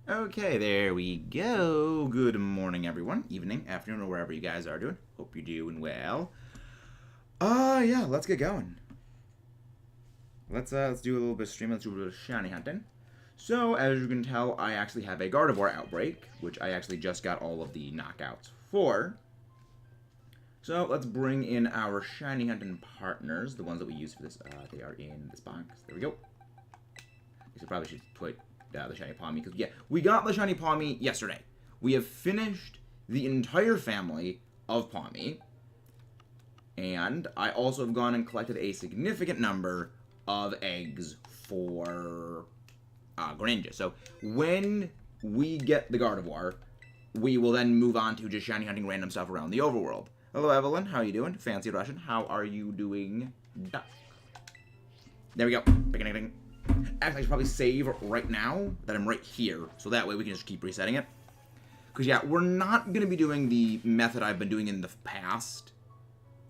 Okay, there we go. Good morning, everyone. Evening, afternoon, or wherever you guys are doing. Hope you're doing well. Yeah, let's get going. Let's do a little bit of streaming. Let's do a little bit of shiny hunting. So, as you can tell, I actually have a Gardevoir outbreak, which I actually just got all of the knockouts for. So, let's bring in our shiny hunting partners, the ones that we use for this. They are in this box. There we go. I probably should put the shiny Palmy, because yeah, we got the shiny Palmy yesterday. We have finished the entire family of Palmy, and I also have gone and collected a significant number of eggs for Greninja. So when we get the Gardevoir, we will then move on to just shiny hunting random stuff around the overworld. Hello, Evelyn. How are you doing? Fancy Russian. How are you doing? Duck. There we go. Actually, I should probably save right now that I'm right here, so that way we can just keep resetting it. Because, yeah, we're not going to be doing the method I've been doing in the past,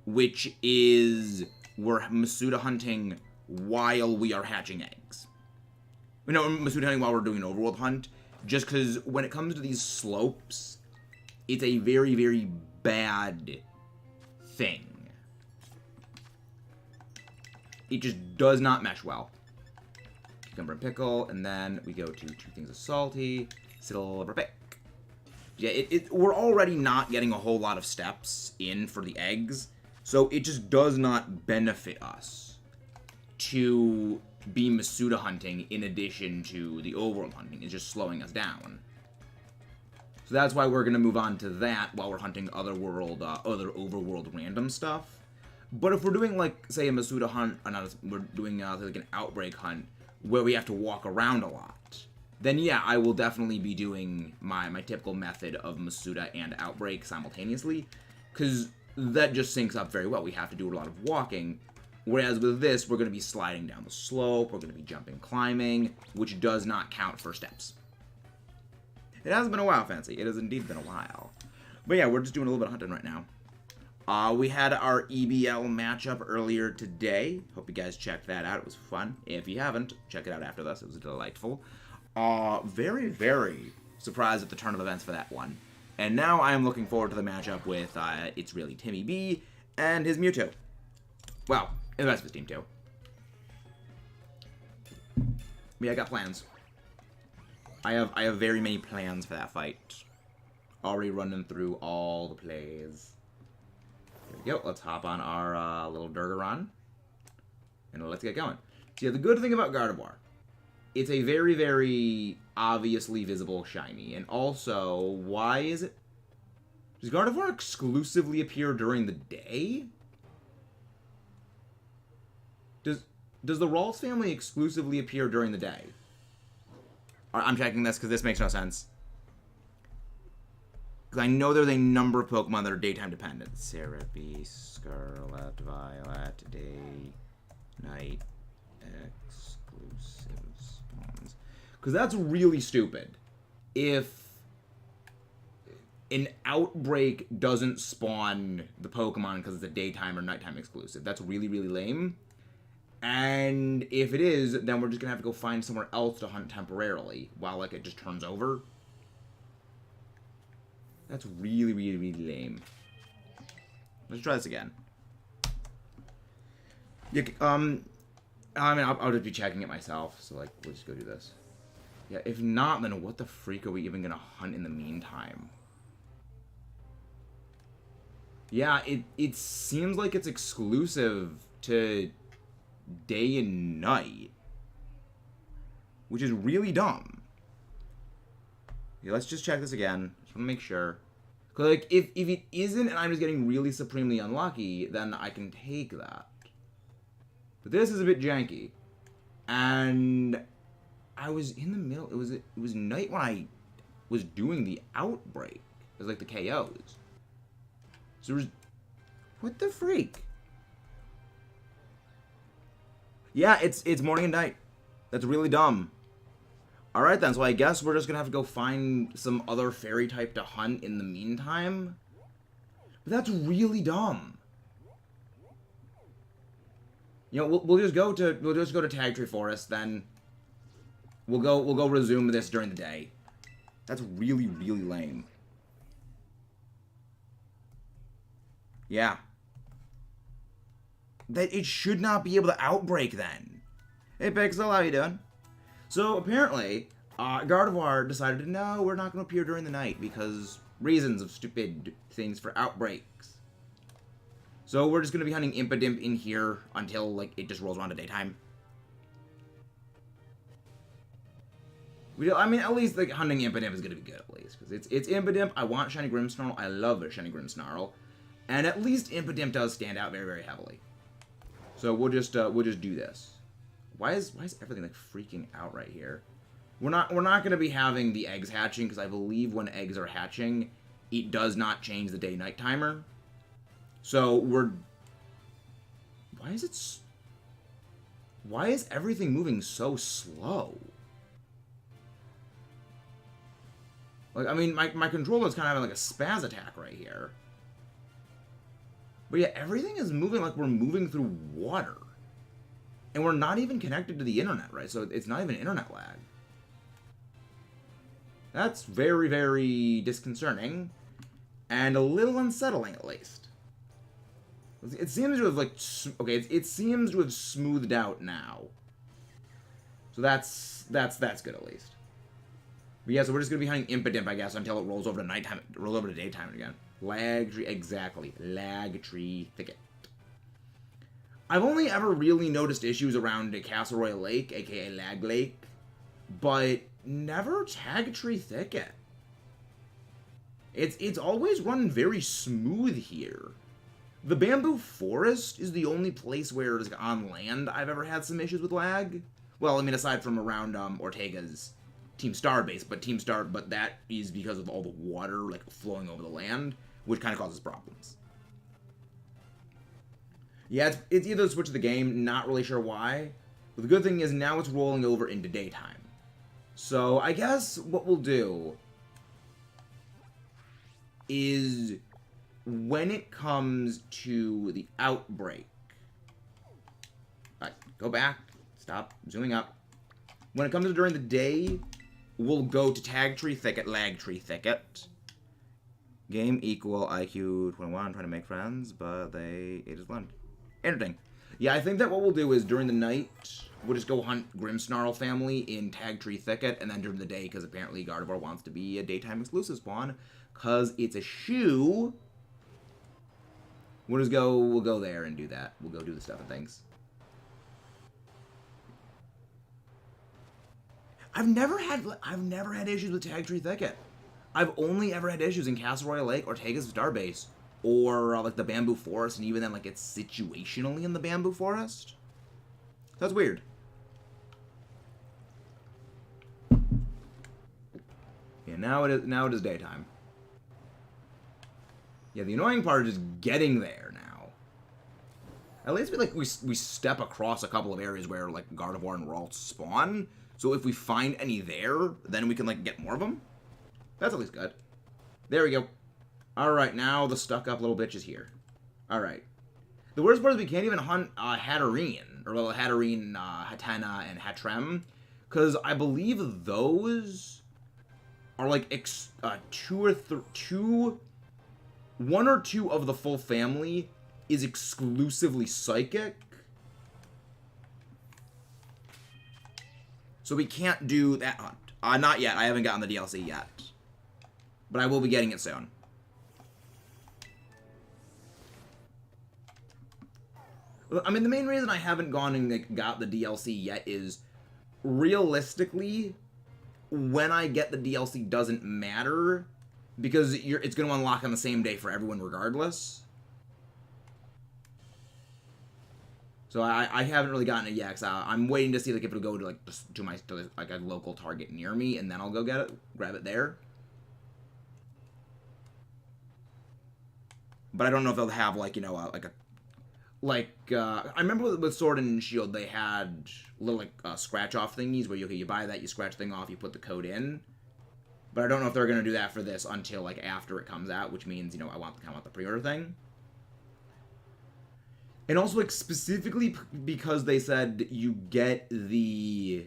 which is we're Masuda hunting while we are hatching eggs. No, Masuda hunting while we're doing an overworld hunt, just because when it comes to these slopes, it's a very, very bad thing. It just does not mesh well. Cucumber and pickle, and then we go to 2 things of salty, silver pick. Yeah, we're already not getting a whole lot of steps in for the eggs, so it just does not benefit us to be Masuda hunting in addition to the overworld hunting. It's just slowing us down. So that's why we're going to move on to that while we're hunting other overworld random stuff. But if we're doing, like, say, a Masuda hunt, we're doing like an outbreak hunt, where we have to walk around a lot, then yeah, I will definitely be doing my typical method of Masuda and Outbreak simultaneously, because that just syncs up very well. We have to do a lot of walking, whereas with this, we're going to be sliding down the slope, we're going to be jumping, climbing, which does not count for steps. It has been a while, Fancy. It has indeed been a while. But yeah, we're just doing a little bit of hunting right now. We had our EBL matchup earlier today. Hope you guys checked that out. It was fun. If you haven't, check it out after this. It was delightful. Very, very surprised at the turn of events for that one. And now I am looking forward to the matchup with, it's really Timmy B and his Mewtwo. Well, the rest of his team too. Yeah, I got plans. I have very many plans for that fight. Already running through all the plays. There we go. Let's hop on our little Durgaron, and let's get going. So yeah, the good thing about Gardevoir, it's a very, very obviously visible shiny. And also, why is it... Does Gardevoir exclusively appear during the day? Does the Ralts family exclusively appear during the day? I'm checking this because this makes no sense. Because I know there's a number of Pokemon that are daytime dependent. Cerebi, Scarlet, Violet, Day, Night, exclusive spawns. Because that's really stupid. If an outbreak doesn't spawn the Pokemon because it's a daytime or nighttime exclusive, that's really, really lame. And if it is, then we're just going to have to go find somewhere else to hunt temporarily while, like, it just turns over. That's really, really, really lame. Let's try this again. Yeah, I mean, I'll just be checking it myself, so, like, we'll just go do this. Yeah, if not, then what the freak are we even gonna hunt in the meantime? Yeah, it seems like it's exclusive to day and night, which is really dumb. Yeah, let's just check this again. Just want to make sure. Cause like if it isn't and I'm just getting really supremely unlucky, then I can take that. But this is a bit janky. And I was in the middle. It was night when I was doing the outbreak. It was like the KOs. So there was... What the freak? Yeah, it's morning and night. That's really dumb. Alright then, so I guess we're just gonna have to go find some other fairy type to hunt in the meantime. But that's really dumb. You know, we'll just go to Tag Tree Forest, then we'll go resume this during the day. That's really, really lame. Yeah. That it should not be able to outbreak then. Hey Pixel, how you doing? So apparently, Gardevoir decided, no, we're not going to appear during the night because reasons of stupid things for outbreaks. So we're just going to be hunting Impidimp in here until like it just rolls around to daytime. I mean, at least like hunting Impidimp is going to be good at least because it's Impidimp. I want Shiny Grimmsnarl. I love a Shiny Grimmsnarl, and at least Impidimp does stand out very, very heavily. So we'll just do this. Why is everything like freaking out right here? We're not going to be having the eggs hatching because I believe when eggs are hatching, it does not change the day-night timer. So why is everything moving so slow? Like, I mean, my controller's kind of having like a spaz attack right here. But yeah, everything is moving like we're moving through water. And we're not even connected to the internet, right? So it's not even internet lag. That's very, very disconcerting. And a little unsettling, at least. It seems to have, like, okay, it seems to have smoothed out now. So that's good, at least. But yeah, so we're just going to be hunting Impidimp, I guess, until it rolls over to nighttime, rolls over to daytime again. Lag tree, exactly. Lag tree thicket. I've only ever really noticed issues around Castleroy Lake, aka Lag Lake, but never Tag Tree Thicket. It's always run very smooth here. The Bamboo Forest is the only place where, like, on land, I've ever had some issues with lag. Well, I mean, aside from around Ortega's Team Star base, but that is because of all the water, like, flowing over the land, which kind of causes problems. Yeah, it's either the switch of the game, not really sure why. But the good thing is now it's rolling over into daytime. So I guess what we'll do is when it comes to the outbreak. Alright, go back. Stop zooming up. When it comes to during the day, we'll go to Tag Tree Thicket, Lag Tree Thicket. Game equal IQ 21, trying to make friends, but it just blend. Interesting. Yeah, I think that what we'll do is during the night, we'll just go hunt Grimmsnarl family in Tag Tree Thicket, and then during the day, because apparently Gardevoir wants to be a daytime exclusive spawn, because it's a shoe, we'll go there and do that. We'll go do the stuff and things. I've never had issues with Tag Tree Thicket. I've only ever had issues in Castleroy Lake, Ortega's Starbase, or like the Bamboo Forest, and even then, like, it's situationally in the Bamboo Forest. That's weird. Yeah, now it is daytime. Yeah, the annoying part is just getting there now. At least we step across a couple of areas where like Gardevoir and Ralts spawn. So if we find any there, then we can like get more of them. That's at least good. There we go. Alright, now the stuck-up little bitch is here. Alright. The worst part is we can't even hunt Hatterene, or well, Hatterene, Hatenna, and Hatrem, because I believe those are like one or two of the full family is exclusively psychic. So we can't do that hunt. Not yet. I haven't gotten the DLC yet. But I will be getting it soon. I mean, the main reason I haven't gone and got the DLC yet is, realistically, when I get the DLC doesn't matter, because it's going to unlock on the same day for everyone regardless. So I haven't really gotten it yet, because I'm waiting to see like if it'll go to like a local Target near me, and then I'll go get it, grab it there. But I don't know if they'll have like, you know, I remember with Sword and Shield they had little like scratch off thingies where you buy that, you scratch the thing off, you put the code in. But I don't know if they're gonna do that for this until like after it comes out, which means, you know, I want the pre-order thing. And also, like, specifically because they said you get the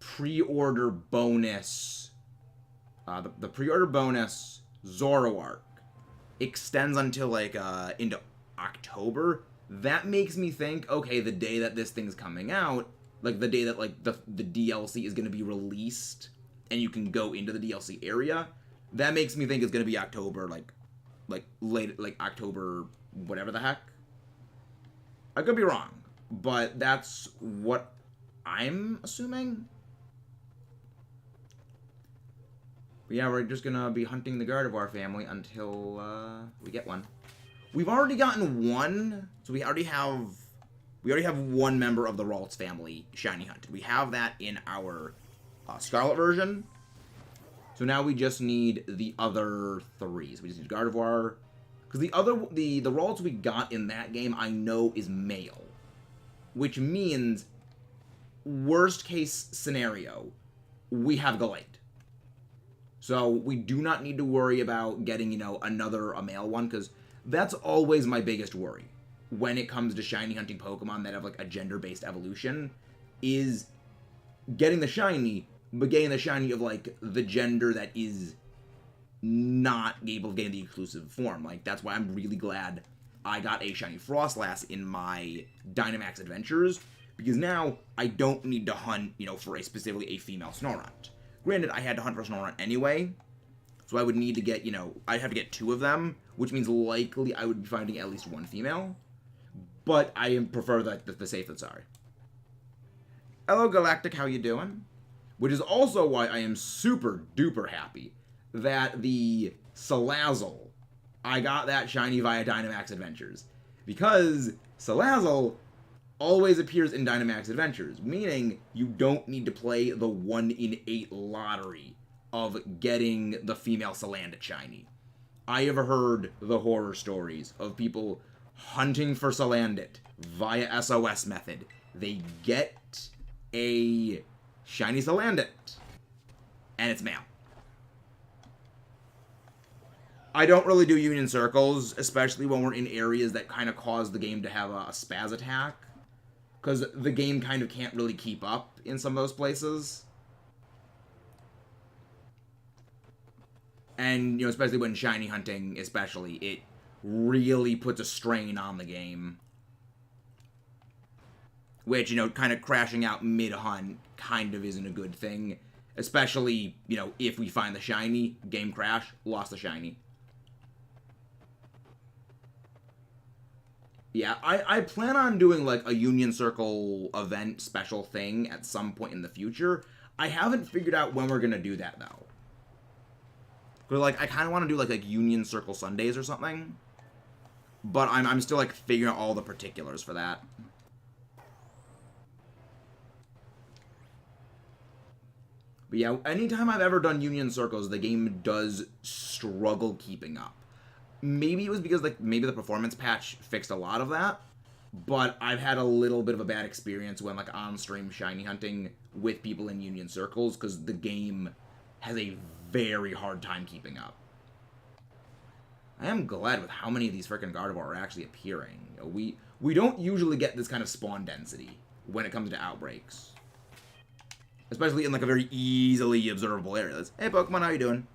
pre-order bonus The pre-order bonus Zoroark extends until like into October. That makes me think, okay, the day that this thing's coming out, like the day that like the DLC is going to be released and you can go into the DLC area, that makes me think it's going to be October, like late, like October, whatever the heck. I could be wrong, but that's what I'm assuming. But yeah, we're just gonna be hunting the Gardevoir family until we get one. We've already gotten one, so we already have one member of the Ralts family shiny hunted. We have that in our Scarlet version. So now we just need the other three. So we just need Gardevoir. Because the Ralts we got in that game, I know is male. Which means, worst case scenario, we have Galate. So we do not need to worry about getting, another male one, because that's always my biggest worry when it comes to shiny hunting Pokemon that have, like, a gender-based evolution, is getting the shiny, but getting the shiny of, like, the gender that is not able of getting the exclusive form. Like, that's why I'm really glad I got a shiny Frostlass in my Dynamax Adventures, because now I don't need to hunt, for specifically a female Snorunt. Granted, I had to hunt for Snorunt anyway, so I would need to get, I'd have to get 2 of them, which means likely I would be finding at least 1 female. But I prefer the safe than sorry. Hello, Galactic, how you doing? Which is also why I am super duper happy that the Salazzle, I got that shiny via Dynamax Adventures. Because Salazzle always appears in Dynamax Adventures, meaning you don't need to play the 1 in 8 lottery of getting the female Salandit shiny. I have heard the horror stories of people hunting for Salandit via SOS method. They get a shiny Salandit, and it's male. I don't really do Union Circles, especially when we're in areas that kind of cause the game to have a spaz attack, because the game kind of can't really keep up in some of those places. And, especially when shiny hunting, especially, it really puts a strain on the game. Which, kind of crashing out mid-hunt kind of isn't a good thing. Especially, if we find the shiny, game crash, lost the shiny. Yeah, I plan on doing, like, a Union Circle event special thing at some point in the future. I haven't figured out when we're going to do that, though. Because, like, I kind of want to do, like, Union Circle Sundays or something. But I'm still, like, figuring out all the particulars for that. But yeah, anytime I've ever done Union Circles, the game does struggle keeping up. Maybe it was because, like, maybe the performance patch fixed a lot of that. But I've had a little bit of a bad experience when, like, on-stream shiny hunting with people in Union Circles, because the game has a very hard time keeping up. I am glad with how many of these frickin' Gardevoir are actually appearing. We don't usually get this kind of spawn density when it comes to outbreaks. Especially in, like, a very easily observable area. Hey, Pokemon, how you doing?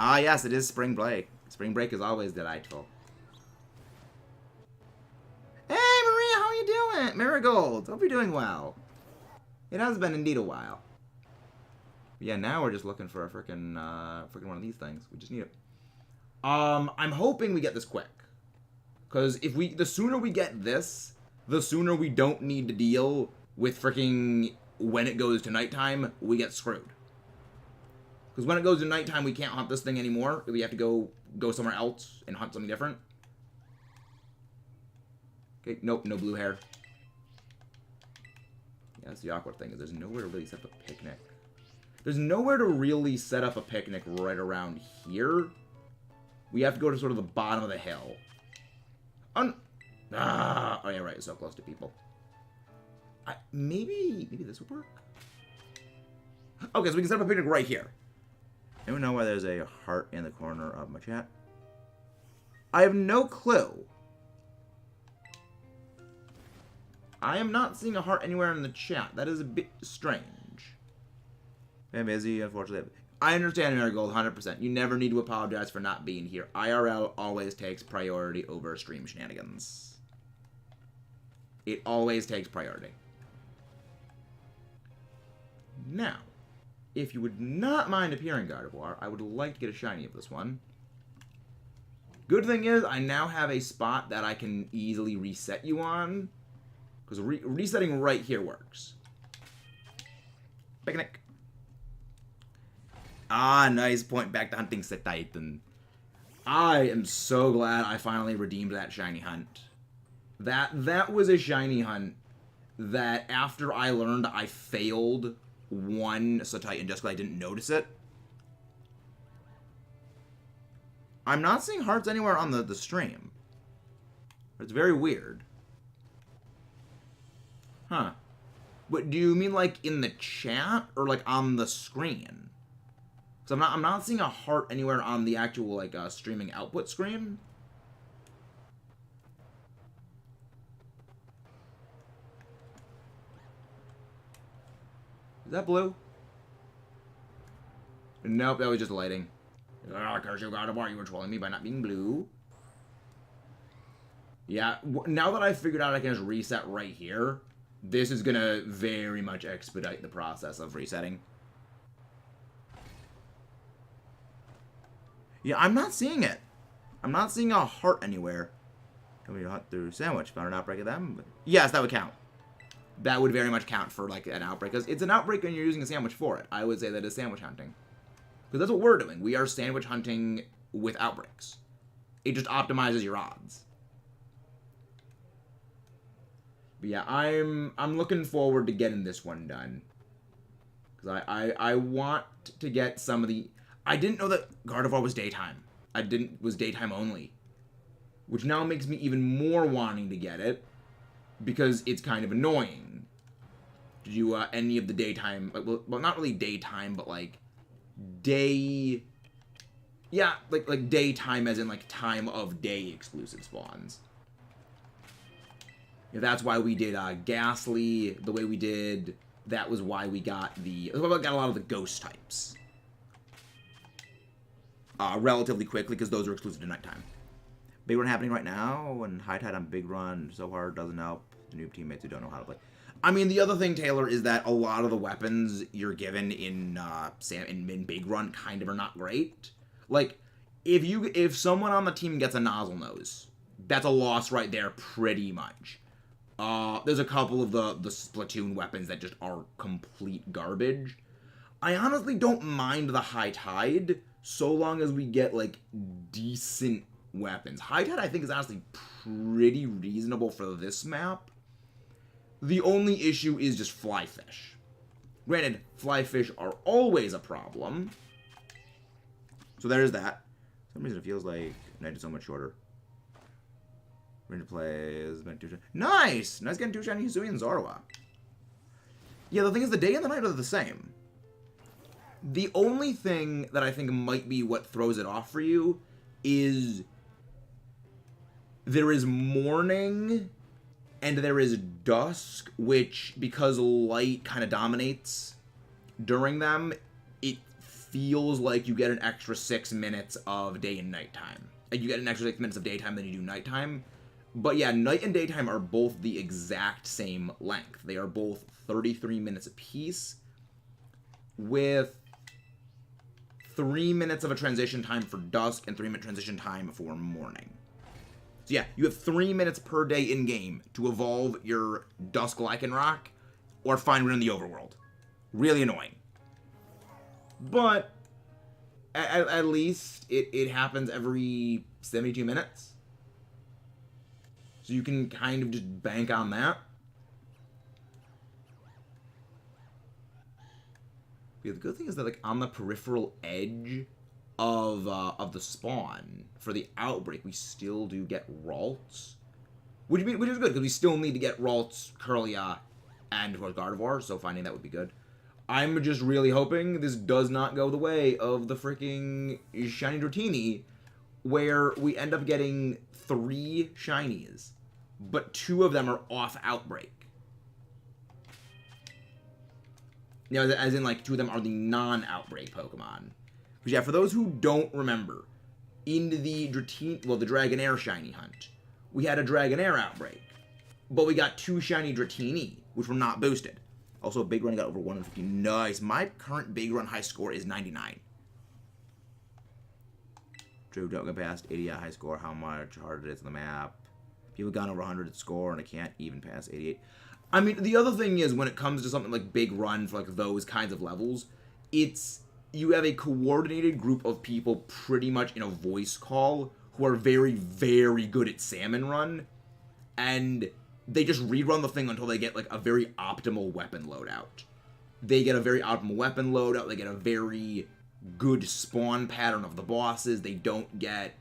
Ah, yes, it is spring break. Spring break is always delightful. Hey, Maria, how are you doing? Marigold, hope you're doing well. It has been indeed a while. But yeah, now we're just looking for a frickin' one of these things. We just need it. I'm hoping we get this quick. Because the sooner we get this, the sooner we don't need to deal with fricking when it goes to nighttime, we get screwed. Because when it goes to nighttime, we can't hunt this thing anymore. We have to go somewhere else and hunt something different. Okay, nope, no blue hair. Yeah, that's the awkward thing, is there's nowhere to really set up a picnic. There's nowhere to really set up a picnic right around here. We have to go to sort of the bottom of the hill. Oh yeah, right, it's so close to people. Maybe this would work? Okay, so we can set up a picnic right here. Anyone know why there's a heart in the corner of my chat? I have no clue. I am not seeing a heart anywhere in the chat. That is a bit strange. I'm busy, unfortunately. I understand, Marigold, 100%. You never need to apologize for not being here. IRL always takes priority over stream shenanigans. It always takes priority. Now, if you would not mind appearing, Gardevoir, I would like to get a shiny of this one. Good thing is, I now have a spot that I can easily reset you on. Because resetting right here works. Picnic. Ah, nice point back to hunting Titan. I am so glad I finally redeemed that shiny hunt. That was a shiny hunt that after I learned I failed one Titan just because I didn't notice it. I'm not seeing hearts anywhere on the stream. It's very weird. Huh. But do you mean like in the chat or like on the screen? Because I'm not seeing a heart anywhere on the actual like streaming output screen. Is that blue? Nope, that was just lighting. Oh, curse you, Gardevoir, you were trolling me by not being blue. Yeah, now that I've figured out I can just reset right here, this is gonna very much expedite the process of resetting. Yeah, I'm not seeing it. I'm not seeing a heart anywhere. Can we hunt through sandwich? Found an outbreak of them? Yes, that would count. That would very much count for like an outbreak, because it's an outbreak and you're using a sandwich for it. I would say that is sandwich hunting. Because that's what we're doing. We are sandwich hunting with outbreaks. It just optimizes your odds. But yeah, I'm looking forward to getting this one done. Because I want to get some of the... I didn't know that Gardevoir was daytime. Was daytime only. Which now makes me even more wanting to get it. Because it's kind of annoying. To do any of the daytime... Well, not really daytime, but like... day... Yeah, like daytime as in like time of day exclusive spawns. Yeah, that's why we did Ghastly the way we did. That was why we got the... That's why we got a lot of the ghost types. Relatively quickly, because those are exclusive to nighttime. Big Run happening right now, and High Tide on Big Run so hard doesn't help the noob teammates who don't know how to play. I mean, the other thing, Taylor, is that a lot of the weapons you're given in Big Run kind of are not great. Like, if someone on the team gets a Nozzle Nose, that's a loss right there, pretty much. There's a couple of the Splatoon weapons that just are complete garbage. I honestly don't mind the High Tide, so long as we get, like, decent weapons. High Tide, I think, is honestly pretty reasonable for this map. The only issue is just Flyfish. Granted, Flyfish are always a problem. So there's that. For some reason it feels like night is so much shorter. Ranger plays... Nice! Nice getting 2 shiny Hisui and Zorua. Yeah, the thing is, the day and the night are the same. The only thing that I think might be what throws it off for you is... there is morning and there is dusk, which, because light kind of dominates during them, it feels like you get an extra 6 minutes of day and nighttime. Like, you get an extra 6 minutes of daytime than you do nighttime. But yeah, night and daytime are both the exact same length. They are both 33 minutes apiece, with 3 minutes of a transition time for dusk and 3-minute transition time for morning. So yeah, you have 3 minutes per day in-game to evolve your Dusk Lycanroc or find one in the overworld. Really annoying. But at least it happens every 72 minutes. So you can kind of just bank on that. Yeah, the good thing is that, like, on the peripheral edge of the spawn for the outbreak, we still do get Ralts, which is good because we still need to get Ralts, Kirlia, and of course Gardevoir. So finding that would be good. I'm just really hoping this does not go the way of the freaking Shiny Dratini, where we end up getting 3 shinies, but 2 of them are off outbreak. You know, as in, like, 2 of them are the non-Outbreak Pokemon. Because, yeah, for those who don't remember, in the Dragonair Shiny Hunt, we had a Dragonair Outbreak. But we got 2 Shiny Dratini, which were not boosted. Also, Big Run got over 150. Nice. My current Big Run high score is 99. True, don't get past 80 at high score. How much harder it is on the map. People got over 100 at score, and I can't even pass 88. I mean, the other thing is, when it comes to something like Big Run for, like, those kinds of levels, it's, you have a coordinated group of people pretty much in a voice call who are very, very good at Salmon Run, and they just rerun the thing until they get, like, a very optimal weapon loadout. They get a very optimal weapon loadout, they get a very good spawn pattern of the bosses, they don't get,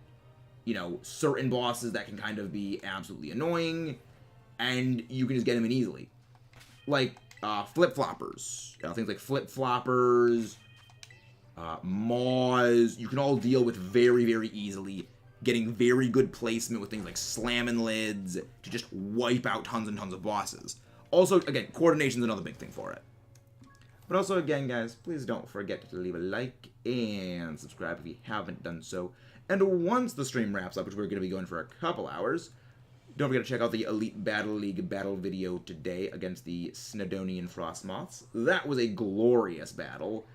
you know, certain bosses that can kind of be absolutely annoying, and you can just get them in easily. Like, flip-floppers. Things like flip-floppers, maws, you can all deal with very, very easily, getting very good placement with things like slamming lids to just wipe out tons and tons of bosses. Also, again, coordination's another big thing for it. But also, again, guys, please don't forget to leave a like and subscribe if you haven't done so. And once the stream wraps up, which we're going to be going for a couple hours, don't forget to check out the Elite Battle League battle video today against the Snedonian Frostmoths. That was a glorious battle,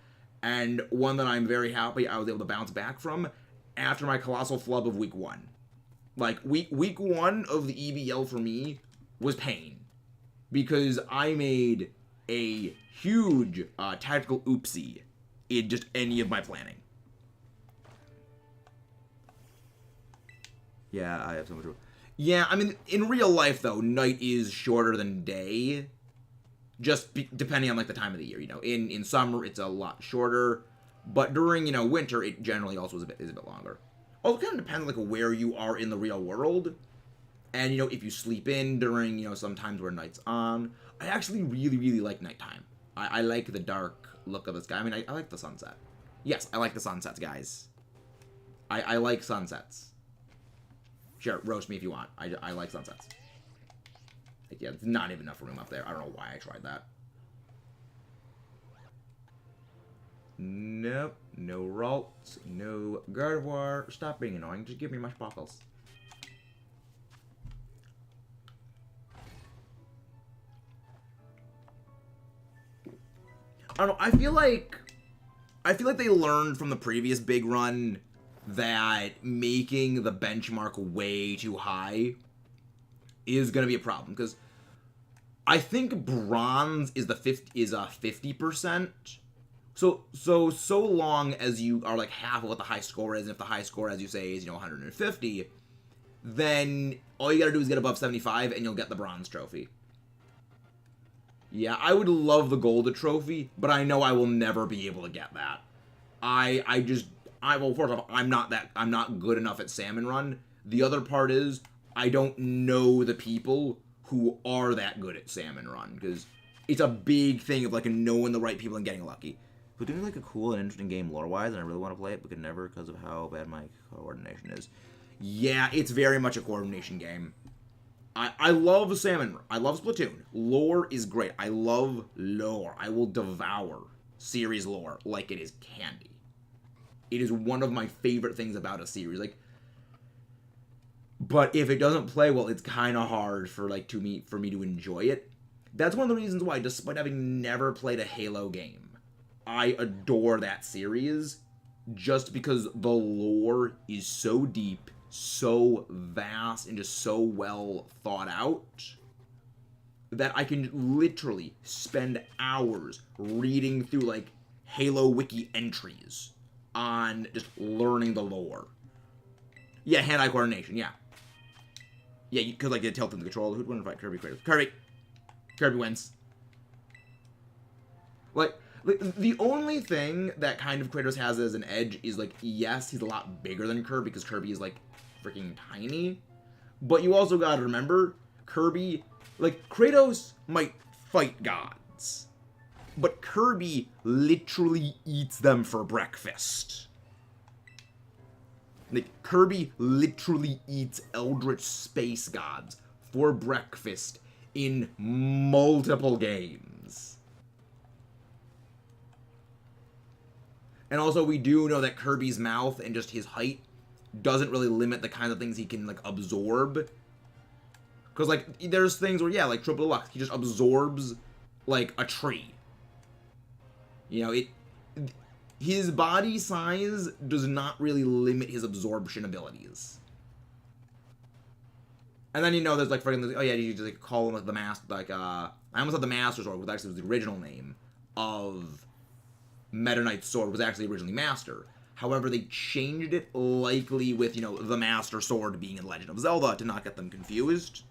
and one that I'm very happy I was able to bounce back from after my Colossal Flub of Week 1. Like, week 1 of the EBL for me was pain, because I made a huge tactical oopsie in just any of my planning. Yeah, I have so much. Yeah, I mean, in real life, though, night is shorter than day, just depending on, like, the time of the year, you know. In summer, it's a lot shorter, but during, you know, winter, it generally also is a bit longer. Also, it kind of depends, like, where you are in the real world, and, you know, if you sleep in during, you know, some times where night's on. I actually really, really like nighttime. I like the dark look of the sky. I mean, I like the sunset. Yes, I like the sunsets, guys. I like sunsets. Sure, roast me if you want. I like sunsets. Like, yeah, it's not even enough room up there. I don't know why I tried that. Nope. No Ralts. No Gardevoir. Stop being annoying. Just give me my sparkles. I don't know. I feel like they learned from the previous Big Run that making the benchmark way too high is going to be a problem, because I think bronze is 50%. So long as you are like half of what the high score is, and if the high score, as you say, is, you know, 150, then all you got to do is get above 75 and you'll get the bronze trophy. Yeah, I would love the gold trophy, but I know I will never be able to get that. Well, first off, I'm not good enough at Salmon Run. The other part is, I don't know the people who are that good at Salmon Run, because it's a big thing of, like, knowing the right people and getting lucky. But doing, like, a cool and interesting game lore-wise, and I really want to play it, but could never because of how bad my coordination is. Yeah, it's very much a coordination game. I love Salmon. I love Splatoon. Lore is great. I love lore. I will devour series lore like it is candy. It is one of my favorite things about a series. Like, but if it doesn't play well, it's kind of hard for me to enjoy it. That's one of the reasons why, despite having never played a Halo game, I adore that series, just because the lore is so deep, so vast, and just so well thought out that I can literally spend hours reading through, like, Halo wiki entries on just learning the lore. Yeah, hand-eye coordination, yeah. Yeah, because, like, you tilt in the controller. Who'd win to fight Kirby Kratos? Kirby wins. Like, the only thing that kind of Kratos has as an edge is, like, yes, he's a lot bigger than Kirby, because Kirby is, like, freaking tiny. But you also gotta remember, Kirby, like, Kratos might fight gods, but Kirby literally eats them for breakfast. Like, Kirby literally eats eldritch space gods for breakfast in multiple games. And also, we do know that Kirby's mouth and just his height doesn't really limit the kinds of things he can, like, absorb. Because, like, there's things where, yeah, like Triple Deluxe, he just absorbs, like, a tree. You know, his body size does not really limit his absorption abilities. And then, you know, there's, like, freaking, oh, yeah, you just, like, call him, like, the master, like, I almost said the Master Sword, which actually was the original name of Meta Knight's sword, was actually originally Master. However, they changed it, likely with, you know, the Master Sword being in Legend of Zelda to not get them confused.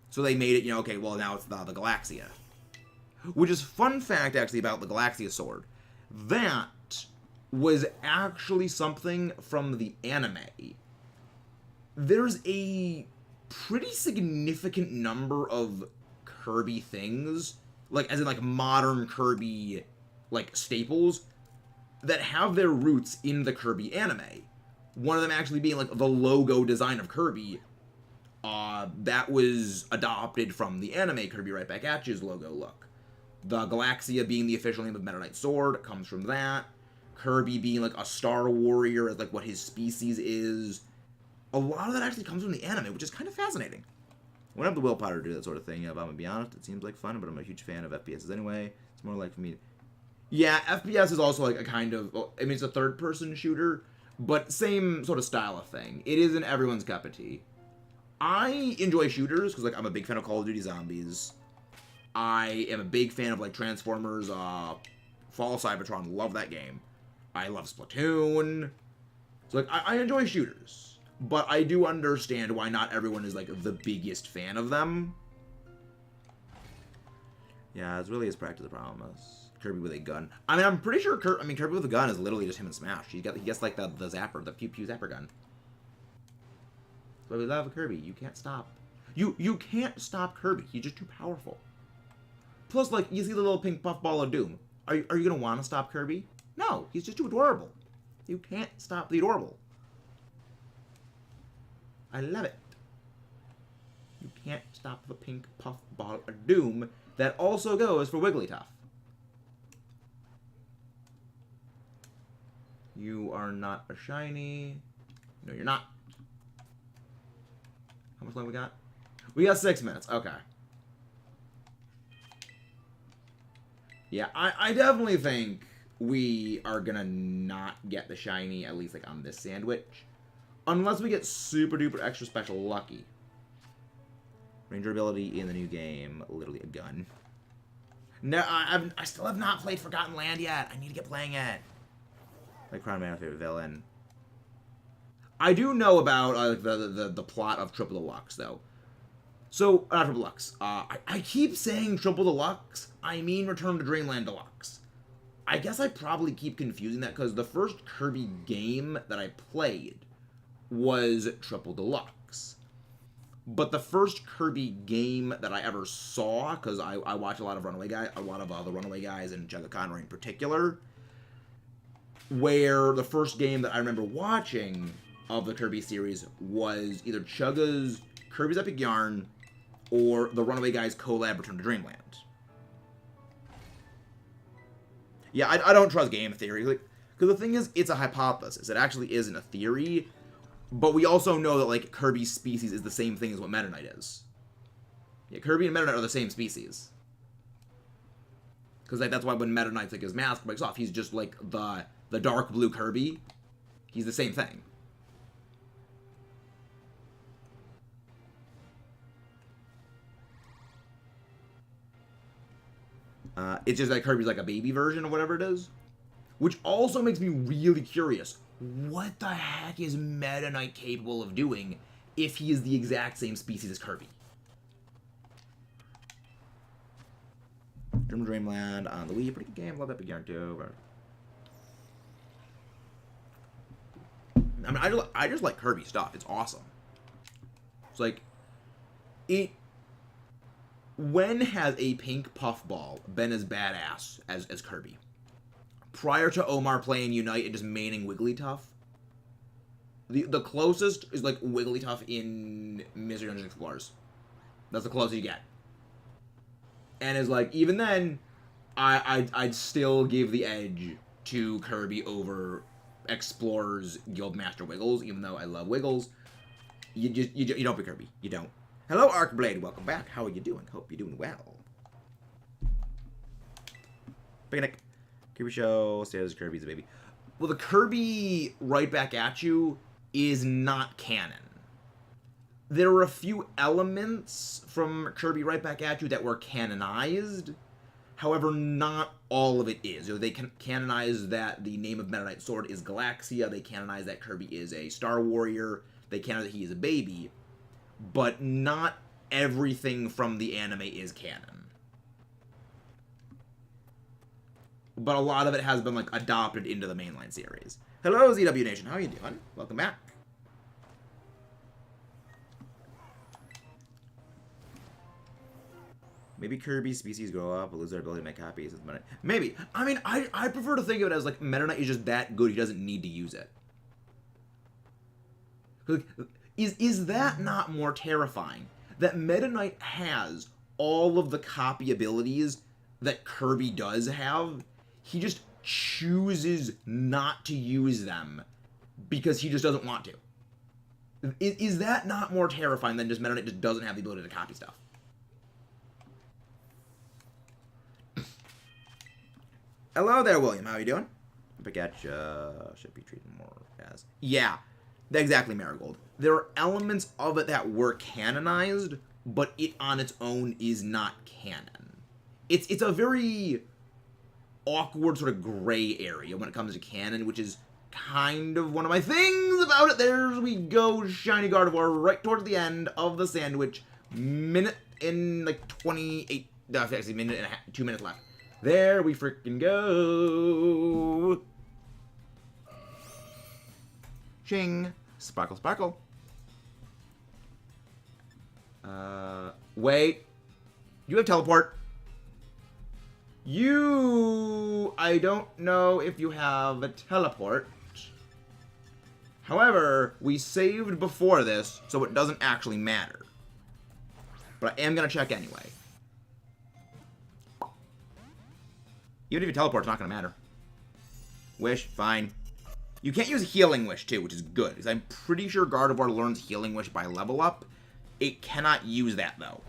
So they made it, you know, okay, well, now it's the Galaxia. Which is fun fact, actually, about the Galaxia sword. That was actually something from the anime. There's a pretty significant number of Kirby things, like, as in, like, modern Kirby, like, staples, that have their roots in the Kirby anime. One of them actually being, like, the logo design of Kirby. That was adopted from the anime Kirby Right Back At You's logo look. The Galaxia being the official name of Meta Knight's sword comes from that. Kirby being, like, a Star Warrior as, like, what his species is. A lot of that actually comes from the anime, which is kind of fascinating. I wouldn't have the willpower to do that sort of thing, if I'm gonna be honest. It seems like fun, but I'm a huge fan of FPSs anyway. It's more like for me. Yeah, FPS is also, like, a kind of, I mean, it's a third-person shooter, but same sort of style of thing. It isn't everyone's cup of tea. I enjoy shooters, because, like, I'm a big fan of Call of Duty Zombies. I am a big fan of, like, Transformers, Fall of Cybertron, love that game. I love Splatoon. So, like, I enjoy shooters. But I do understand why not everyone is, like, the biggest fan of them. Yeah, it's really his practice the problem is. Kirby with a gun. I mean, I'm pretty sure Kirby with a gun is literally just him and Smash. He gets, like, the zapper, the pew-pew zapper gun. But we love Kirby. You can't stop. You can't stop Kirby. He's just too powerful. Plus, like, you see the little pink puff ball of doom. Are you gonna want to stop Kirby? No, he's just too adorable. You can't stop the adorable. I love it. You can't stop the pink puff ball of doom. That also goes for Wigglytuff. You are not a shiny. No, you're not. How much time we got? We got 6 minutes. Okay. Yeah, I definitely think we are gonna not get the shiny, at least, like, on this sandwich. Unless we get super duper extra special lucky. Ranger ability in the new game, literally a gun. No, I still have not played Forgotten Land yet. I need to get playing it. Like, Crown Man, my favorite villain. I do know about the plot of Triple Deluxe, though. So, not Triple Deluxe. I keep saying Triple Deluxe. I mean Return to Dreamland Deluxe. I guess I probably keep confusing that because the first Kirby game that I played was Triple Deluxe. But the first Kirby game that I ever saw, because I watch a lot of the Runaway Guys and Jugga Conroy in particular, where the first game that I remember watching of the Kirby series was either Chugga's Kirby's Epic Yarn or the Runaway Guys collab Return to Dreamland. Yeah, I don't trust game theory, like, because the thing is, it's a hypothesis. It actually isn't a theory, but we also know that, like, Kirby's species is the same thing as what Meta Knight is. Yeah, Kirby and Meta Knight are the same species. Because, like, that's why when Meta Knight's, like, his mask breaks off, he's just, like, the dark blue Kirby. He's the same thing. It's just that Kirby's like a baby version of whatever it is. Which also makes me really curious. What the heck is Meta Knight capable of doing if he is the exact same species as Kirby? Dreamland on the Wii. Pretty good game. Love Epic Yarn too. I mean, I just like Kirby stuff. It's awesome. It's like... When has a pink puffball been as badass as Kirby? Prior to Omar playing Unite and just maining Wigglytuff, the closest is like Wigglytuff in Mystery Dungeon Explorers. That's the closest you get. And is like, even then, I'd still give the edge to Kirby over Explorer's Guildmaster Wiggles, even though I love Wiggles. You don't pick Kirby. You don't. Hello, Arcblade. Welcome back. How are you doing? Hope you're doing well. Picnic. Kirby show. Says Kirby's a baby. Well, the Kirby right back at you is not canon. There were a few elements from Kirby right back at you that were canonized. However, not all of it is. They canonize that the name of Meta Knight's sword is Galaxia. They canonize that Kirby is a Star Warrior. They canonize that he is a baby. But not everything from the anime is canon. But a lot of it has been like adopted into the mainline series. Hello, ZW Nation. How are you doing? Welcome back. Maybe Kirby species grow up, lose their ability to make copies. Maybe. I mean, I prefer to think of it as like Meta Knight is just that good, he doesn't need to use it. Is that not more terrifying? That Meta Knight has all of the copy abilities that Kirby does have. He just chooses not to use them because he just doesn't want to. Is that not more terrifying than just Meta Knight just doesn't have the ability to copy stuff? Hello there, William. How are you doing? Pikachu should be treated more as... Yeah, exactly, Marigold. There are elements of it that were canonized, but it on its own is not canon. It's a very awkward sort of gray area when it comes to canon, which is kind of one of my things about it. There we go, Shiny Gardevoir, right towards the end of the sandwich. Minute in like 28... No, actually, minute and a half, 2 minutes left. There we freaking go. Ching. Sparkle, sparkle. Wait. You have teleport. I don't know if you have a teleport. However, we saved before this, so it doesn't actually matter. But I am going to check anyway. Even if you teleport, it's not going to matter. Wish, fine. You can't use Healing Wish, too, which is good. Because I'm pretty sure Gardevoir learns Healing Wish by level up. It cannot use that, though.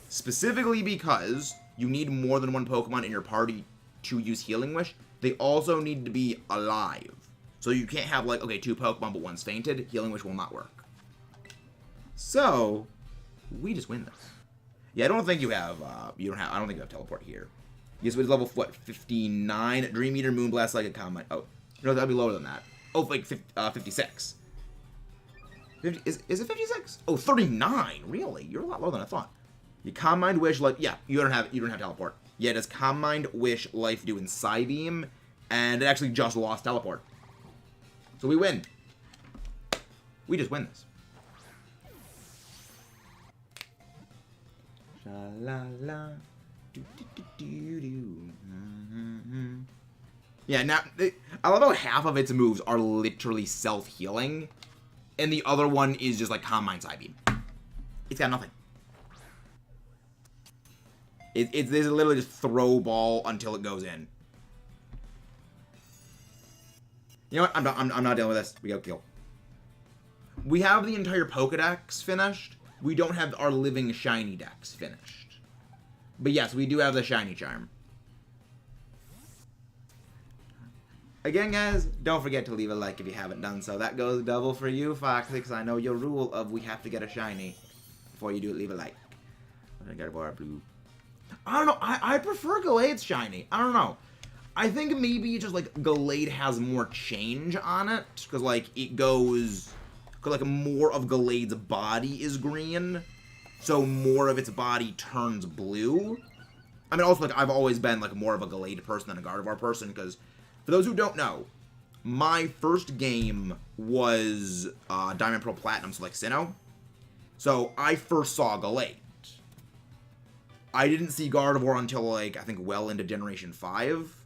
Specifically because you need more than one Pokemon in your party to use Healing Wish. They also need to be alive. So you can't have, like, okay, 2 Pokemon, but one's fainted. Healing Wish will not work. So, we just win this. Yeah, I don't think you have, I don't think you have Teleport here. Yes, it's level, what, 59? Dream Eater, Moonblast, like a Combine. Oh, no, that'd be lower than that. Oh, like 56. 50, is it 56? Oh, 39. Really? You're a lot lower than I thought. You Calm Mind, Wish, like, yeah, you don't have Teleport. Yeah, it has Calm Mind, Wish, Life Dew, and Psybeam, and it actually just lost Teleport. So we win. We just win this. Sha-la-la. Yeah, now, I love how half of its moves are literally self-healing, and the other one is just like Calm Mind, Psybeam. It's got nothing. It's literally just throw ball until it goes in. You know what? I'm not dealing with this. We gotta kill. We have the entire Pokedex finished. We don't have our living shiny dex finished. But yes, we do have the shiny charm. Again, guys, don't forget to leave a like if you haven't done so. That goes double for you, Foxy, because I know your rule of we have to get a shiny. Before you do it, leave a like. I got a bar blue. I don't know. I prefer Gallade's shiny. I don't know. I think maybe just like Gallade has more change on it, because like it goes, because like more of Gallade's body is green, so more of its body turns blue. I mean, also like I've always been like more of a Gallade person than a Gardevoir person, because for those who don't know, my first game was Diamond Pearl Platinum, so like Sinnoh. So I first saw Gallade. I didn't see Gardevoir until like I think well into Generation 5.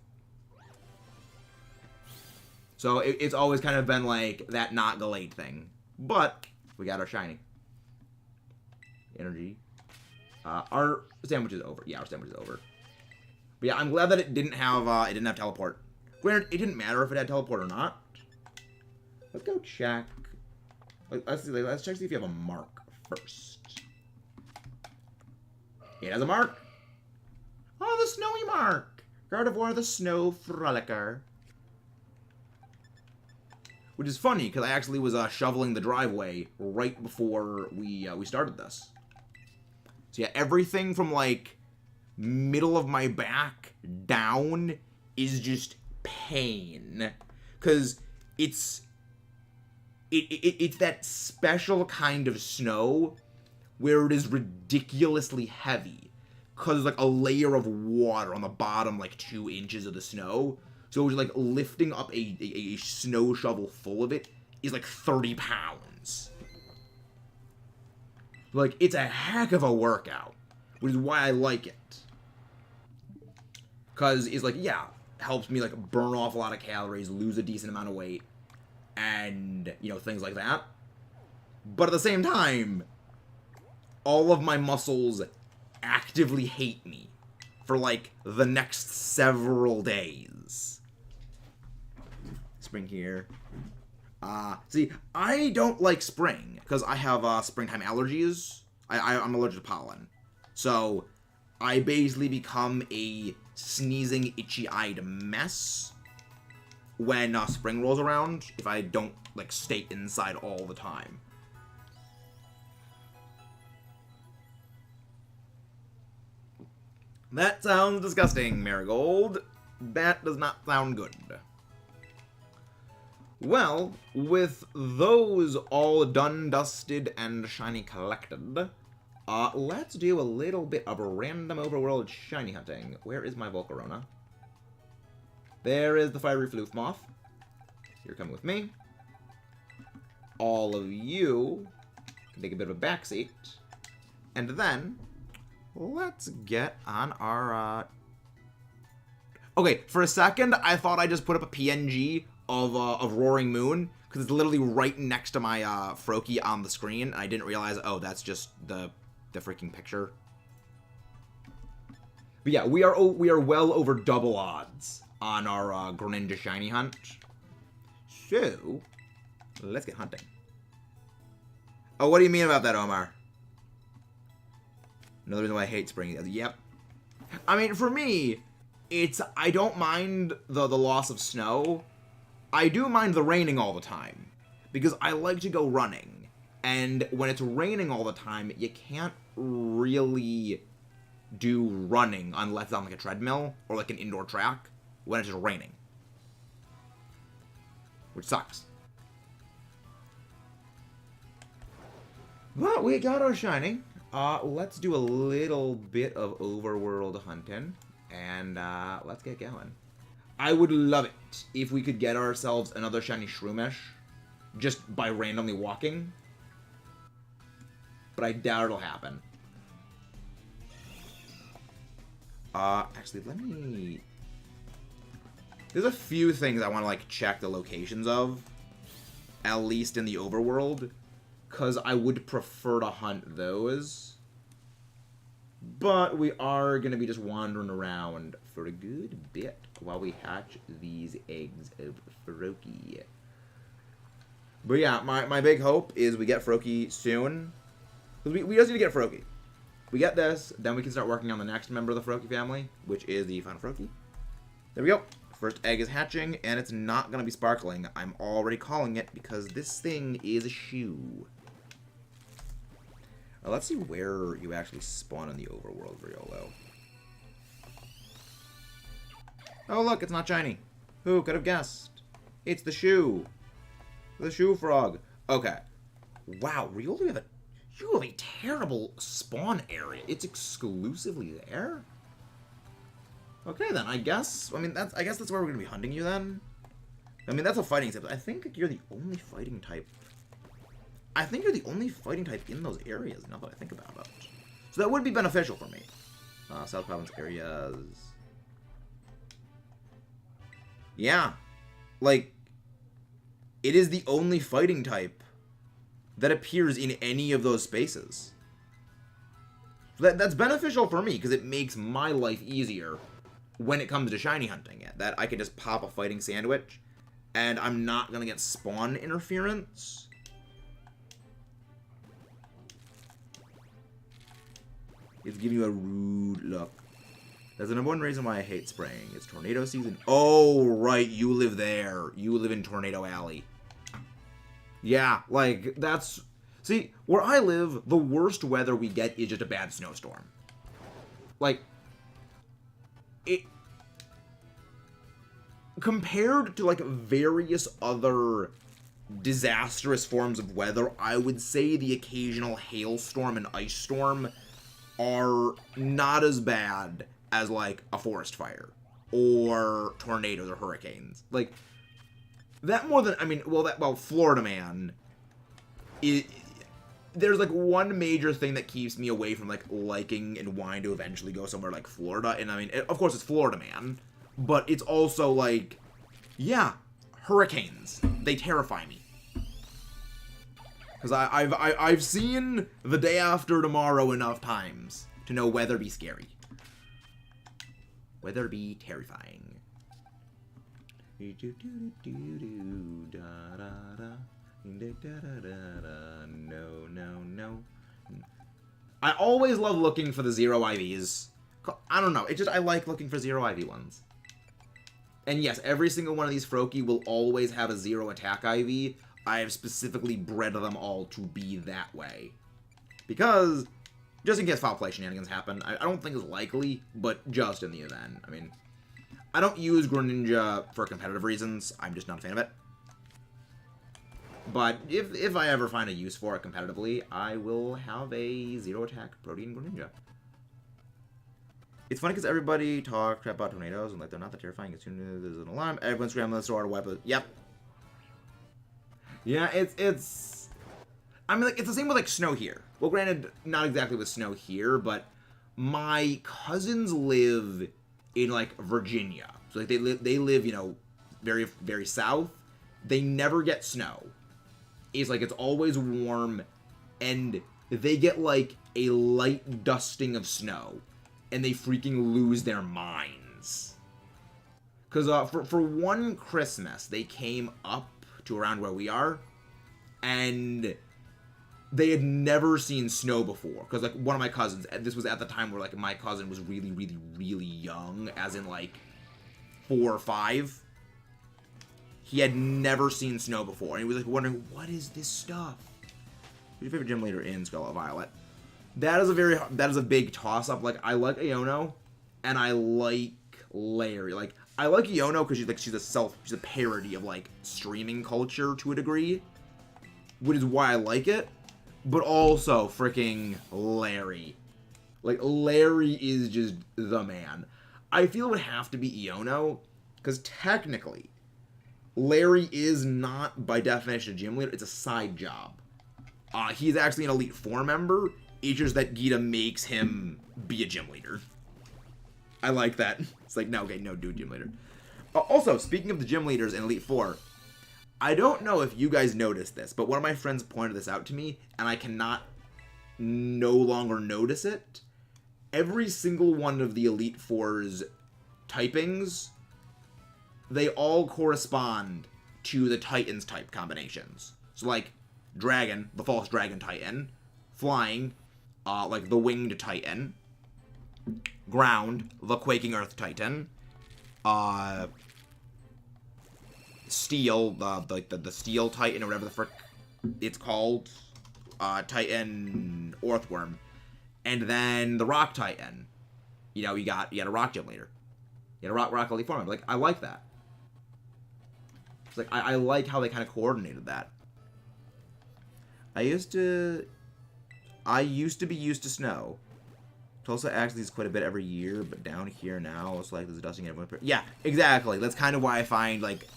So it's always kind of been like that not Gallade thing. But we got our shiny. Energy. Our sandwich is over. Yeah, our sandwich is over. But yeah, I'm glad that it didn't have teleport. Granted, it didn't matter if it had teleport or not. Let's go check. Let's check to see if you have a mark first. It has a mark. Oh, the snowy mark. Gardevoir the Snow Frolicker. Which is funny, because I actually was shoveling the driveway right before we started this. So yeah, everything from, like, middle of my back down is just pain. Because it's that special kind of snow where it is ridiculously heavy. Because there's, like, a layer of water on the bottom, like, 2 inches of the snow. So, like, lifting up a snow shovel full of it is, like, 30 pounds. Like, it's a heck of a workout. Which is why I like it. Because it's, like, yeah, helps me, like, burn off a lot of calories, lose a decent amount of weight, and, you know, things like that. But at the same time, all of my muscles actively hate me for, like, the next several days. Spring here. See, I don't like spring, because I have, springtime allergies. I'm allergic to pollen. So, I basically become a sneezing, itchy-eyed mess when, spring rolls around, if I don't, like, stay inside all the time. That sounds disgusting, Marigold. That does not sound good. Well, with those all done, dusted, and shiny collected, let's do a little bit of random overworld shiny hunting. Where is my Volcarona? There is the fiery floof moth. You're coming with me. All of you can take a bit of a backseat. And then, let's get on our, Okay, for a second, I thought I just put up a PNG of Roaring Moon, because it's literally right next to my Froakie on the screen, and I didn't realize, oh, that's just the freaking picture. But yeah, we are well over double odds on our Greninja shiny hunt. So, let's get hunting. Oh, what do you mean about that, Omar? Another reason why I hate spring. Yep. I mean, for me, I don't mind the loss of snow. I do mind the raining all the time, because I like to go running, and when it's raining all the time, you can't really do running unless it's on, like, a treadmill, or, like, an indoor track, when it's just raining. Which sucks. But we got our shiny. Let's do a little bit of overworld hunting, and, let's get going. I would love it if we could get ourselves another shiny Shroomish just by randomly walking. But I doubt it'll happen. Actually, let me... There's a few things I want to, like, check the locations of. At least in the overworld. Because I would prefer to hunt those. But we are going to be just wandering around for a good bit while we hatch these eggs of Froakie. But yeah, my big hope is we get Froakie soon. We just need to get Froakie. We get this, then we can start working on the next member of the Froakie family, which is the final Froakie. There we go. First egg is hatching, and it's not going to be sparkling. I'm already calling it because this thing is a shoe. Now, let's see where you actually spawn in the overworld, Riolo. Oh, look, it's not shiny. Who could have guessed? It's the shoe. The shoe frog. Okay. Wow, Riolo, you have a terrible spawn area. It's exclusively there? Okay, then, I guess that's where we're gonna be hunting you, then. I mean, that's a fighting type. I think you're the only fighting type. I think you're the only fighting type in those areas, now that I think about it. So that would be beneficial for me. South Province areas. Yeah. Like, it is the only fighting type that appears in any of those spaces. That's beneficial for me, because it makes my life easier when it comes to shiny hunting it. That I can just pop a fighting sandwich, and I'm not going to get spawn interference. It's giving you a rude look. That's the number one reason why I hate spraying. It's tornado season. Oh, right. You live there. You live in Tornado Alley. Yeah, like, that's... See, where I live, the worst weather we get is just a bad snowstorm. Like, it... Compared to, like, various other disastrous forms of weather, I would say the occasional hailstorm and ice storm are not as bad as, like, a forest fire or tornadoes or hurricanes. Like, that more than, I mean, well, Florida Man, there's, like, one major thing that keeps me away from, like, liking and wanting to eventually go somewhere like Florida, and, I mean, of course, it's Florida Man, but it's also, like, yeah, hurricanes. They terrify me. Because I've seen the day after tomorrow enough times to know weather be scary. Weather be terrifying. No. I always love looking for the 0 IVs. I don't know. It's just I like looking for 0 IV ones. And yes, every single one of these Froakie will always have a 0 attack IV. I have specifically bred them all to be that way. Because, just in case foul play shenanigans happen, I don't think it's likely, but just in the event. I mean, I don't use Greninja for competitive reasons. I'm just not a fan of it. But if I ever find a use for it competitively, I will have a 0 attack Protean Greninja. It's funny because everybody talks crap about tornadoes and like they're not that terrifying as soon as there's an alarm. Everyone's scrambling to throw out a weapon. Yep. Yeah, it's... I mean, like, it's the same with, like, snow here. Well, granted, not exactly with snow here, but my cousins live in, like, Virginia. So, like, they live, you know, very, very south. They never get snow. It's, like, it's always warm, and they get, like, a light dusting of snow, and they freaking lose their minds. Because for one Christmas, they came up to around where we are, and they had never seen snow before, because, like, one of my cousins, this was at the time where, like, my cousin was really, really, really young, as in, like, 4 or 5. He had never seen snow before, and he was, like, wondering, what is this stuff? Who's your favorite gym leader in Scarlet Violet? That is a big toss-up. Like, I like Iono, and I like Larry. Like, I like Iono because she's a parody of, like, streaming culture to a degree, which is why I like it, but also freaking Larry. Like, Larry is just the man. I feel it would have to be Iono, because technically, Larry is not, by definition, a gym leader. It's a side job. He's actually an Elite Four member. It's just that Gita makes him be a gym leader. I like that. It's like, no, okay, no, dude, gym leader. Also, speaking of the gym leaders in Elite Four, I don't know if you guys noticed this, but one of my friends pointed this out to me, and I cannot no longer notice it. Every single one of the Elite Four's typings, they all correspond to the Titans type combinations. So, like, Dragon, the False Dragon Titan, Flying, like the Winged Titan, Ground, the Quaking Earth Titan, Steel, the Steel Titan, or whatever the frick it's called, Titan Earthworm, and then the Rock Titan. You know, you got a Rock Gym Leader. You got a Rock Elite Form. Like, I like that. It's like, I like how they kind of coordinated that. I used to be used to snow. Tulsa actually is quite a bit every year, but down here now, it's like there's a dusting everywhere. Yeah, exactly. That's kind of why I find, like,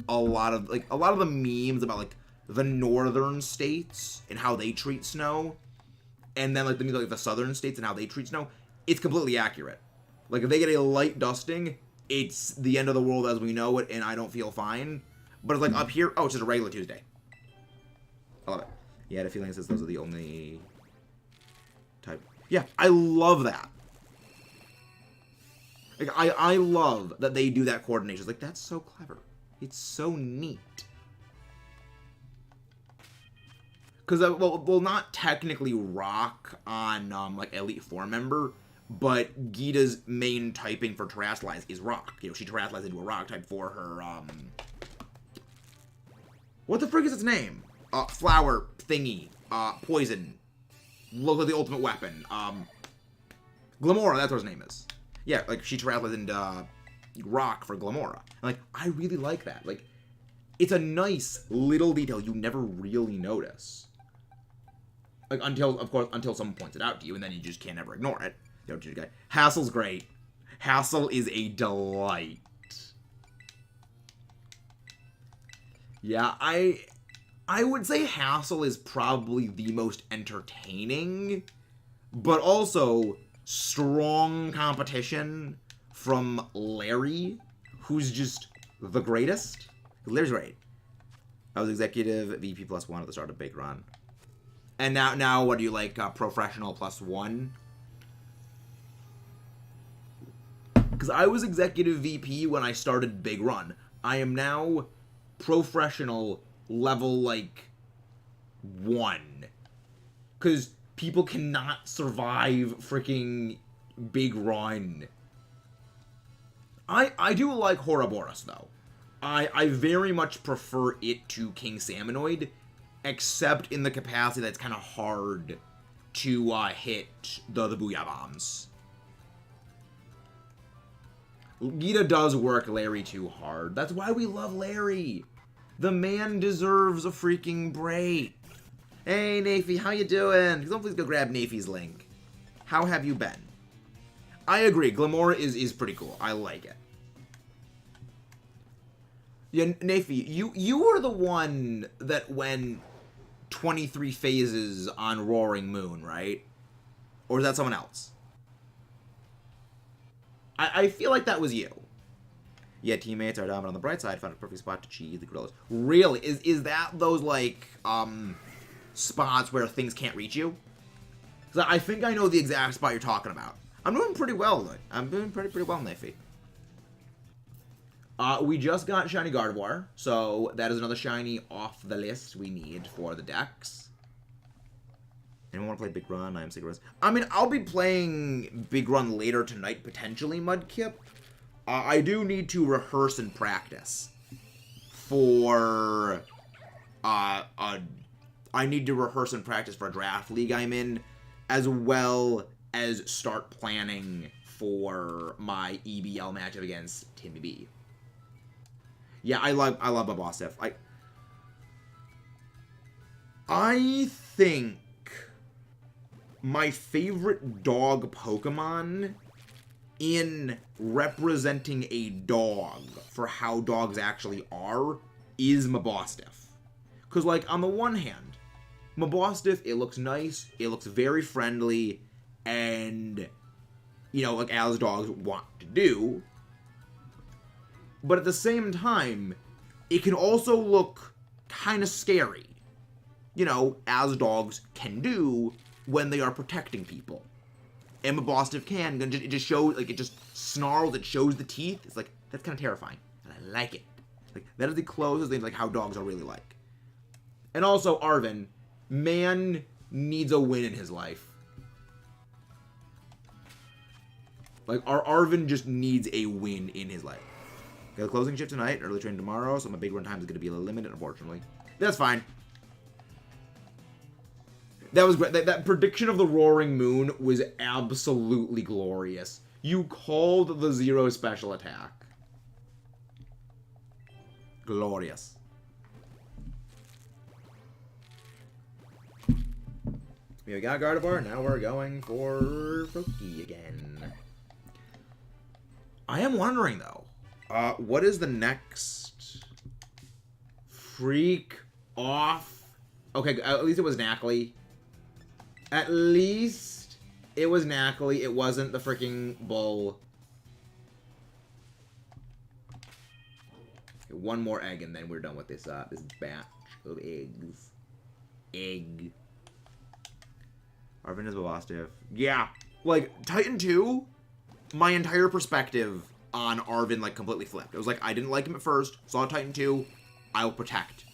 a lot of the memes about, like, the northern states and how they treat snow, and then, like, the southern states and how they treat snow, it's completely accurate. Like, if they get a light dusting, it's the end of the world as we know it, and I don't feel fine. But it's like up here, oh, it's just a regular Tuesday. I love it. Yeah, I had a feeling it says those are the only type. Yeah, I love that. Like, I love that they do that coordination. It's like, that's so clever. It's so neat. Because, well, not technically Rock on, like, Elite Four member, but Gita's main typing for Terrasilize is Rock. You know, she Terrasilize into a Rock type for her, what the frick is its name? Flower thingy. Poison. Look like the ultimate weapon. Glamora, that's what his name is. Yeah, like, she Terrasilize into, Rock for Glamora. And, like, I really like that. Like, it's a nice little detail you never really notice. Like, until someone points it out to you, and then you just can't ever ignore it. You know, Hassle's great. Hassle is a delight. Yeah, I would say Hassle is probably the most entertaining, but also strong competition from Larry, who's just the greatest. Larry's great. I was executive VP +1 at the start of Big Run. And now what do you like, professional +1? Because I was executive VP when I started Big Run. I am now professional level, like, 1. Because people cannot survive freaking Big Run. I do like Ouroboros, though. I very much prefer it to King Salmonoid, except in the capacity that's kind of hard to hit the Booyah Bombs. Gita does work Larry too hard. That's why we love Larry. The man deserves a freaking break. Hey, Nafy, how you doing? Please go grab Nafy's link. How have you been? I agree. Glamora is pretty cool. I like it. Yeah, Nafy, you were the one that went 23 phases on Roaring Moon, right? Or is that someone else? I feel like that was you. Yeah, teammates are down, but on the bright side, found a perfect spot to cheese the gorillas. Really? Is that those, like, spots where things can't reach you? Because I think I know the exact spot you're talking about. I'm doing pretty well, though. I'm doing pretty well, Nafy. We just got Shiny Gardevoir, so that is another Shiny off the list we need for the decks. Anyone want to play Big Run? I am Cigarettes. I mean, I'll be playing Big Run later tonight, potentially, Mudkip. I do need to rehearse and practice for, I need to rehearse and practice for a draft league I'm in, as well as start planning for my EBL matchup against Timmy B. Yeah, I love my boss stuff. I think my favorite dog Pokemon in representing a dog for how dogs actually are is Mabostiff. Because, like, on the one hand, Mabostiff, it looks nice, it looks very friendly, and, you know, like, as dogs want to do. But at the same time, it can also look kind of scary. You know, as dogs can do when they are protecting people. And Mabostiff can, it just shows, like, it just snarls, it shows the teeth. It's like, that's kind of terrifying. And I like it. Like, that is the closest thing, like, how dogs are really like. And also, Arvin, man needs a win in his life. Like, our Arvin just needs a win in his life. Got a closing shift tonight, early train tomorrow, so my big run time is going to be limited, unfortunately. That's fine. That was great. That prediction of the Roaring Moon was absolutely glorious. You called the 0 special attack. Glorious. We got Gardevoir, now we're going for Froakie again. I am wondering, though, what is the next freak off? Okay, at least it was Knackley. At least it was Knackley. It wasn't the freaking bull. Okay, one more egg, and then we're done with this this batch of eggs. Egg. Arvin is Mabostiff. Yeah, like Titan 2 my entire perspective on Arven, like, completely flipped. It was like, I didn't like him at first, saw Titan 2, I'll protect.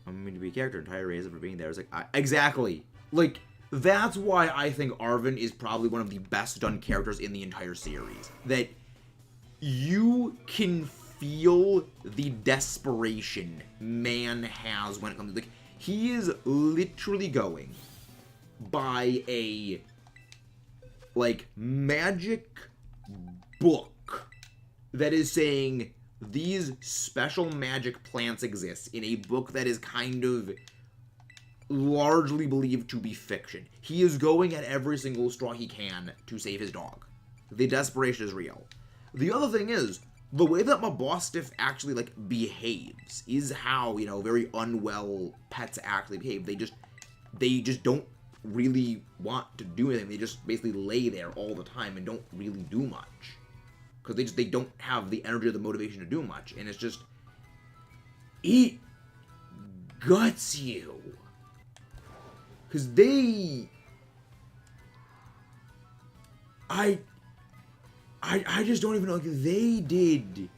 I'm going to be a character, entire reason for being there. It's like, exactly. Like, that's why I think Arven is probably one of the best done characters in the entire series. That you can feel the desperation man has when it comes to, like, he is literally going by a, like, magic book that is saying these special magic plants exist in a book that is kind of largely believed to be fiction. He is going at every single straw he can to save his dog. The desperation is real. The other thing is, the way that Mabostiff actually, like, behaves is how, you know, very unwell pets actually behave. They just don't really want to do anything. They just basically lay there all the time and don't really do much. Because they don't have the energy or the motivation to do much. And it's just, it guts you. Because I just don't even know, like, they did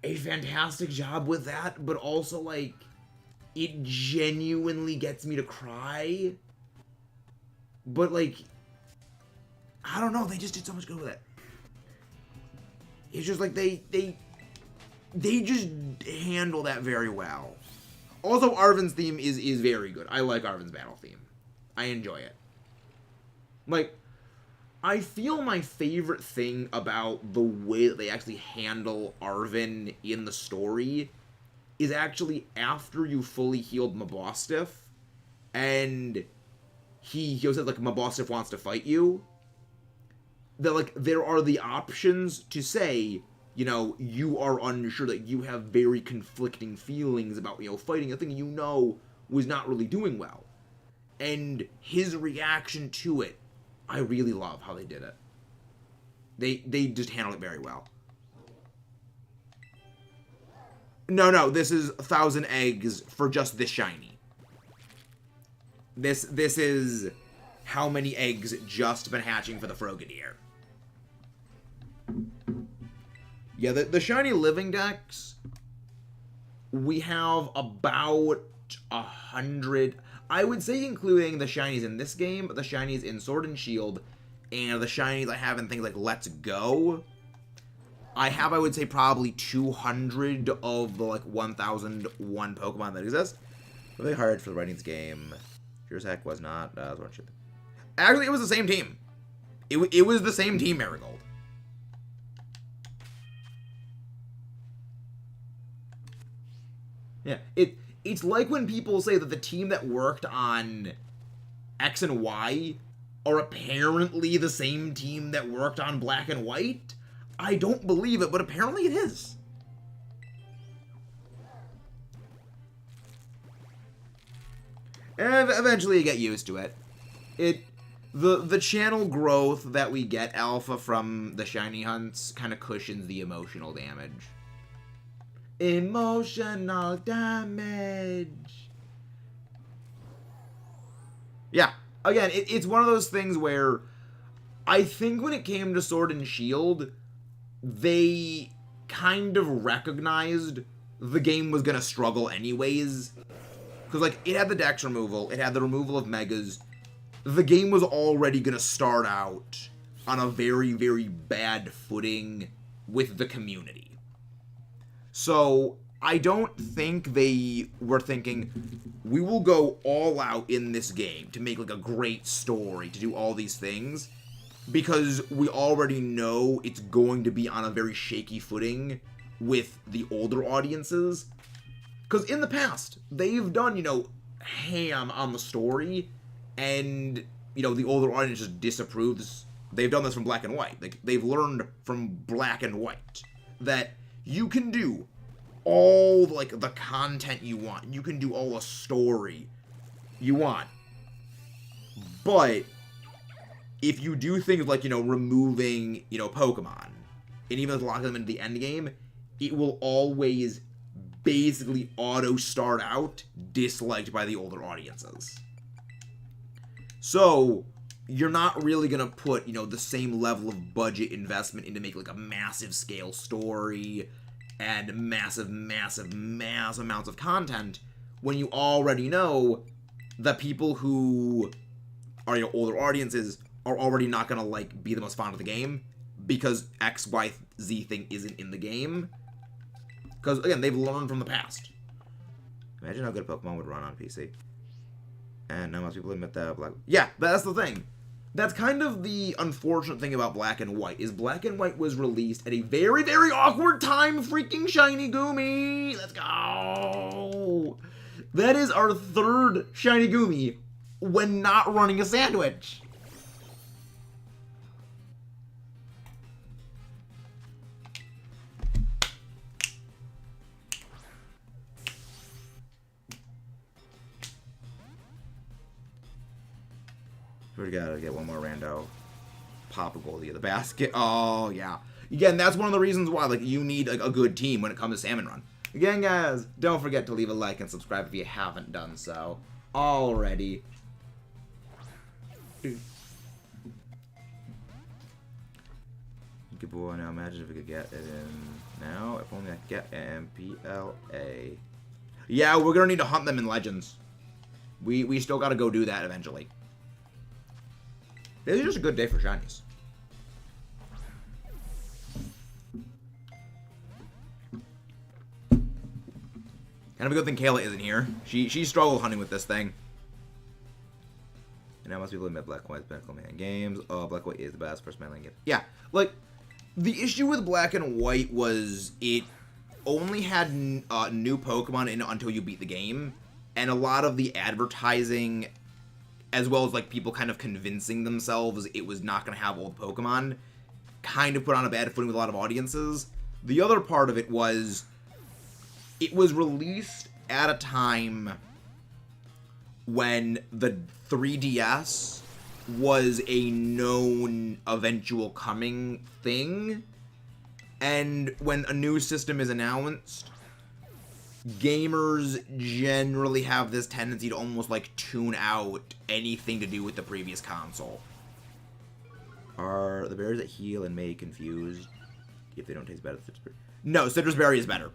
a fantastic job with that, but also, like, it genuinely gets me to cry. But, like, I don't know, they just did so much good with it. It's just like they just handle that very well. Also, Arven's theme is very good. I like Arven's battle theme. I enjoy it. Like, I feel my favorite thing about the way that they actually handle Arven in the story is actually after you fully healed Mabostiff, and he says, like, Mabostiff wants to fight you, that, like, there are the options to say, you know, you are unsure, that you have very conflicting feelings about, you know, fighting a thing you know was not really doing well. And his reaction to it, I really love how they did it. They just handled it very well. No, this is 1,000 eggs for just this shiny. This is how many eggs just been hatching for the Frogadier. Yeah, the shiny living dex, we have about 100... I would say including the shinies in this game, the shinies in Sword and Shield, and the shinies I have in things like Let's Go. I have, I would say, probably 200 of the, like, 1,001 Pokemon that exist. Really hard for writing this game. Sure as heck was not. Actually, it was the same team. It was the same team, Marigold. Yeah, it's like when people say that the team that worked on X and Y are apparently the same team that worked on Black and White. I don't believe it, but apparently it is. And eventually you get used to it. The channel growth that we get alpha from the shiny hunts kind of cushions the emotional damage. Emotional damage. Yeah, again, it's one of those things where I think when it came to Sword and Shield, they kind of recognized the game was going to struggle anyways. Because, like, it had the dex removal, it had the removal of Megas. The game was already going to start out on a very, very bad footing with the community. So, I don't think they were thinking, we will go all out in this game to make, like, a great story, to do all these things, because we already know it's going to be on a very shaky footing with the older audiences. Because in the past, they've done, you know, ham on the story, and, you know, the older audience just disapproves. They've done this from Black and White. Like, they've learned from Black and White that you can do all, like, the content you want. You can do all the story you want. But if you do things like, you know, removing, you know, Pokemon, and even locking them into the end game, it will always basically auto-start out disliked by the older audiences. So, you're not really gonna put, you know, the same level of budget investment into make like a massive scale story and massive amounts of content when you already know the people who are your older audiences are already not gonna like be the most fond of the game because XYZ thing isn't in the game. Because again, they've learned from the past. Imagine how good Pokemon would run on PC. And now most people admit that Black... Yeah, that's the thing. That's kind of the unfortunate thing about Black and White, is Black and White was released at a very, very awkward time, freaking Shiny Goomy! Let's go! That is our third Shiny Goomy when not running a sandwich. We gotta get one more rando pop a Goldie of the basket. Oh, yeah. Again, that's one of the reasons why, like, you need a good team when it comes to Salmon Run. Again, guys, don't forget to leave a like and subscribe if you haven't done so already. Good boy. Now imagine if we could get it in now. If only I could get MPLA. Yeah, we're gonna need to hunt them in Legends. We still gotta go do that eventually. This is just a good day for shinies. Kind of a good thing Kayla isn't here. She struggled hunting with this thing. And now most people admit Black and White's pinnacle man games. Oh, Black and White is the best first mainline game. Yeah, like, the issue with Black and White was it only had new Pokemon in until you beat the game. And a lot of the advertising, as well as like people kind of convincing themselves it was not going to have old Pokemon, kind of put on a bad footing with a lot of audiences. The other part of it was it was released at a time when the 3DS was a known eventual coming thing, and when a new system is announced, gamers generally have this tendency to almost like tune out anything to do with the previous console. Are the berries that heal and may confused if they don't taste better? No, Citrus Berry is better.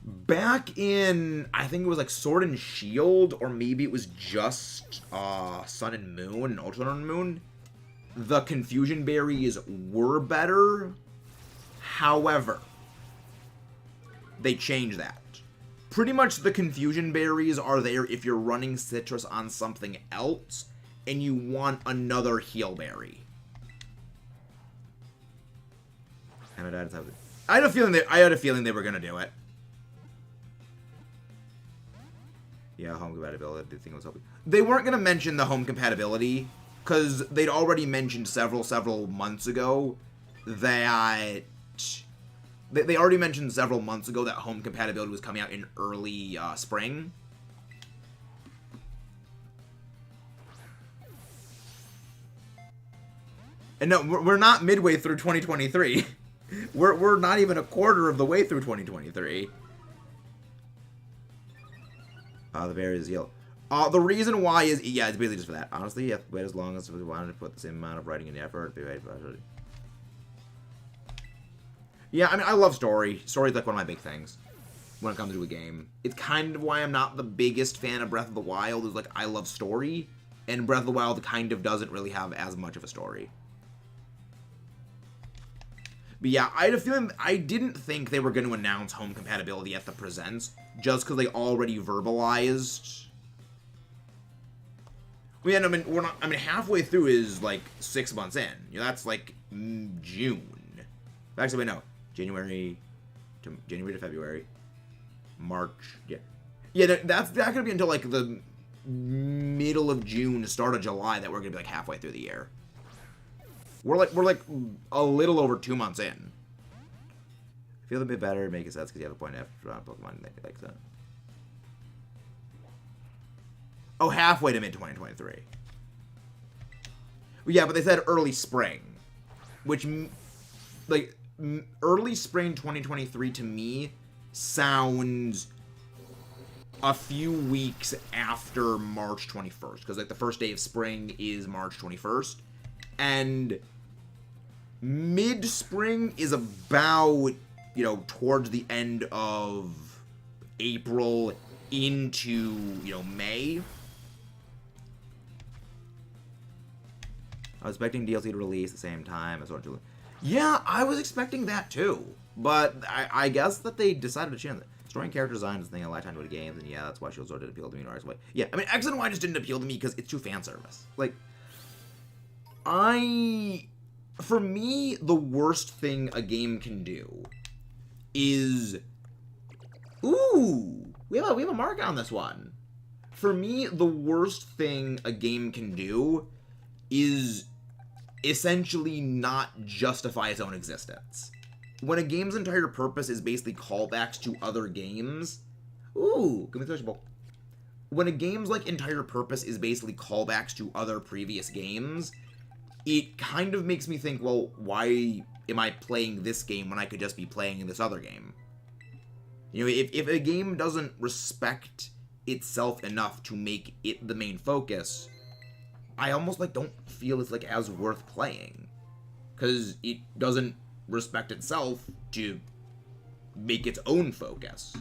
Back in, I think it was like Sword and Shield, or maybe it was just Sun and Moon and Ultra Sun and Moon, the Confusion Berries were better. However, they changed that. Pretty much the Confusion Berries are there if you're running Citrus on something else and you want another Heal Berry. I had a feeling they were gonna do it. Yeah, home compatibility. I did think it was helping. They weren't gonna mention the home compatibility because they'd already mentioned several months ago that they already mentioned several months ago that home compatibility was coming out in early spring. And no, we're not midway through 2023. We're not even a quarter of the way through 2023. The berry is yellow. The reason why is, yeah, it's basically just for that. Honestly, you have to wait as long as we wanted to put the same amount of writing and effort. Yeah, I mean, I love story. Story's like one of my big things when it comes to a game. It's kind of why I'm not the biggest fan of Breath of the Wild, is like, I love story, and Breath of the Wild kind of doesn't really have as much of a story. But yeah, I had a feeling, I didn't think they were going to announce home compatibility at the Presents, just because they already verbalized. Well, yeah, no, I mean, halfway through is like 6 months in. You know, that's like June. Actually, wait, no. January to February. March. Yeah. Yeah, that's not going to be until like the middle of June, start of July that we're going to be like halfway through the year. We're like a little over 2 months in. Feel a bit better, make sense because you have a point after Pokemon like that. Oh, halfway to mid 2023. Yeah, but they said early spring, which like early spring 2023 to me sounds a few weeks after March 21st, because like the first day of spring is March 21st, and mid-spring is about, you know, towards the end of April into, you know, May. I was expecting DLC to release at the same time as Orange. Yeah, I was expecting that too, but I guess that they decided to change it. Story and character design is the thing I like time to the games, and yeah, that's why Shield Sword didn't appeal to me right away. Yeah, I mean, X and Y just didn't appeal to me because it's too fan service. Like, for me, the worst thing a game can do is, ooh, we have a mark on this one. For me, the worst thing a game can do is essentially not justify its own existence. When a game's entire purpose is basically callbacks to other games, ooh, give me the touchable. When a game's like entire purpose is basically callbacks to other previous games, it kind of makes me think, well, why am I playing this game when I could just be playing this other game? You know, if a game doesn't respect itself enough to make it the main focus, I almost like don't feel it's like as worth playing, because it doesn't respect itself to make its own focus.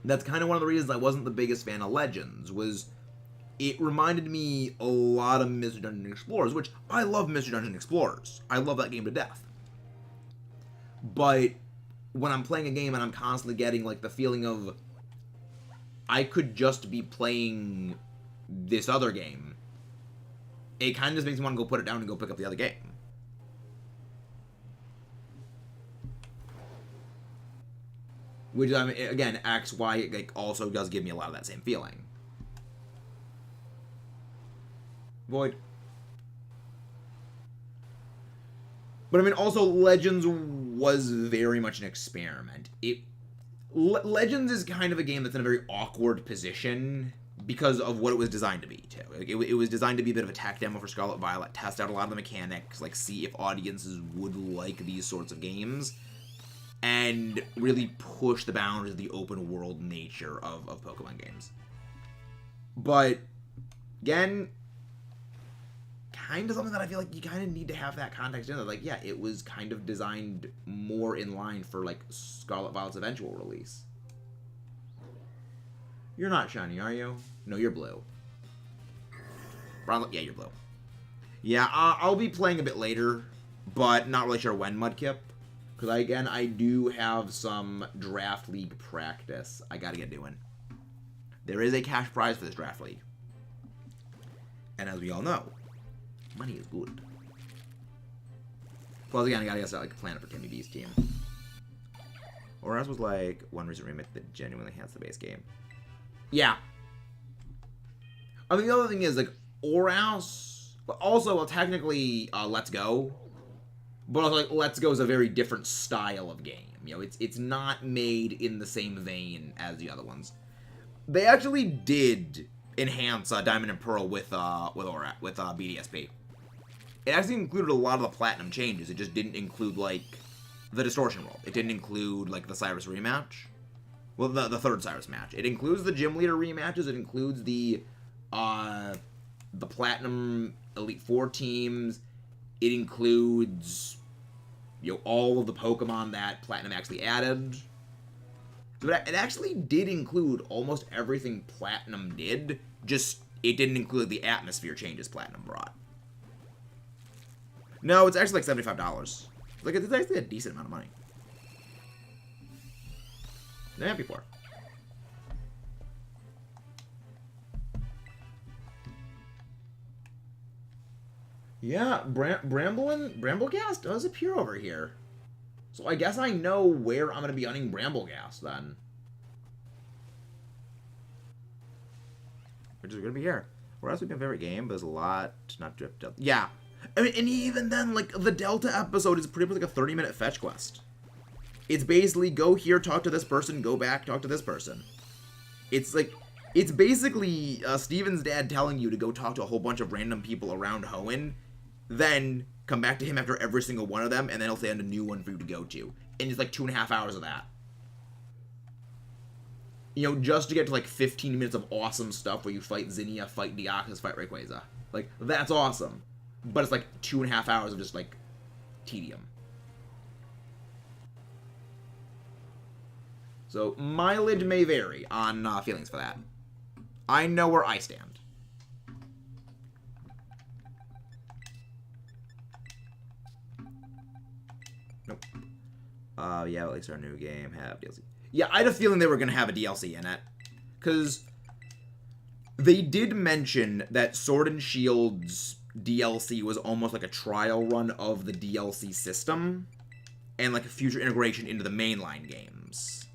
That's kind of one of the reasons I wasn't the biggest fan of Legends, was it reminded me a lot of Mystery Dungeon Explorers, which I love Mystery Dungeon Explorers. I love that game to death. But when I'm playing a game and I'm constantly getting like the feeling of I could just be playing this other game, it kind of just makes me want to go put it down and go pick up the other game. Which, I mean, again, X, Y, like, also does give me a lot of that same feeling. Void. But I mean, also, Legends was very much an experiment. Legends is kind of a game that's in a very awkward position because of what it was designed to be, too. Like, it was designed to be a bit of a tech demo for Scarlet Violet, test out a lot of the mechanics, like, see if audiences would like these sorts of games, and really push the boundaries of the open world nature of Pokemon games. But, again, kind of something that I feel like you kind of need to have that context in it. Like, yeah, it was kind of designed more in line for, like, Scarlet Violet's eventual release. You're not shiny, are you? No, you're blue. Yeah, you're blue. Yeah, I'll be playing a bit later, but not really sure when, Mudkip. Because, again, I do have some Draft League practice I gotta get doing. There is a cash prize for this Draft League. And as we all know, money is good. Plus, again, I gotta get like, plan it for Timmy B's team. Oras was like one recent remake that genuinely enhanced the base game. Yeah. I mean, the other thing is, like, Oras, but also, well, technically, Let's Go. But also, like, Let's Go is a very different style of game. You know, it's not made in the same vein as the other ones. They actually did enhance Diamond and Pearl with BDSP. It actually included a lot of the Platinum changes. It just didn't include, like, the Distortion World. It didn't include, like, the Cyrus rematch. Well, the third Cyrus match. It includes the Gym Leader rematches. It includes the Platinum Elite Four teams. It includes, you know, all of the Pokemon that Platinum actually added. So it actually did include almost everything Platinum did, just it didn't include the atmosphere changes Platinum brought. No, it's actually like $75. Like, it's actually a decent amount of money. I'm happy for it. Yeah, Bramblegast does appear over here. So I guess I know where I'm going to be hunting Bramblegast then. Which is going to be here. Or else would be my favorite game, but there's a lot not dripped up. Yeah. I mean, and even then, like, the Delta episode is pretty much like a 30-minute fetch quest. It's basically go here, talk to this person, go back, talk to this person. It's like, it's basically Steven's dad telling you to go talk to a whole bunch of random people around Hoenn then come back to him after every single one of them, and then he'll send a new one for you to go to. And it's like 2.5 hours of that. You know, just to get to like 15 minutes of awesome stuff where you fight Zinnia, fight Deoxys, fight Rayquaza. Like, that's awesome. But it's like 2.5 hours of just like tedium. So, mileage may vary on feelings for that. I know where I stand. Nope. Yeah, at least our new game have DLC. Yeah, I had a feeling they were going to have a DLC in it. Because they did mention that Sword and Shield's DLC was almost like a trial run of the DLC system. And like a future integration into the mainline games.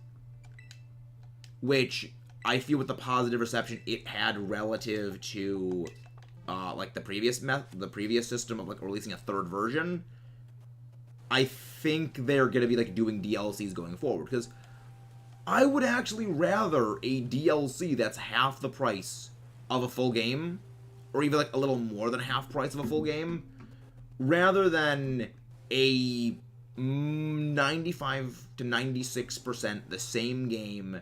Which I feel with the positive reception it had relative to like the previous system of like releasing a third version. I think they're going to be like doing DLCs going forward, because I would actually rather a DLC that's half the price of a full game, or even like a little more than half price of a full game, rather than a 95 to 96% the same game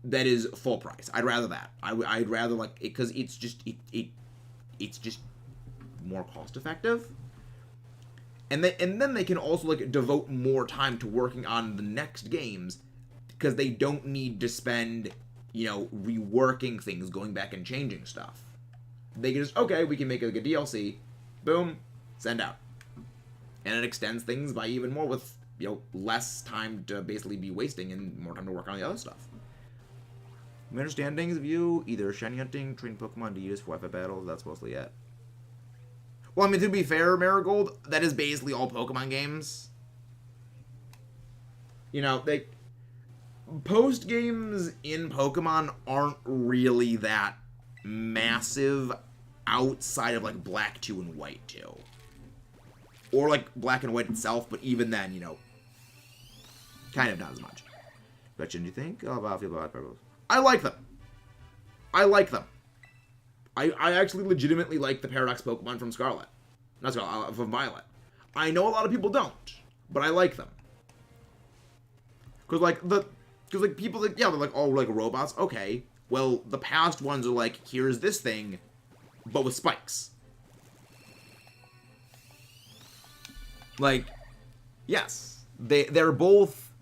that is full price. I'd rather that. I'd rather like it, because it's just it's just more cost effective. And then they can also like devote more time to working on the next games, because they don't need to spend, you know, reworking things, going back and changing stuff. They can just, okay, we can make like a DLC, boom, send out. And it extends things by even more with, you know, less time to basically be wasting and more time to work on the other stuff. My understandings of you, either shiny hunting, training Pokemon to use for Wi-Fi battles, that's mostly it. Well, I mean, to be fair, Marigold, that is basically all Pokemon games. You know, post games in Pokemon aren't really that massive outside of like Black 2 and White 2. Or like Black and White itself, but even then, you know, kind of not as much. Gretchen, do you think? Oh, how I feel about Pokemon? I like them. I like them. I actually legitimately like the Paradox Pokemon from Scarlet. Not Scarlet, from Violet. I know a lot of people don't, but I like them. Because people like, yeah, they're like all like robots. Okay, well, the past ones are like, here's this thing, but with spikes. Like, yes, they're both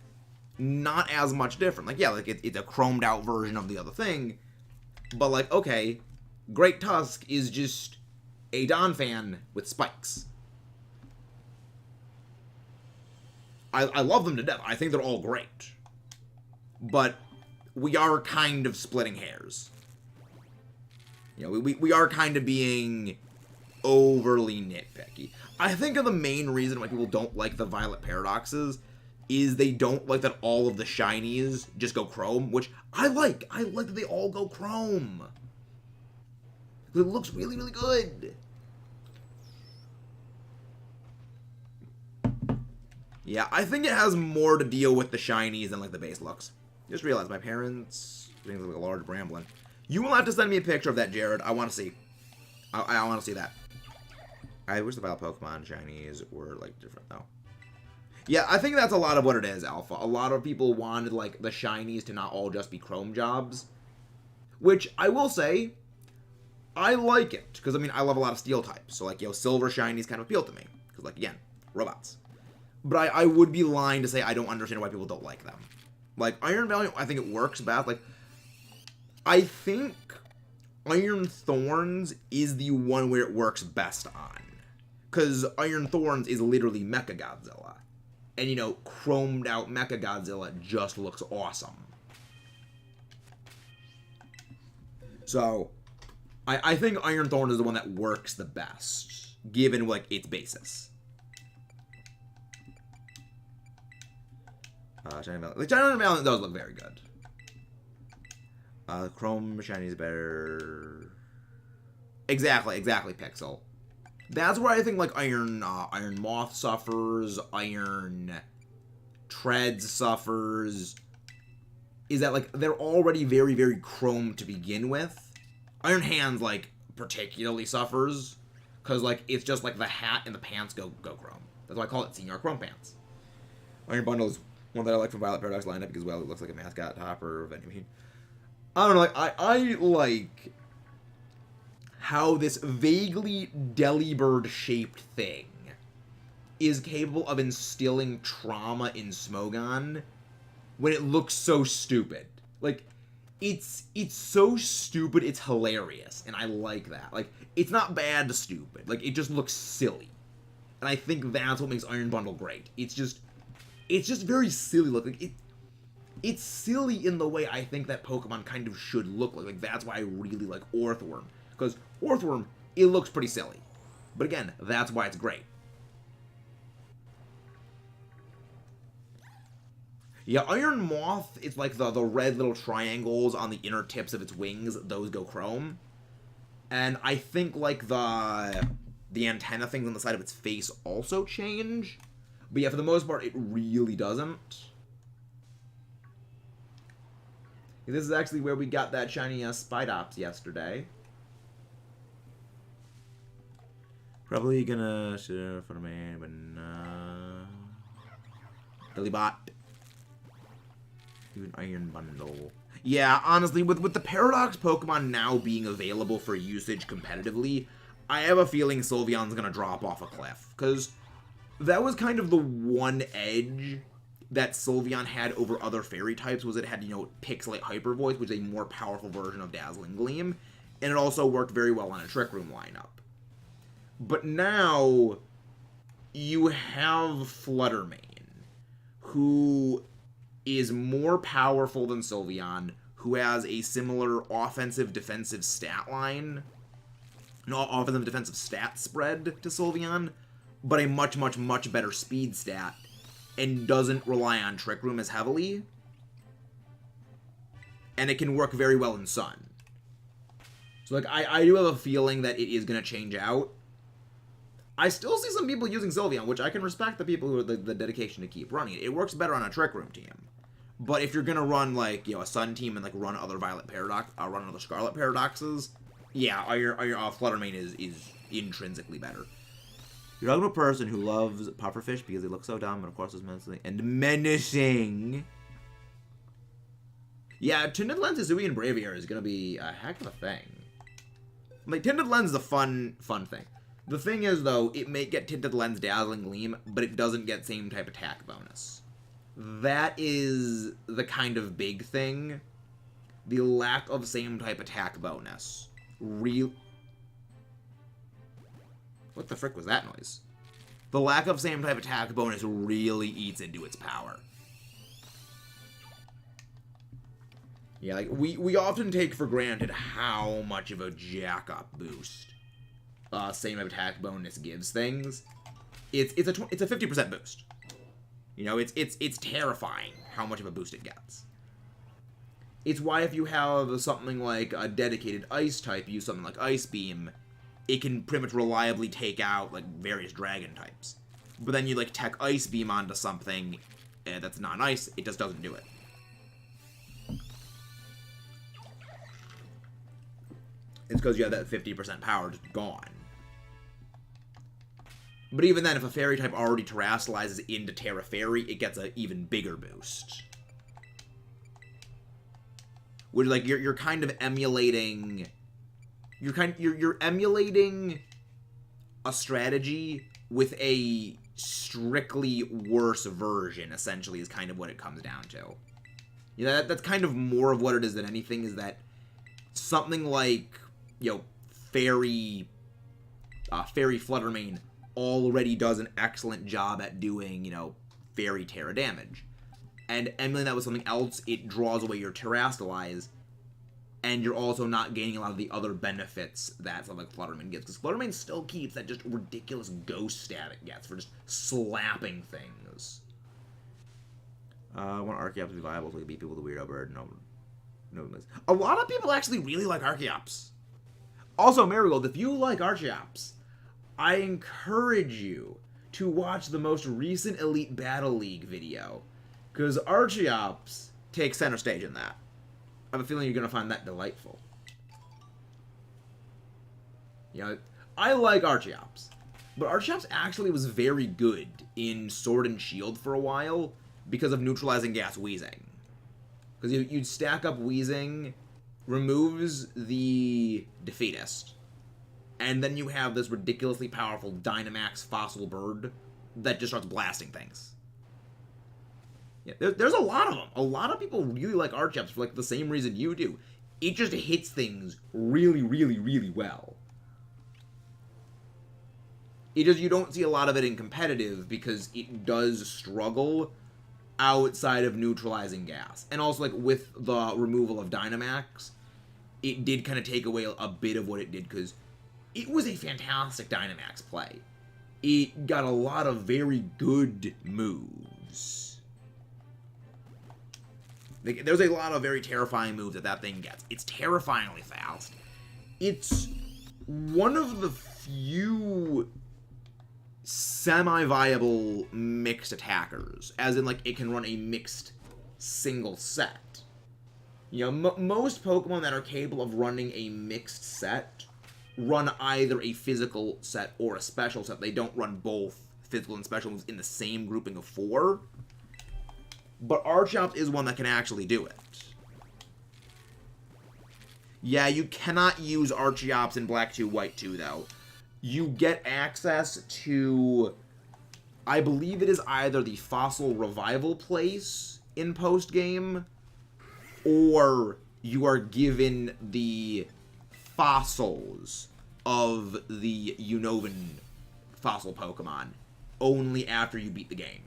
not as much different. Like, yeah, like it's a chromed out version of the other thing, but like, okay, Great Tusk is just a Donphan with spikes. I love them to death. I think they're all great. But we are kind of splitting hairs. You know, we are kind of being overly nitpicky. I think the main reason why people don't like the Violet Paradoxes is they don't like that all of the shinies just go chrome, which I like. I like that they all go chrome. It looks really, really good. Yeah, I think it has more to deal with the shinies than like the base looks. Just realized my parents think like a large Bramblin. You will have to send me a picture of that, Jared. I want to see. I want to see that. I wish the Violet Pokemon shinies were like different though. Yeah, I think that's a lot of what it is, Alpha. A lot of people wanted like the shinies to not all just be chrome jobs, which I will say, I like it, because I mean I love a lot of steel types. So like, you know, silver shinies kind of appeal to me, because like, again, robots. But I would be lying to say I don't understand why people don't like them. Like, Iron Valiant, I think it works best. Like, I think Iron Thorns is the one where it works best on. Because Iron Thorns is literally Mechagodzilla. And, you know, chromed out Mechagodzilla just looks awesome. So, I think Iron Thorn is the one that works the best, given, like, its basis. Shiny Valiant. The Shiny Valiant does look very good. Chrome Shiny is better. Exactly, Pixel. That's where I think like Iron Moth suffers, Iron Treads suffers. Is that like they're already very, very chrome to begin with. Iron Hands like particularly suffers, Because, like, it's just, like, the hat and the pants go chrome. That's why I call it Senior Chrome Pants. Iron Bundle is one that I like from Violet Paradox lineup because, well, it looks like a mascot top or vending machine. I don't know, like, I like how this vaguely Delibird-shaped thing is capable of instilling trauma in Smogon when it looks so stupid. Like, it's so stupid, it's hilarious, and I like that. Like, it's not bad to stupid. Like, it just looks silly. And I think that's what makes Iron Bundle great. It's just very silly looking. It's silly in the way I think that Pokemon kind of should look like. Like, that's why I really like Orthworm. Because Orthworm, it looks pretty silly. But again, that's why it's great. Yeah, Iron Moth, it's like the red little triangles on the inner tips of its wings, those go chrome. And I think, like, the antenna things on the side of its face also change. But yeah, for the most part, it really doesn't. This is actually where we got that shiny Spidops yesterday. Probably gonna shit for me, but Delibot. Do an Iron Bundle. Yeah, honestly, with the Paradox Pokemon now being available for usage competitively, I have a feeling Sylveon's gonna drop off a cliff. Because that was kind of the one edge that Sylveon had over other fairy types, was it had, you know, Pixelate Hyper Voice, which is a more powerful version of Dazzling Gleam, and it also worked very well on a Trick Room lineup. But now, you have Fluttermane, who is more powerful than Sylveon, who has a similar offensive-defensive stat line, no, offensive-defensive stat spread to Sylveon, but a much, much, much better speed stat, and doesn't rely on Trick Room as heavily. And it can work very well in Sun. So, like, I do have a feeling that it is going to change out. I still see some people using Sylveon, which I can respect the people who have the dedication to keep running it. It works better on a Trick Room team. But if you're going to run, like, you know, a Sun team and, like, run other Violet Paradox, run other Scarlet Paradoxes, yeah, your Fluttermane is intrinsically better. You're talking to a person who loves pufferfish because they look so dumb and, of course, is menacing. Yeah, Tinted Lens Izui and Braviary is going to be a heck of a thing. Like, Tinted Lens is a fun thing. The thing is, though, it may get Tinted Lens Dazzling Gleam, but it doesn't get same type attack bonus. That is the kind of big thing. The lack of same type attack bonus. What the frick was that noise? The lack of same type attack bonus really eats into its power. Yeah, like, we often take for granted how much of a jack-up boost same type attack bonus gives things. It's a 50% boost. You know, it's terrifying how much of a boost it gets. It's why if you have something like a dedicated ice type, use something like Ice Beam, it can pretty much reliably take out, like, various dragon types. But then you, like, tech Ice Beam onto something that's not ice, it just doesn't do it. It's because you have that 50% power just gone. But even then, if a fairy type already terastallizes into Terra Fairy, it gets an even bigger boost. Which, like, you're kind of emulating... You're emulating a strategy with a strictly worse version, essentially, is kind of what it comes down to. You know, that's kind of more of what it is than anything, is that something like, you know, Fairy Fluttermane already does an excellent job at doing, you know, Fairy Terra damage. And emulating that with something else, it draws away your Terastallize, and you're also not gaining a lot of the other benefits that something like Fluttermane gets. Because Fluttermane still keeps that just ridiculous ghost stat it gets for just slapping things. I want Archeops to be viable so we can beat people with a weirdo bird. No. A lot of people actually really like Archeops. Also, Marigold, if you like Archeops, I encourage you to watch the most recent Elite Battle League video, because Archeops takes center stage in that. I have a feeling you're going to find that delightful. You know, I like Archeops. But Archeops actually was very good in Sword and Shield for a while because of neutralizing gas Wheezing. Because you'd stack up Wheezing, removes the Defeatist, and then you have this ridiculously powerful Dynamax Fossil Bird that just starts blasting things. Yeah, there's a lot of them. A lot of people really like Archeops for like the same reason you do. It just hits things really, really, really well. You don't see a lot of it in competitive because it does struggle outside of neutralizing gas. And also, like, with the removal of Dynamax, it did kind of take away a bit of what it did because it was a fantastic Dynamax play. It got a lot of very good moves. There's a lot of very terrifying moves that thing gets. It's terrifyingly fast. It's one of the few semi-viable mixed attackers, as in, like, it can run a mixed single set. You know, most Pokemon that are capable of running a mixed set run either a physical set or a special set. They don't run both physical and special moves in the same grouping of 4. But Archeops is one that can actually do it. Yeah, you cannot use Archeops in Black 2, White 2, though. You get access to, I believe it is either the Fossil Revival place in post-game, or you are given the fossils of the Unova fossil Pokemon only after you beat the game.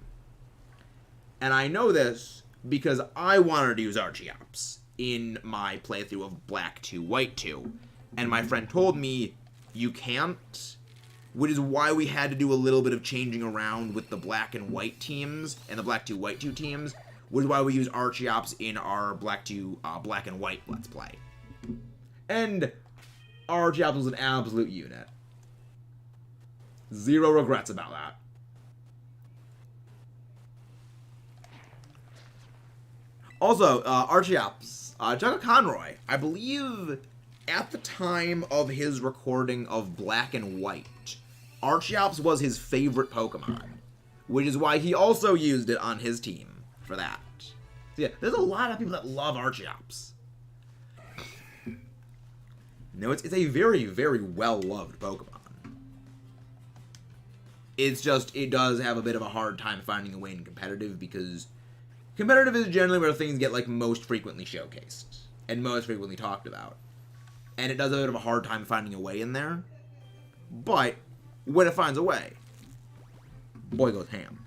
And I know this because I wanted to use Archeops in my playthrough of Black 2, White 2, and my friend told me, you can't, which is why we had to do a little bit of changing around with the Black and White teams and the Black 2, White 2 teams, which is why we use Archeops in our Black 2, Black and White Let's Play. And Archeops was an absolute unit. Zero regrets about that. Also, Archeops, Jugga Conroy, I believe at the time of his recording of Black and White, Archeops was his favorite Pokemon, which is why he also used it on his team for that. So yeah, there's a lot of people that love Archeops. No, it's a very, very well-loved Pokemon. It's just, it does have a bit of a hard time finding a way in competitive because competitive is generally where things get, like, most frequently showcased and most frequently talked about. And it does have a bit of a hard time finding a way in there. But when it finds a way, boy goes ham.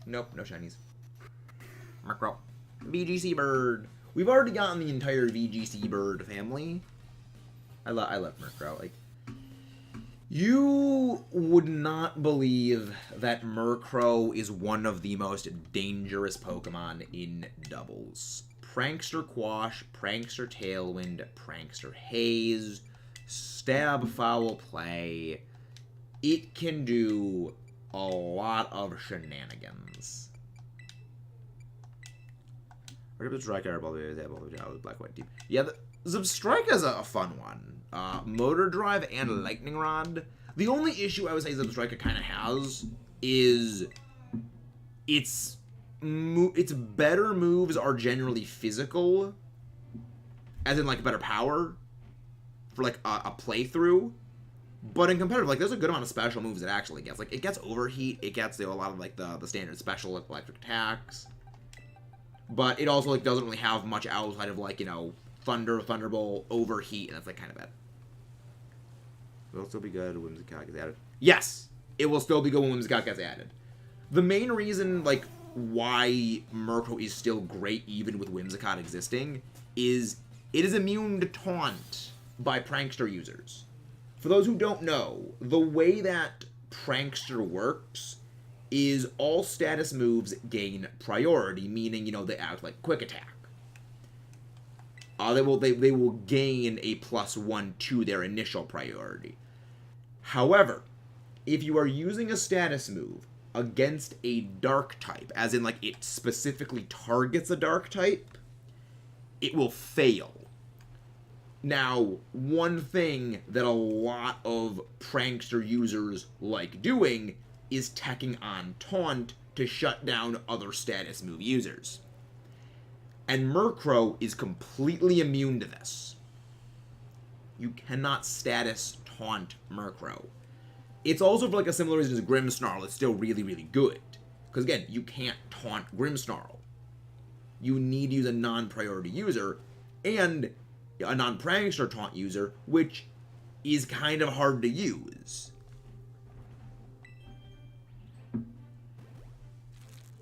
Nope, no shinies. Murkrow. VGC Bird. We've already gotten the entire VGC Bird family. I love Murkrow. Like, you would not believe that Murkrow is one of the most dangerous Pokemon in doubles. Prankster Quash, Prankster Tailwind, Prankster Haze, Stab Foul Play. It can do a lot of shenanigans. Black White team. Yeah, the Zebstrika is a fun one. Motor Drive and Lightning Rod. The only issue I would say Zebstrika kind of has is its better moves are generally physical, as in like better power for like a playthrough. But in competitive, like, there's a good amount of special moves it actually gets. Like, it gets Overheat, it gets, you know, a lot of like the standard special like, electric attacks. But it also like doesn't really have much outside of like, you know, Thunder, Thunderbolt, Overheat, and that's like kind of it. It'll still be good when Whimsicott gets added. Yes! It will still be good when Whimsicott gets added. The main reason, like, why Murkrow is still great even with Whimsicott existing is it is immune to Taunt by Prankster users. For those who don't know, the way that Prankster works is all status moves gain priority, meaning, you know, they act like Quick Attack. They will gain a +1 to their initial priority. However, if you are using a status move, against a dark type, as in, like, it specifically targets a dark type, it will fail. Now, one thing that a lot of prankster users like doing is teching on Taunt to shut down other status move users. And Murkrow is completely immune to this. You cannot status Taunt Murkrow. It's also for like a similar reason as Grimmsnarl. It's still really, really good. Because again, you can't taunt Grimmsnarl. You need to use a non-priority user and a non-prankster taunt user, which is kind of hard to use.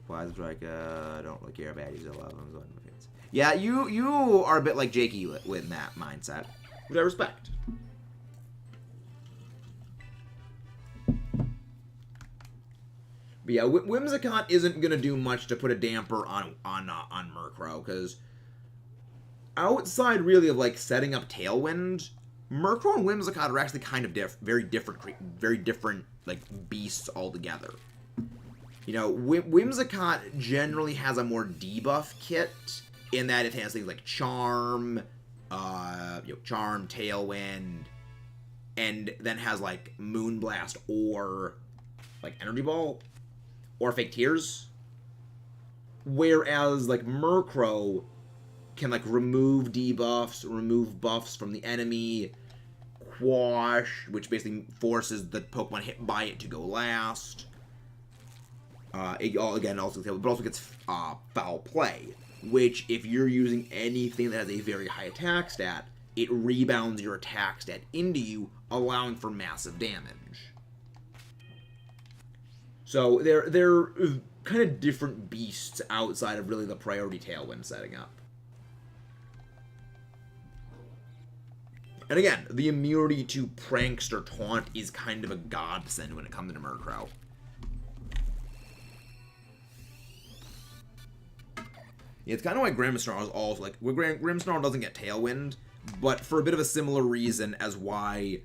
Why is like I don't really care about these. I love them. Yeah, you are a bit like Jakey with that mindset, which I respect. But yeah, Whimsicott isn't gonna do much to put a damper on Murkrow, because outside really of like setting up Tailwind, Murkrow and Whimsicott are actually kind of very different like beasts altogether. You know, Whimsicott generally has a more debuff kit in that it has things like Charm, Charm, Tailwind, and then has like Moonblast or like Energy Ball or Fake Tears. Whereas like Murkrow can like remove debuffs, remove buffs from the enemy, Quash, which basically forces the Pokemon hit by it to go last. It also gets Foul Play, which if you're using anything that has a very high attack stat, it rebounds your attack stat into you, allowing for massive damage. So they're kind of different beasts outside of really the priority Tailwind setting up. And again, the immunity to Prankster Taunt is kind of a godsend when it comes to Murkrow. Yeah, it's kind of like Grimmsnarl is also like, Grimmsnarl doesn't get Tailwind, but for a bit of a similar reason as why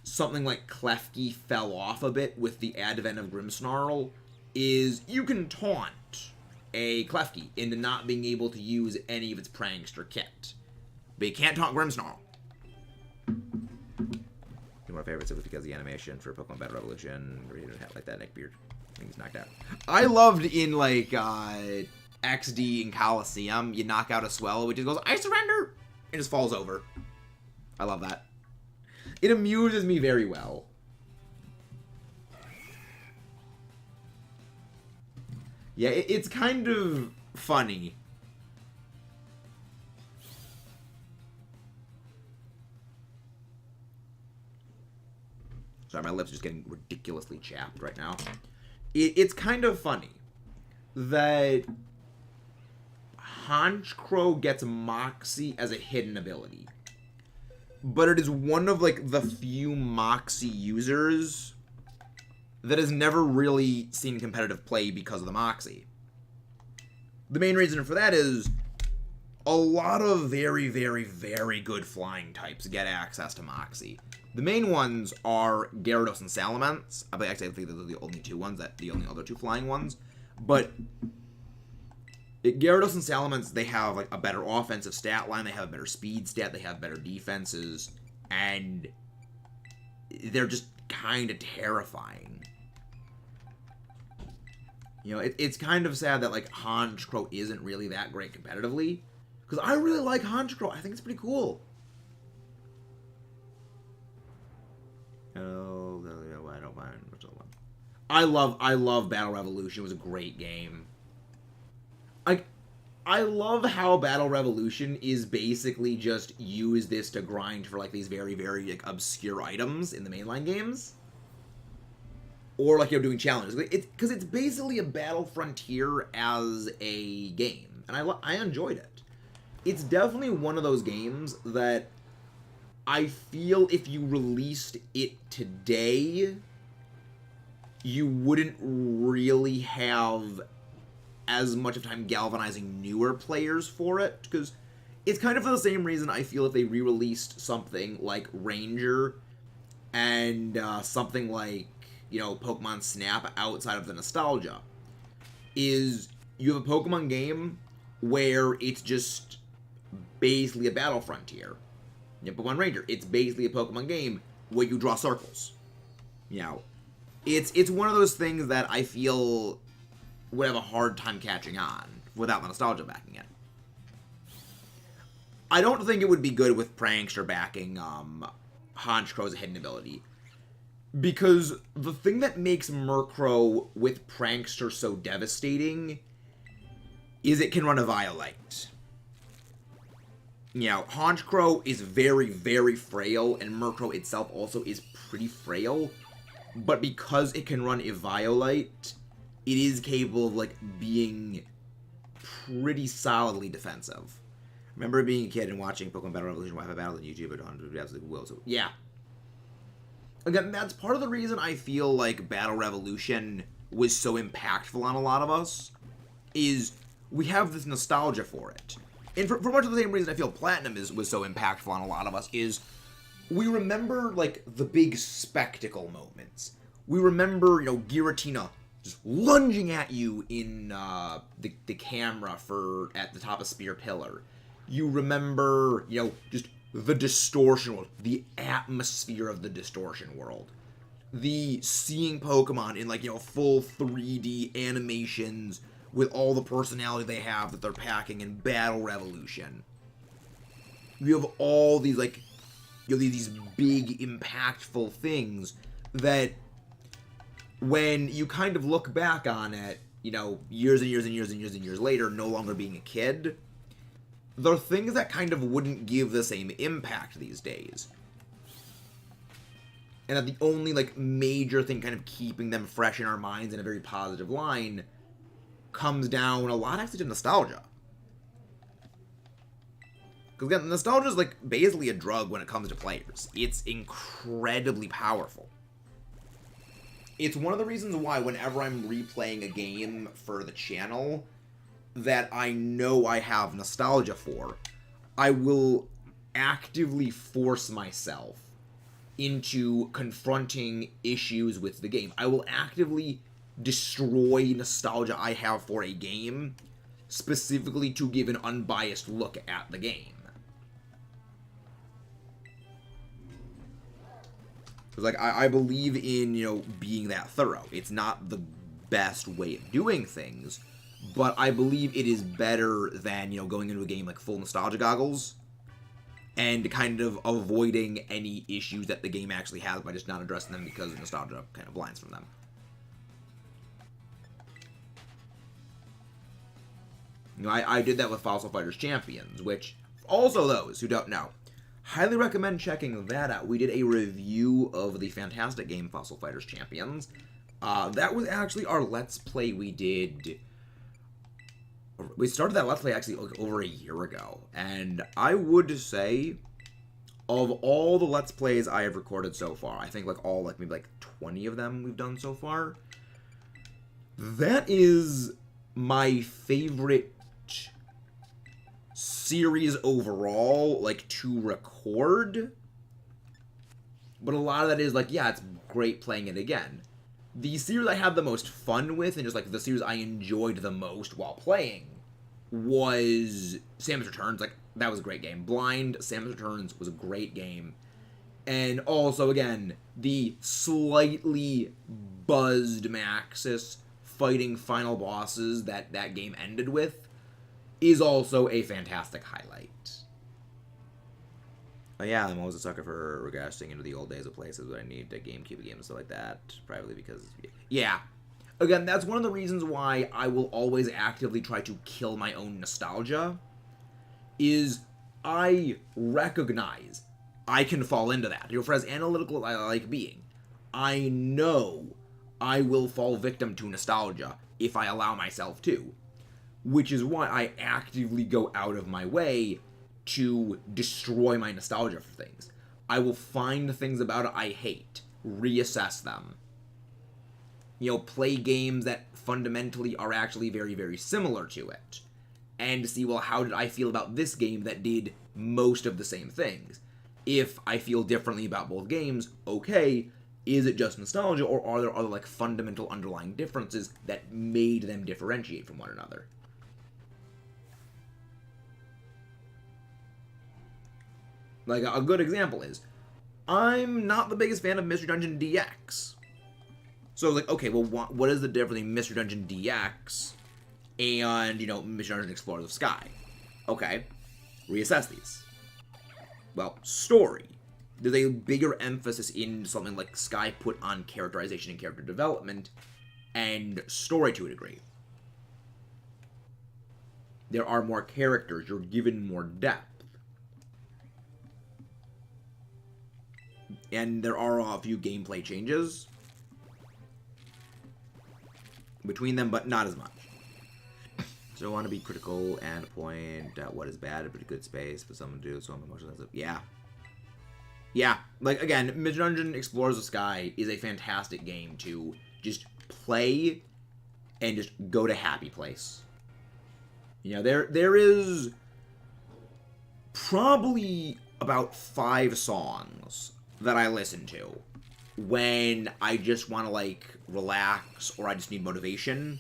something like Klefki fell off a bit with the advent of Grimmsnarl, is you can taunt a Klefki into not being able to use any of its Prankster kit. But you can't taunt Grimmsnarl. One of my favorites was because the animation for Pokemon Battle Revolution, where he didn't have like that neckbeard. I think he's knocked out. I loved in like XD in Coliseum, you knock out a Swell, which just goes, I surrender! And just falls over. I love that. It amuses me very well. Yeah, it's kind of funny. Sorry, my lips are just getting ridiculously chapped right now. It's kind of funny that Honchkrow gets Moxie as a hidden ability. But it is one of, like, the few Moxie users that has never really seen competitive play because of the Moxie. The main reason for that is a lot of very, very, very good flying types get access to Moxie. The main ones are Gyarados and Salamence. Actually, I think those are the only two ones, the only other two flying ones. But Gyarados and Salamence, they have like a better offensive stat line, they have a better speed stat, they have better defenses, and they're just kind of terrifying. You know, it's kind of sad that like Honchkrow isn't really that great competitively, because I really like Honchkrow. I think it's pretty cool. Oh, I don't mind. I love Battle Revolution. It was a great game. I love how Battle Revolution is basically just use this to grind for like these very, very like obscure items in the mainline games. Or like you're doing challenges. Because it's basically a Battle Frontier as a game. And I enjoyed it. It's definitely one of those games that I feel if you released it today, you wouldn't really have as much of time galvanizing newer players for it, because it's kind of for the same reason I feel if they re-released something like Ranger and something like Pokemon Snap outside of the nostalgia is you have a Pokemon game where it's just basically a battle frontier. Pokemon Ranger, it's basically a Pokemon game where you draw circles. It's one of those things that I feel would have a hard time catching on without the nostalgia backing it. I don't think it would be good with Prankster backing Honchkro's hidden ability. Because the thing that makes Murkrow with Prankster so devastating is it can run a Violite. Honchkrow is very, very frail, and Murkrow itself also is pretty frail. But because it can run a Violite, it is capable of, being pretty solidly defensive. I remember being a kid and watching Pokemon Battle Revolution Wi-Fi Battle on YouTube, but on absolutely will. So, yeah. Again, that's part of the reason I feel like Battle Revolution was so impactful on a lot of us, is we have this nostalgia for it. And for much of the same reason I feel Platinum was so impactful on a lot of us is we remember, the big spectacle moments. We remember, Giratina just lunging at you in the camera at the top of Spear Pillar. You remember, just the distortion world, the atmosphere of the distortion world. The seeing Pokemon in, full 3D animations with all the personality they have that they're packing in Battle Revolution. You have all these, these big, impactful things that when you kind of look back on it, years and years and years and years and years later, no longer being a kid, there are things that kind of wouldn't give the same impact these days. And that the only, major thing kind of keeping them fresh in our minds in a very positive line comes down a lot actually to nostalgia. Because again, nostalgia is basically a drug when it comes to players. It's incredibly powerful. It's one of the reasons why whenever I'm replaying a game for the channel that I know I have nostalgia for, I will actively force myself into confronting issues with the game. I will actively destroy nostalgia I have for a game specifically to give an unbiased look at the game. Because, I believe in, being that thorough. It's not the best way of doing things, but I believe it is better than, going into a game full nostalgia goggles and kind of avoiding any issues that the game actually has by just not addressing them because nostalgia kind of blinds from them. I did that with Fossil Fighters Champions, which, also those who don't know, highly recommend checking that out. We did a review of the fantastic game Fossil Fighters Champions. That was actually our Let's Play we did. We started that Let's Play actually over a year ago. And I would say, of all the Let's Plays I have recorded so far, I think maybe 20 of them we've done so far, that is my favorite series overall, to record. But a lot of that is, yeah, it's great playing it again. The series I had the most fun with, and just, the series I enjoyed the most while playing, was Samus Returns. That was a great game. Blind Samus Returns was a great game. And also, again, the slightly buzzed Maxis fighting final bosses that game ended with is also a fantastic highlight. Yeah, I'm always a sucker for regressing into the old days of places where I need a GameCube game and stuff like that. Probably because, yeah. Again, that's one of the reasons why I will always actively try to kill my own nostalgia, is I recognize I can fall into that. For as analytical as I like being, I know I will fall victim to nostalgia if I allow myself to. Which is why I actively go out of my way to destroy my nostalgia for things. I will find things about it I hate, reassess them. Play games that fundamentally are actually very, very similar to it. And see, well, how did I feel about this game that did most of the same things? If I feel differently about both games, okay, is it just nostalgia, or are there other, like, fundamental underlying differences that made them differentiate from one another? Like, a good example is, I'm not the biggest fan of Mystery Dungeon DX. So, like, okay, well, what is the difference between Mystery Dungeon DX and, Mystery Dungeon Explorers of Sky? Okay, reassess these. Well, story. There's a bigger emphasis in something like Sky put on characterization and character development, and story to a degree. There are more characters, you're given more depth. And there are a few gameplay changes between them, but not as much. So I want to be critical and point out what is bad, but a good space for someone to do, so I'm emotionally sensitive. Yeah, like, again, Mystery Dungeon Explorers of Sky is a fantastic game to just play and just go to happy place. There is probably about 5 songs that I listen to when I just want to, like, relax or I just need motivation.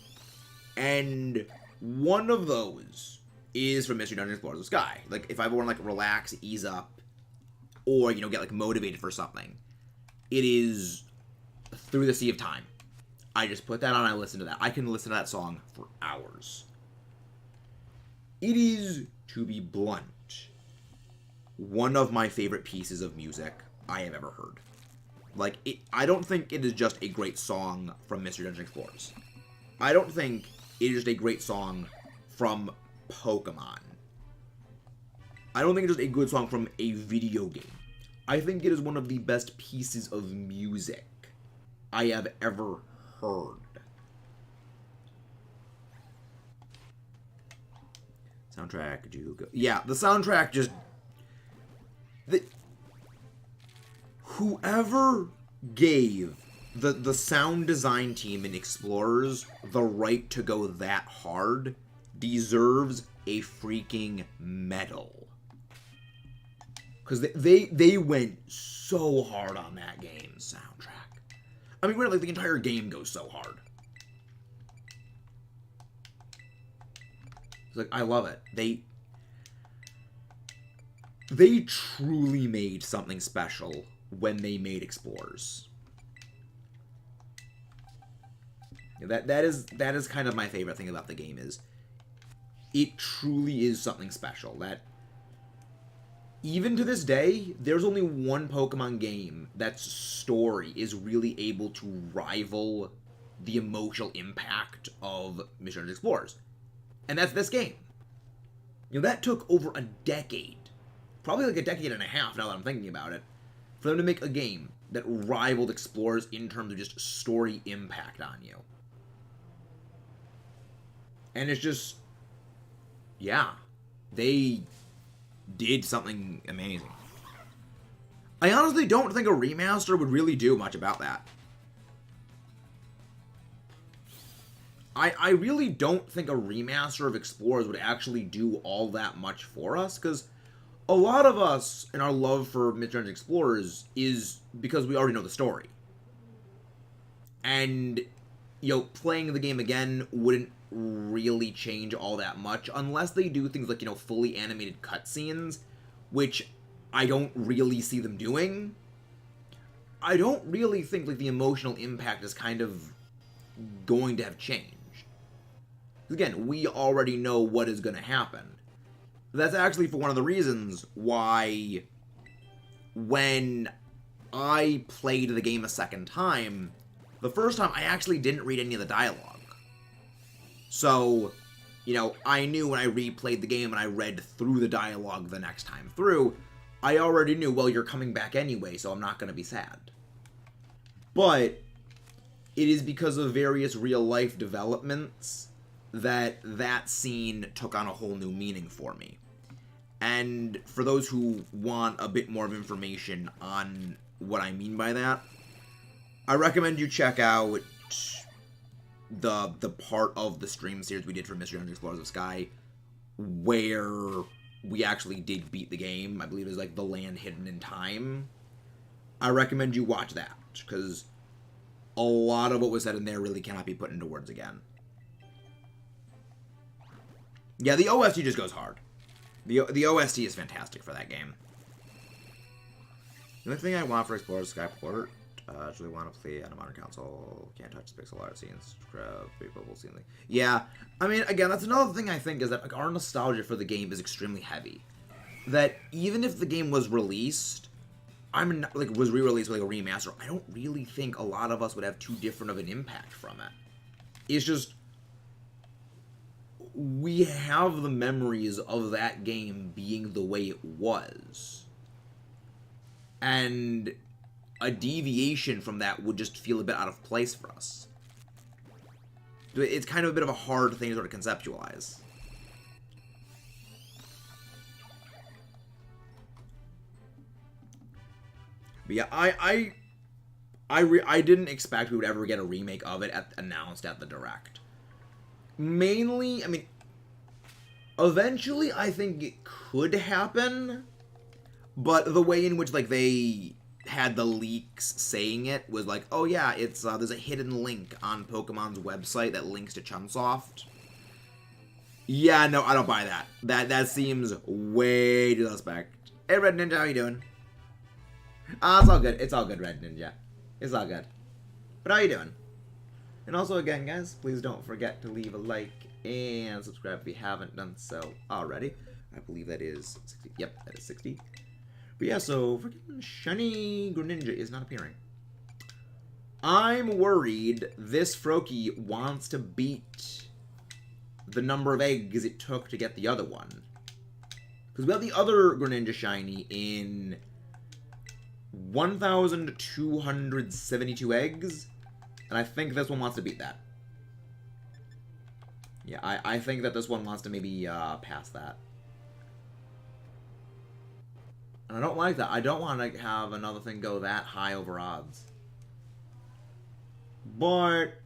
And one of those is from Mystery Dungeon Explorers of Sky. Like, if I want to, like, relax, ease up, or, get, like, motivated for something, it is Through the Sea of Time. I just put that on, I listen to that. I can listen to that song for hours. It is, to be blunt, one of my favorite pieces of music I have ever heard. Like, I don't think it is just a great song from Mystery Dungeon Explorers. I don't think it is just a great song from Pokemon. I don't think it's just a good song from a video game. I think it is one of the best pieces of music I have ever heard. Soundtrack, yeah, the soundtrack just... Whoever gave the sound design team in Explorers the right to go that hard deserves a freaking medal. Because they went so hard on that game's soundtrack. I mean, like, the entire game goes so hard. It's like, I love it. They truly made something special when they made Explorers. That is kind of my favorite thing about the game, is it truly is something special. That even to this day, there's only one Pokemon game that's story is really able to rival the emotional impact of Mystery Dungeon Explorers. And that's this game. That took over a decade. Probably like a decade and a half, now that I'm thinking about it, for them to make a game that rivaled Explorers in terms of just story impact on you. And it's just... yeah. They did something amazing. I honestly don't think a remaster would really do much about that. I really don't think a remaster of Explorers would actually do all that much for us, because a lot of us, in our love for Mystery Dungeon Explorers, is because we already know the story. And, playing the game again wouldn't really change all that much, unless they do things like, fully animated cutscenes, which I don't really see them doing. I don't really think, like, the emotional impact is kind of going to have changed. Again, we already know what is going to happen. That's actually for one of the reasons why when I played the game a second time, the first time I actually didn't read any of the dialogue. So, I knew when I replayed the game and I read through the dialogue the next time through, I already knew, well, you're coming back anyway, so I'm not going to be sad. But it is because of various real-life developments that scene took on a whole new meaning for me. And for those who want a bit more of information on what I mean by that, I recommend you check out the part of the stream series we did for Mystery Dungeon Explorers of Sky where we actually did beat the game. I believe it was like The Land Hidden in Time. I recommend you watch that. because a lot of what was said in there really cannot be put into words again. Yeah, the OST just goes hard. The OST is fantastic for that game. The only thing I want for Explorer is Skyport. I really want to play on a modern console. Can't touch the pixel art scenes. People will see. Yeah, I mean, again, that's another thing I think is that like, our nostalgia for the game is extremely heavy. That even if the game was released, was re-released with like a remaster, I don't really think a lot of us would have too different of an impact from it. It's just we have the memories of that game being the way it was. And a deviation from that would just feel a bit out of place for us. It's kind of a bit of a hard thing to sort of conceptualize. But yeah, I didn't expect we would ever get a remake of it announced at the Direct. Mainly, I mean, eventually I think it could happen, but the way in which like they had the leaks saying it was like, oh yeah, it's there's a hidden link on Pokemon's website that links to Chunsoft. Yeah, no, I don't buy that. That seems way too suspect. Hey, Red Ninja, how you doing? It's all good. It's all good, Red Ninja. It's all good. But how you doing? And also, again, guys, please don't forget to leave a like and subscribe if you haven't done so already. I believe that is 60. Yep, that is 60. But yeah, so freaking Shiny Greninja is not appearing. I'm worried this Froakie wants to beat the number of eggs it took to get the other one. Because we have the other Greninja Shiny in 1,272 eggs, and I think this one wants to beat that. Yeah, I think that this one wants to maybe pass that. And I don't like that. I don't want to have another thing go that high over odds. But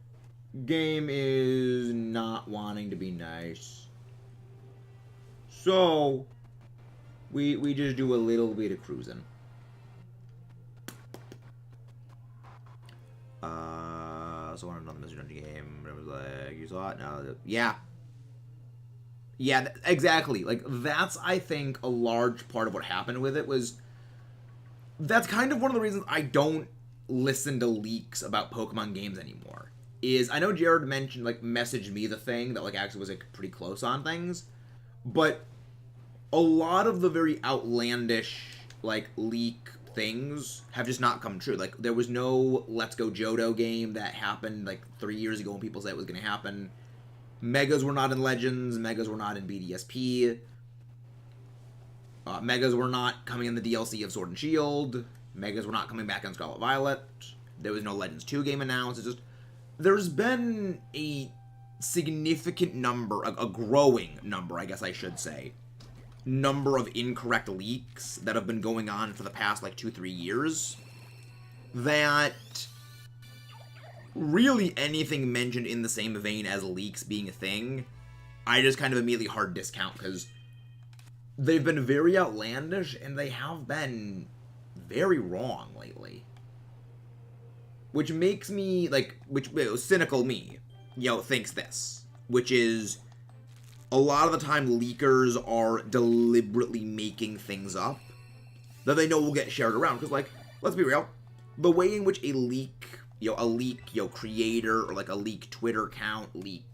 game is not wanting to be nice. So we just do a little bit of cruising. So I want another Mr. Dungeon game. It was like, you saw it? No. Yeah. Yeah, exactly. Like, that's, I think, a large part of what happened with it was... That's kind of one of the reasons I don't listen to leaks about Pokemon games anymore. Is, I know Jared mentioned, like, messaged me the thing that, like, actually was, like, pretty close on things. But a lot of the very outlandish, like, leak things have just not come true. Like, there was no Let's Go Johto game that happened, like, 3 years ago when people said it was going to happen. Megas were not in Legends. Megas were not in BDSP. Megas were not coming in the DLC of Sword and Shield. Megas were not coming back on Scarlet Violet. There was no Legends 2 game announced. It's just... There's been a significant number, a growing number, I guess I should say, number of incorrect leaks that have been going on for the past, like, 2-3 years, that really anything mentioned in the same vein as leaks being a thing, I just kind of immediately hard discount, because they've been very outlandish, and they have been very wrong lately. Which makes me, like, cynical me, thinks this, which is... A lot of the time, leakers are deliberately making things up that they know will get shared around. Because, like, let's be real, the way in which a leak creator or like a leak Twitter account, leak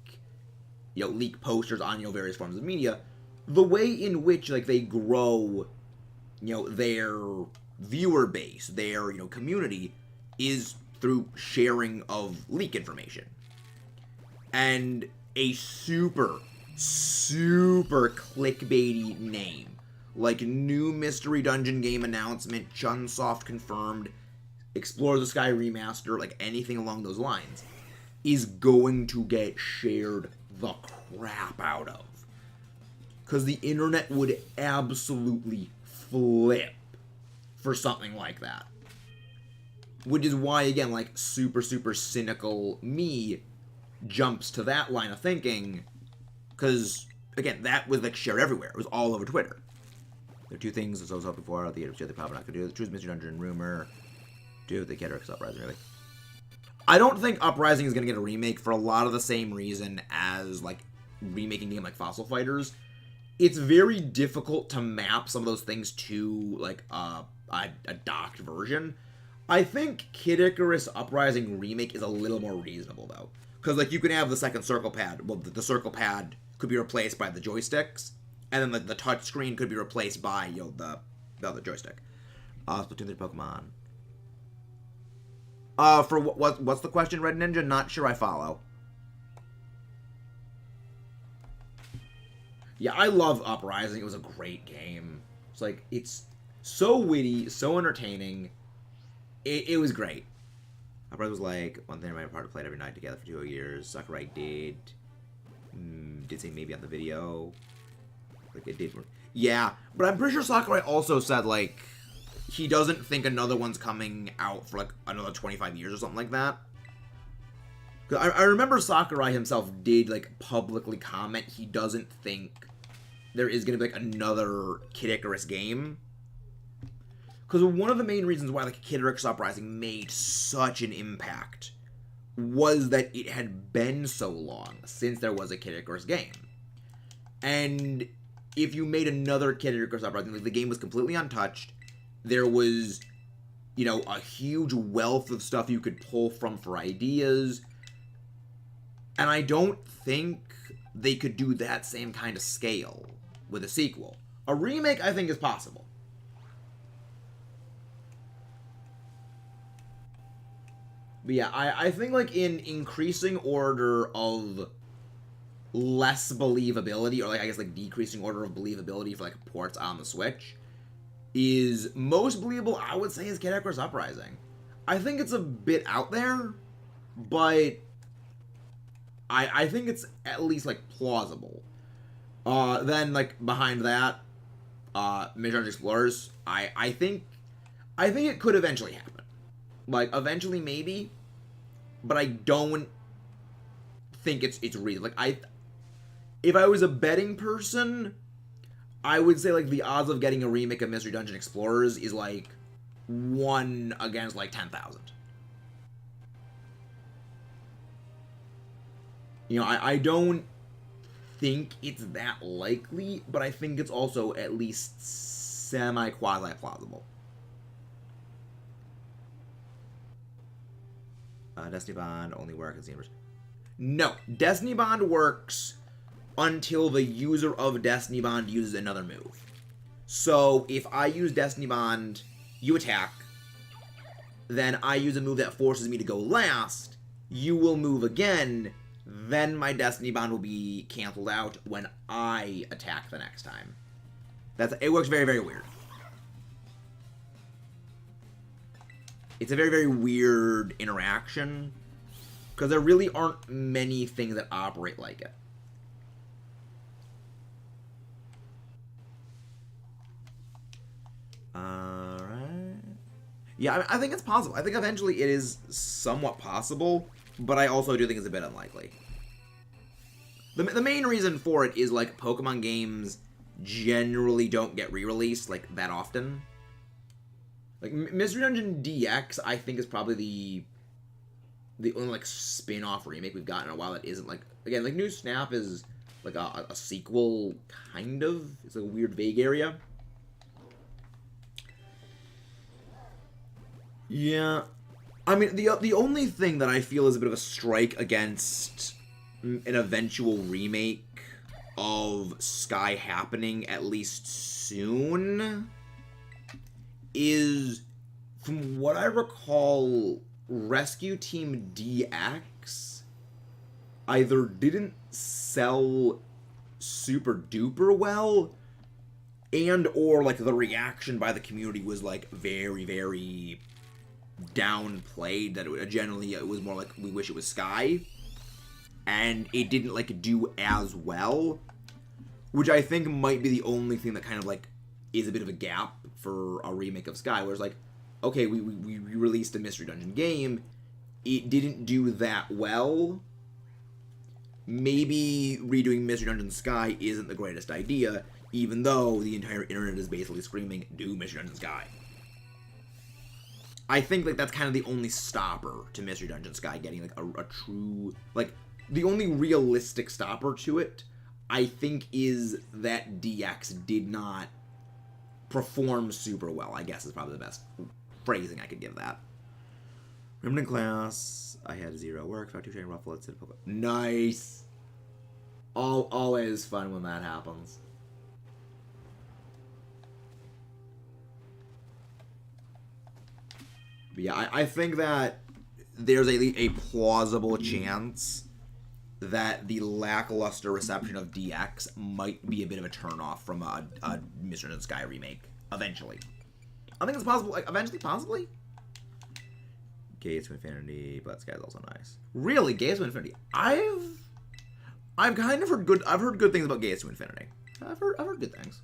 posters on various forms of media, the way in which like they grow, their viewer base, their community, is through sharing of leak information, and a super clickbaity name like new mystery dungeon game announcement, Chunsoft confirmed, Explore the Sky remaster, like anything along those lines, is going to get shared the crap out of, because the internet would absolutely flip for something like that. Which is why, again, like super cynical me jumps to that line of thinking. Because, again, that was, like, shared everywhere. It was all over Twitter. There are two things, as I was up before, the other probably not going to do. The Truth Mystery Dungeon rumor. Dude, the Kid Icarus Uprising, really. I don't think Uprising is going to get a remake for a lot of the same reason as, like, remaking a game like Fossil Fighters. It's very difficult to map some of those things to, like, a docked version. I think Kid Icarus Uprising Remake is a little more reasonable, though. Because, like, you can have the second circle pad. Well, the circle pad could be replaced by the joysticks. And then, like, the touch screen could be replaced by, you know, the other joystick. Splatoon 3 Pokemon. For what's the question, Red Ninja? Not sure I follow. Yeah, I love Uprising. It was a great game. It's like, it's so witty, so entertaining. It was great. Uprising was like, one thing I remember part of played every night together for 2 years. Sakurai did say maybe on the video. Like, it did work. Yeah, but I'm pretty sure Sakurai also said, like, he doesn't think another one's coming out for, like, another 25 years or something like that. I remember Sakurai himself did, like, publicly comment he doesn't think there is going to be, like, another Kid Icarus game. Because one of the main reasons why, like, Kid Icarus Uprising made such an impact was that it had been so long since there was a Kid Icarus game. And if you made another Kid Icarus Uprising, like, the game was completely untouched. There was, you know, a huge wealth of stuff you could pull from for ideas. And I don't think they could do that same kind of scale with a sequel. A remake, I think, is possible. But yeah, I think, like, in increasing order of less believability, or, like, I guess, like, decreasing order of believability for, like, ports on the Switch, is most believable, I would say, is Kid Icarus Uprising. I think it's a bit out there, but I think it's at least, like, plausible. Then, like, behind that, Midrange Explorers, I think it could eventually happen. Like, eventually, maybe, but I don't think it's real. Like, if I was a betting person, I would say, like, the odds of getting a remake of Mystery Dungeon Explorers is, like, 1 against, like, 10,000. You know, I don't think it's that likely, but I think it's also at least semi-quasi-plausible. Destiny Bond only works as the universe. No, Destiny Bond works until the user of Destiny Bond uses another move. So, if I use Destiny Bond, you attack, then I use a move that forces me to go last, you will move again, then my Destiny Bond will be canceled out when I attack the next time. It works very, very weird. It's a very, very weird interaction, because there really aren't many things that operate like it. Alright. Yeah, I think it's possible. I think eventually it is somewhat possible, but I also do think it's a bit unlikely. The main reason for it is, like, Pokemon games generally don't get re-released, like, that often. Like, Mystery Dungeon DX, I think, is probably the only, like, spin-off remake we've gotten in a while that isn't, like... Again, like, New Snap is, like, a sequel, kind of. It's like a weird, vague area. Yeah. I mean, the only thing that I feel is a bit of a strike against an eventual remake of Sky happening, at least soon, is, from what I recall, Rescue Team DX either didn't sell super duper well, and or, like, the reaction by the community was, like, very, very downplayed, that it was more like, we wish it was Sky, and it didn't, like, do as well, which I think might be the only thing that kind of, like, is a bit of a gap for a remake of Sky, where it's like, okay, we released a Mystery Dungeon game, it didn't do that well, maybe redoing Mystery Dungeon Sky isn't the greatest idea, even though the entire internet is basically screaming, do Mystery Dungeon Sky. I think like that's kind of the only stopper to Mystery Dungeon Sky getting like a true, like, the only realistic stopper to it, I think, is that DX did not perform super well, I guess is probably the best phrasing I could give that. Remember in class, I had 0 work, found 2 training ruffle, let's hit public. Nice! Always fun when that happens. But yeah, I think that there's a plausible chance that the lackluster reception of DX might be a bit of a turnoff from a Mr. and Sky remake eventually. I think it's possible, like, eventually, possibly. Gates to Infinity, but Sky's also nice. Really, Gates to Infinity. I've kind of heard good. I've heard good things about Gates to Infinity. I've heard good things.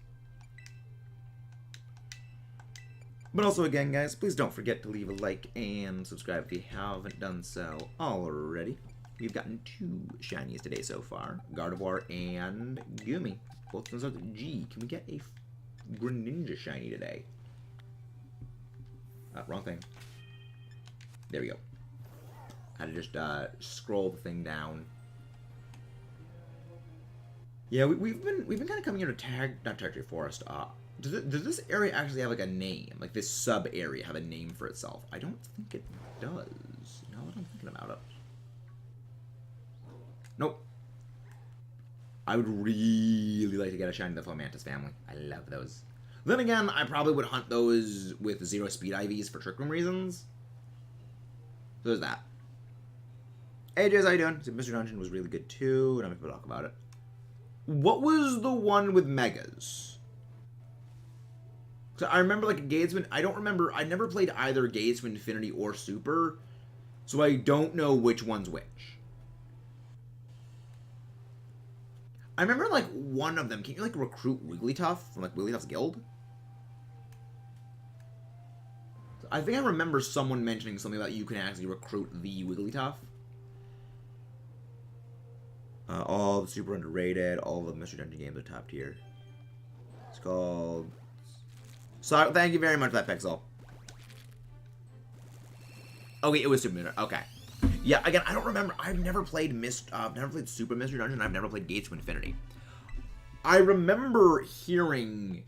But also, again, guys, please don't forget to leave a like and subscribe if you haven't done so already. We've gotten 2 shinies today so far. Gardevoir and Gumi. Both of them start with G. Can we get a Greninja shiny today? Wrong thing. There we go. I had to just scroll the thing down. Yeah, we've been kind of coming here to not Territory Forest. Does this area actually have like a name? Like this sub area have a name for itself? I don't think it does. Now that I'm thinking about it. Nope. I would really like to get a shiny of the Fomantis family. I love those. Then again, I probably would hunt those with 0 speed IVs for Trick Room reasons. So there's that. Hey, Jays, how you doing? Mr. Dungeon was really good too, and I'm going to talk about it. What was the one with Megas? So I remember like Gatesman. I don't remember. I never played either Gates to Infinity or Super, so I don't know which one's which. I remember like one of them. Can you like recruit Wigglytuff from like Wigglytuff's guild? I think I remember someone mentioning something about you can actually recruit the Wigglytuff. All the super underrated. All the Mystery Dungeon games are top tier. It's called. So thank you very much for that, Pixel. Okay, it was Super Mystery. Okay. Yeah, again, I don't remember. I've never played Super Mystery Dungeon. I've never played Gates to Infinity. I remember hearing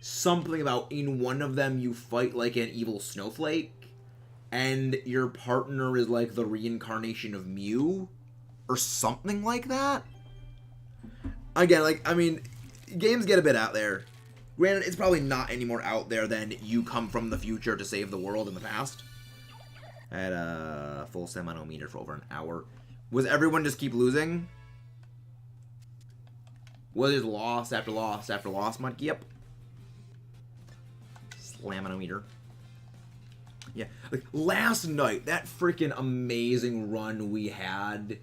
something about in one of them you fight like an evil snowflake, and your partner is like the reincarnation of Mew, or something like that. Again, like, I mean, games get a bit out there. Granted, it's probably not any more out there than you come from the future to save the world in the past. I had a full semi-meter for over an hour. Was everyone just keep losing? Was it loss after loss after loss, Mud? Yep. Slamanometer. Yeah. Like, last night, that freaking amazing run we had.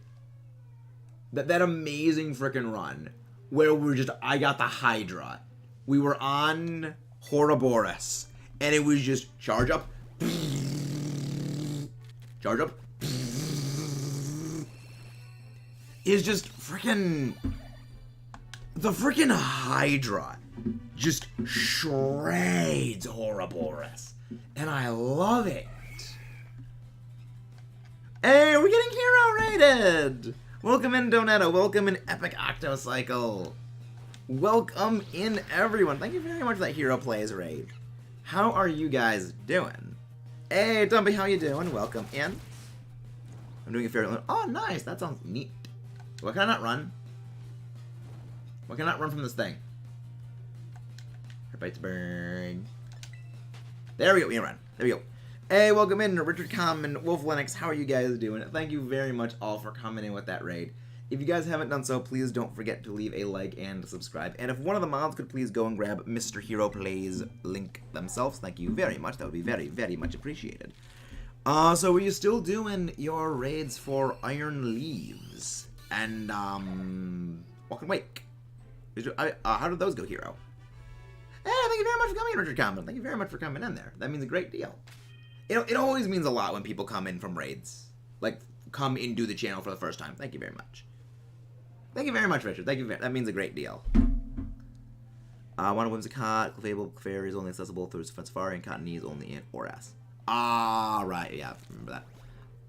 That amazing freaking run. Where we were just, I got the Hydra. We were on Ouroboros. And it was just charge up. Charge up. Is just freaking. The freaking Hydra just shreds Ouroboros. And I love it. Hey, we're getting hero rated! Welcome in, Donetto. Welcome in, Epic Octocycle. Welcome in, everyone. Thank you very much for that Hero Plays raid. How are you guys doing? Hey, Dumpy, how you doing? Welcome in. I'm doing a fair... Oh, nice. That sounds neat. Why can I not run? Why can I not run from this thing? Herbeitsburg. There we go. We can run. There we go. Hey, welcome in, Richard Common, Wolf Lennox. How are you guys doing? Thank you very much all for coming in with that raid. If you guys haven't done so, please don't forget to leave a like and subscribe. And if one of the mods could please go and grab Mr. Hero Plays link themselves, thank you very much. That would be very, very much appreciated. So were you still doing your raids for Iron Leaves and Walk and Wake? How did those go, Hero? Hey, thank you very much for coming in, Richard Common. Thank you very much for coming in there. That means a great deal. It always means a lot when people come in from raids. Like, come into the channel for the first time. Thank you very much. Thank you very much, Richard. Thank you. That means a great deal. One of Whimsicott, Clefable, Clefairy is only accessible through Safari, and Cottonee is only in Oras. Ah, right, yeah, remember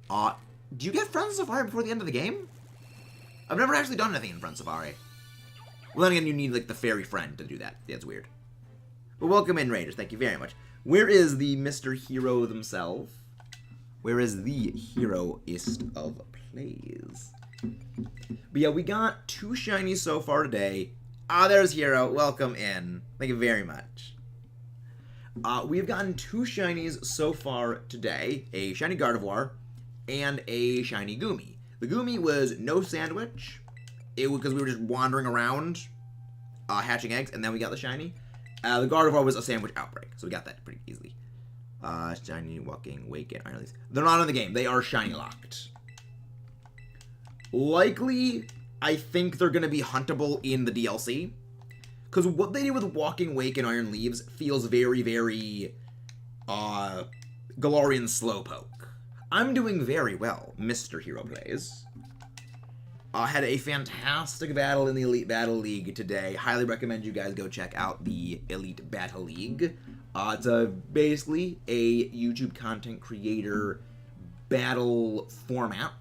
that. Do you get Friends Safari before the end of the game? I've never actually done anything in Friends Safari. Well, then again, you need, like, the fairy friend to do that. Yeah, it's weird. But welcome in, Raiders. Thank you very much. Where is the Mr. Hero themselves? Where is the heroist of plays? But yeah, we got 2 shinies so far today. Ah, there's Hero. Welcome in. Thank you very much. We've gotten 2 shinies so far today. A shiny Gardevoir and a shiny Goomy. The Goomy was no sandwich. It was because we were just wandering around, hatching eggs, and then we got the shiny. The Gardevoir was a sandwich outbreak, so we got that pretty easily. Shiny, walking, waken, iron leaves. They're not in the game. They are shiny locked. Likely, I think they're going to be huntable in the DLC. Because what they did with Walking, Wake, and Iron Leaves feels very, very Galarian Slowpoke. I'm doing very well, Mr. Hero Plays. Had a fantastic battle in the Elite Battle League today. Highly recommend you guys go check out the Elite Battle League. It's basically a YouTube content creator battle format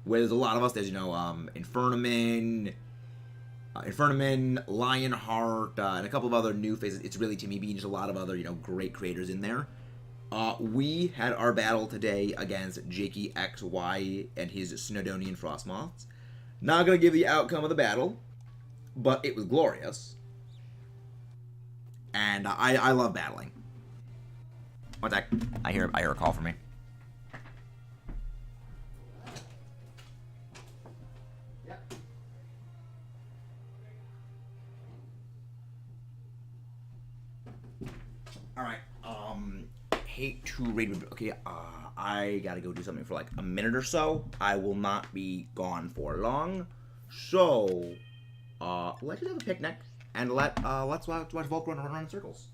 where there's a lot of us. There's, you know, Infernamin, Lionheart, and a couple of other new faces. It's really Timmy B and just a lot of other, you know, great creators in there. We had our battle today against Jakey XY and his Snowdonian Frostmoths. Not gonna give the outcome of the battle, but it was glorious. And I love battling. One sec. I hear a call from me. All right. Hate to raid. Okay. I gotta go do something for like a minute or so. I will not be gone for long. So, let's just have a picnic and let's watch Volk run around in circles.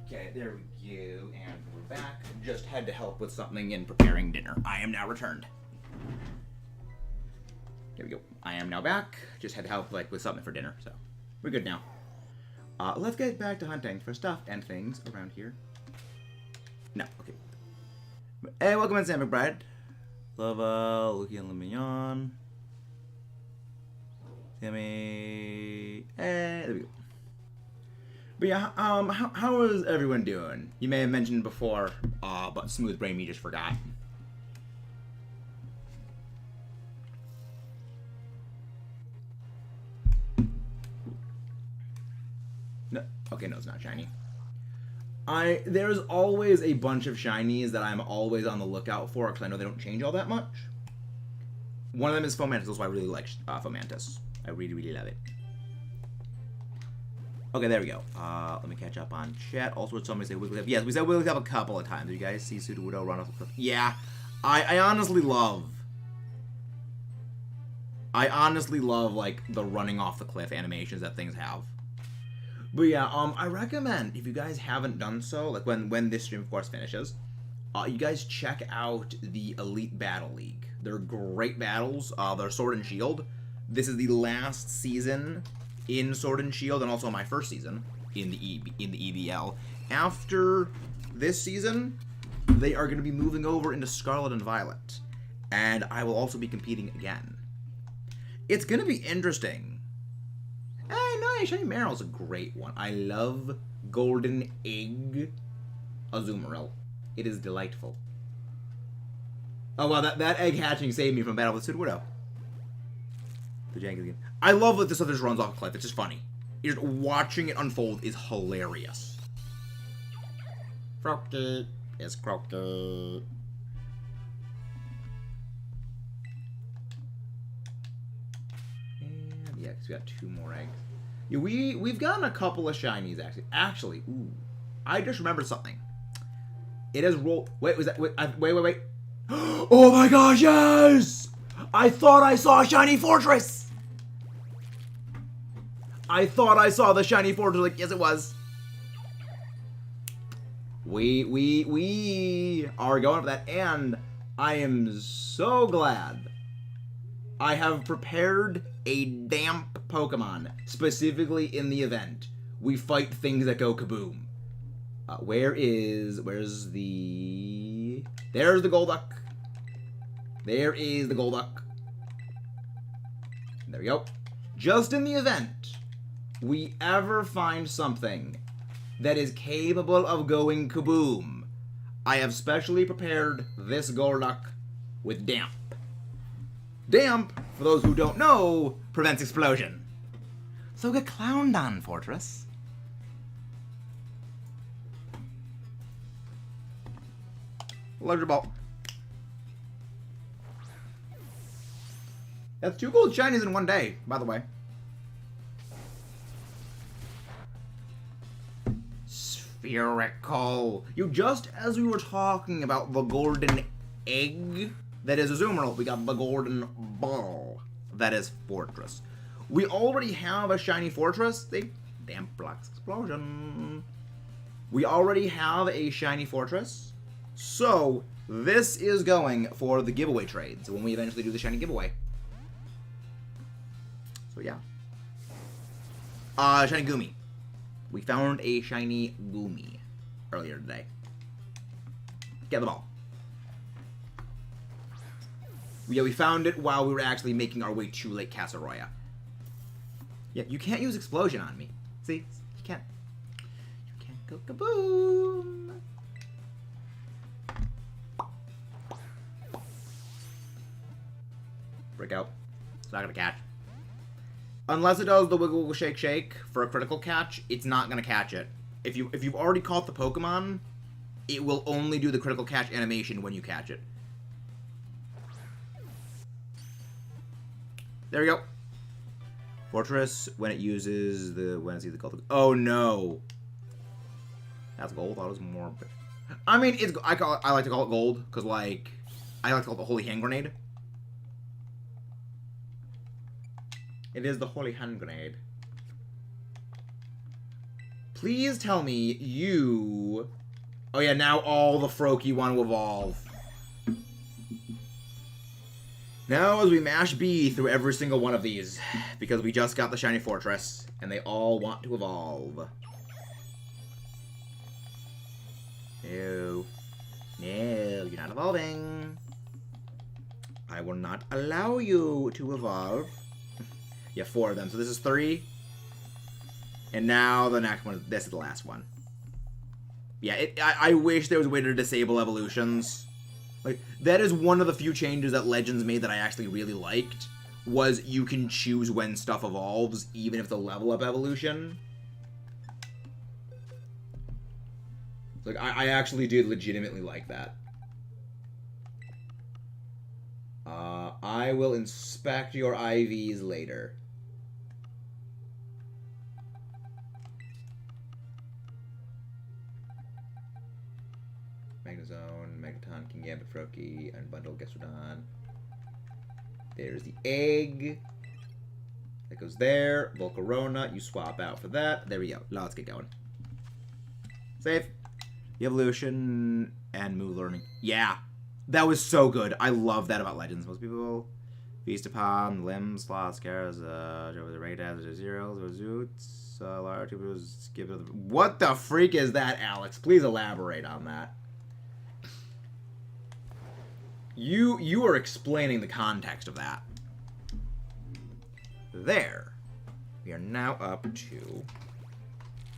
Okay, there we go, and we're back. Just had to help with something in preparing dinner. I am now returned. There we go. I am now back. Just had to help with something for dinner, so we're good now. Let's get back to hunting for stuff and things around here. No, okay. Hey, welcome in, Sam McBride. Lava, Lucky and Lemignon. Sammy. Hey, there we go. But yeah, how is everyone doing? You may have mentioned before, but Smooth Brain me just forgot. No, okay, no, it's not shiny. There's always a bunch of shinies that I'm always on the lookout for, because I know they don't change all that much. One of them is Fomantis, that's why I really like Fomantis. I really, really love it. Okay, there we go. Let me catch up on chat. Also, somebody say Wigglytuff. Yes, we said Wigglytuff a couple of times. Did you guys see Sudowoodo run off the cliff? Yeah. I honestly love, like, the running off the cliff animations that things have. But yeah, I recommend, if you guys haven't done so, like, when this stream, of course, finishes, you guys check out the Elite Battle League. They're great battles. They're Sword and Shield. This is the last season in Sword and Shield, and also my first season in the EBL. After this season, they are going to be moving over into Scarlet and Violet, and I will also be competing again. It's going to be interesting. Hey, nice! Shiny Marrow's a great one. I love Golden Egg Azumarill. It is delightful. Oh wow, that egg hatching saved me from battle with Sudowoodo. The Jenkins game. I love that this stuff just runs off a cliff. It's just funny. Just watching it unfold is hilarious. Croaky. It's Croaky. And yeah, because we got 2 more eggs. Yeah, we've gotten a couple of shinies actually. Actually, ooh, I just remembered something. It has rolled. Wait, was that? Wait. Oh my gosh! Yes! I thought I saw a shiny fortress. I thought I saw the shiny fortress. Like, yes, it was. We are going for that, and I am so glad I have prepared a damp Pokemon specifically in the event we fight things that go kaboom. Where's the... There's the Golduck. There is the Golduck. There we go. Just in the event we ever find something that is capable of going kaboom, I have specially prepared this Golduck with damp. Damp, for those who don't know, prevents explosion. So get clowned on, Fortress. Larger ball. That's 2 gold shinies in one day, by the way. Spherical. Just as we were talking about the golden egg that is Azumarill, we got the golden ball that is Fortress. We already have a shiny Fortress. Damn blocks explosion. We already have a shiny Fortress. So, this is going for the giveaway trades when we eventually do the shiny giveaway. So, yeah. Shiny Goomy. We found a shiny Goomy earlier today. Get the ball. Yeah, we found it while we were actually making our way to Lake Casaroya. Yeah, you can't use explosion on me. See? You can't. You can't go kaboom. Break out. It's not gonna catch. Unless it does the wiggle wiggle shake shake for a critical catch, it's not gonna catch it. If you've already caught the Pokemon, it will only do the critical catch animation when you catch it. There we go. Fortress when it uses the the gold. Oh no. That's gold. I thought it was more. I mean, I like to call it gold because like I like to call it the holy hand grenade. It is the holy hand grenade. Please tell me you... Oh yeah, now all the Froakie want to evolve. Now as we mash B through every single one of these, because we just got the Shiny Fortress, and they all want to evolve. No. No, you're not evolving. I will not allow you to evolve. Yeah, 4 of them. So this is 3. And now the next one, this is the last one. Yeah, I wish there was a way to disable evolutions. Like, that is one of the few changes that Legends made that I actually really liked, was you can choose when stuff evolves, even if the level up evolution. Like, I actually did legitimately like that. I will inspect your IVs later. Magnezone, Megaton, King Gambit, Froakie, Unbundle, Gastrodon. There's the egg. That goes there. Volcarona, you swap out for that. There we go. Now let's get going. Save. The evolution and move learning. Yeah. That was so good. I love that about Legends. Most people feast upon limbs, sloths, scares, over the right as zeros, or zoots, large people skip it. What the freak is that, Alex? Please elaborate on that. You are explaining the context of that. There. We are now up to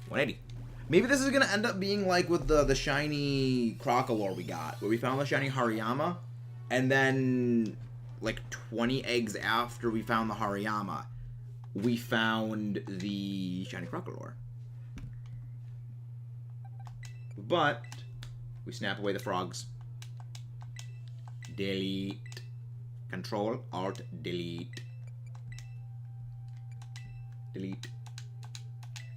180. Maybe this is going to end up being like with the shiny Crocalor we got, where we found the shiny Hariyama, and then, like, 20 eggs after we found the Hariyama, we found the shiny Crocalor. But we snap away the frogs. Delete. Control, Alt, Delete. Delete.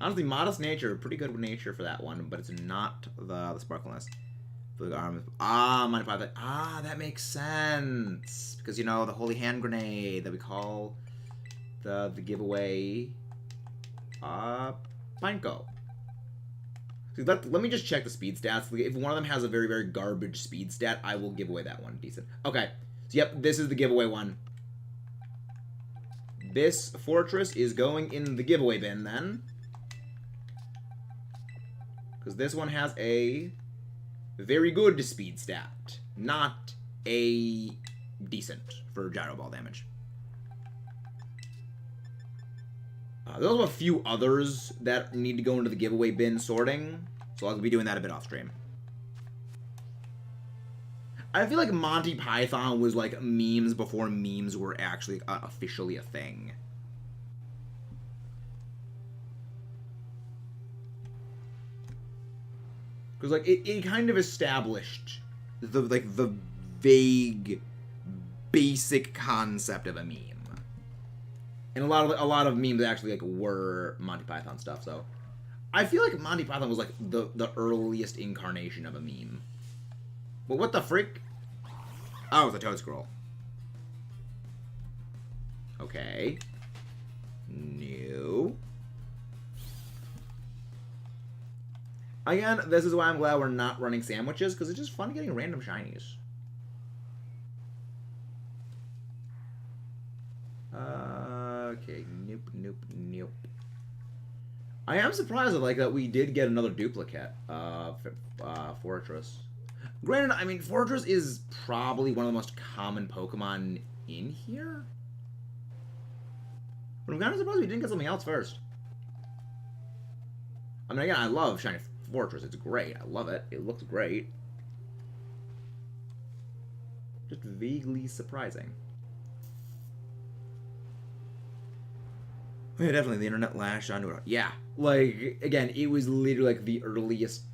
Honestly, Modest Nature, pretty good with nature for that one, but it's not the Sparkleness. Monty Python. That makes sense. Because, you know, the Holy Hand Grenade that we call the giveaway. Pineco. Let me just check the speed stats. If one of them has a very, very garbage speed stat, I will give away that one. Decent. Okay. So, yep, this is the giveaway one. This Fortress is going in the giveaway bin, then. Because this one has a very good speed stat. Not a decent for Gyro Ball damage. There's also a few others that need to go into the giveaway bin sorting. So I'll be doing that a bit off stream. I feel like Monty Python was like memes before memes were actually officially a thing. Because like it kind of established the vague, basic concept of a meme. And a lot of memes actually like were Monty Python stuff. So I feel like Monty Python was like the earliest incarnation of a meme. But what the frick? Oh, it's a Toad Scroll. Okay. No. Again, this is why I'm glad we're not running sandwiches, because it's just fun getting random shinies. Okay, nope. I am surprised that we did get another duplicate Fortress. Granted, I mean, Fortress is probably one of the most common Pokemon in here. But I'm kind of surprised we didn't get something else first. I mean, again, I love Shiny Fortress. It's great. I love it. It looks great. Just vaguely surprising. Yeah, definitely. The internet lashed onto it. Yeah. Like, again, it was literally, like, the earliest...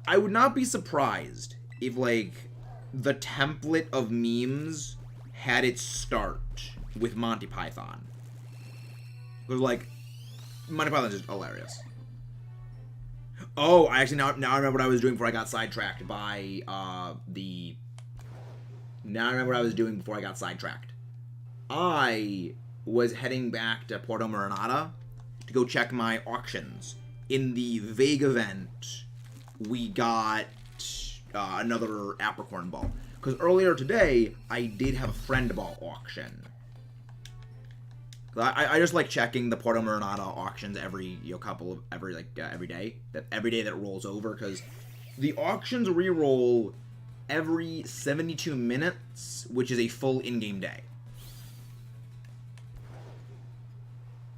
I would not be surprised if, like, the template of memes had its start with Monty Python. Because, like, Monty Python is just hilarious. Oh, I actually now I remember what I was doing before I got sidetracked by Now I remember what I was doing before I got sidetracked. I was heading back to Porto Marinata to go check my auctions in the vague event, we got another Apricorn Ball. Because earlier today, I did have a Friend Ball auction. I just like checking the Porto Marinata auctions every every day that it rolls over, because the auctions re-roll every 72 minutes, which is a full in-game day.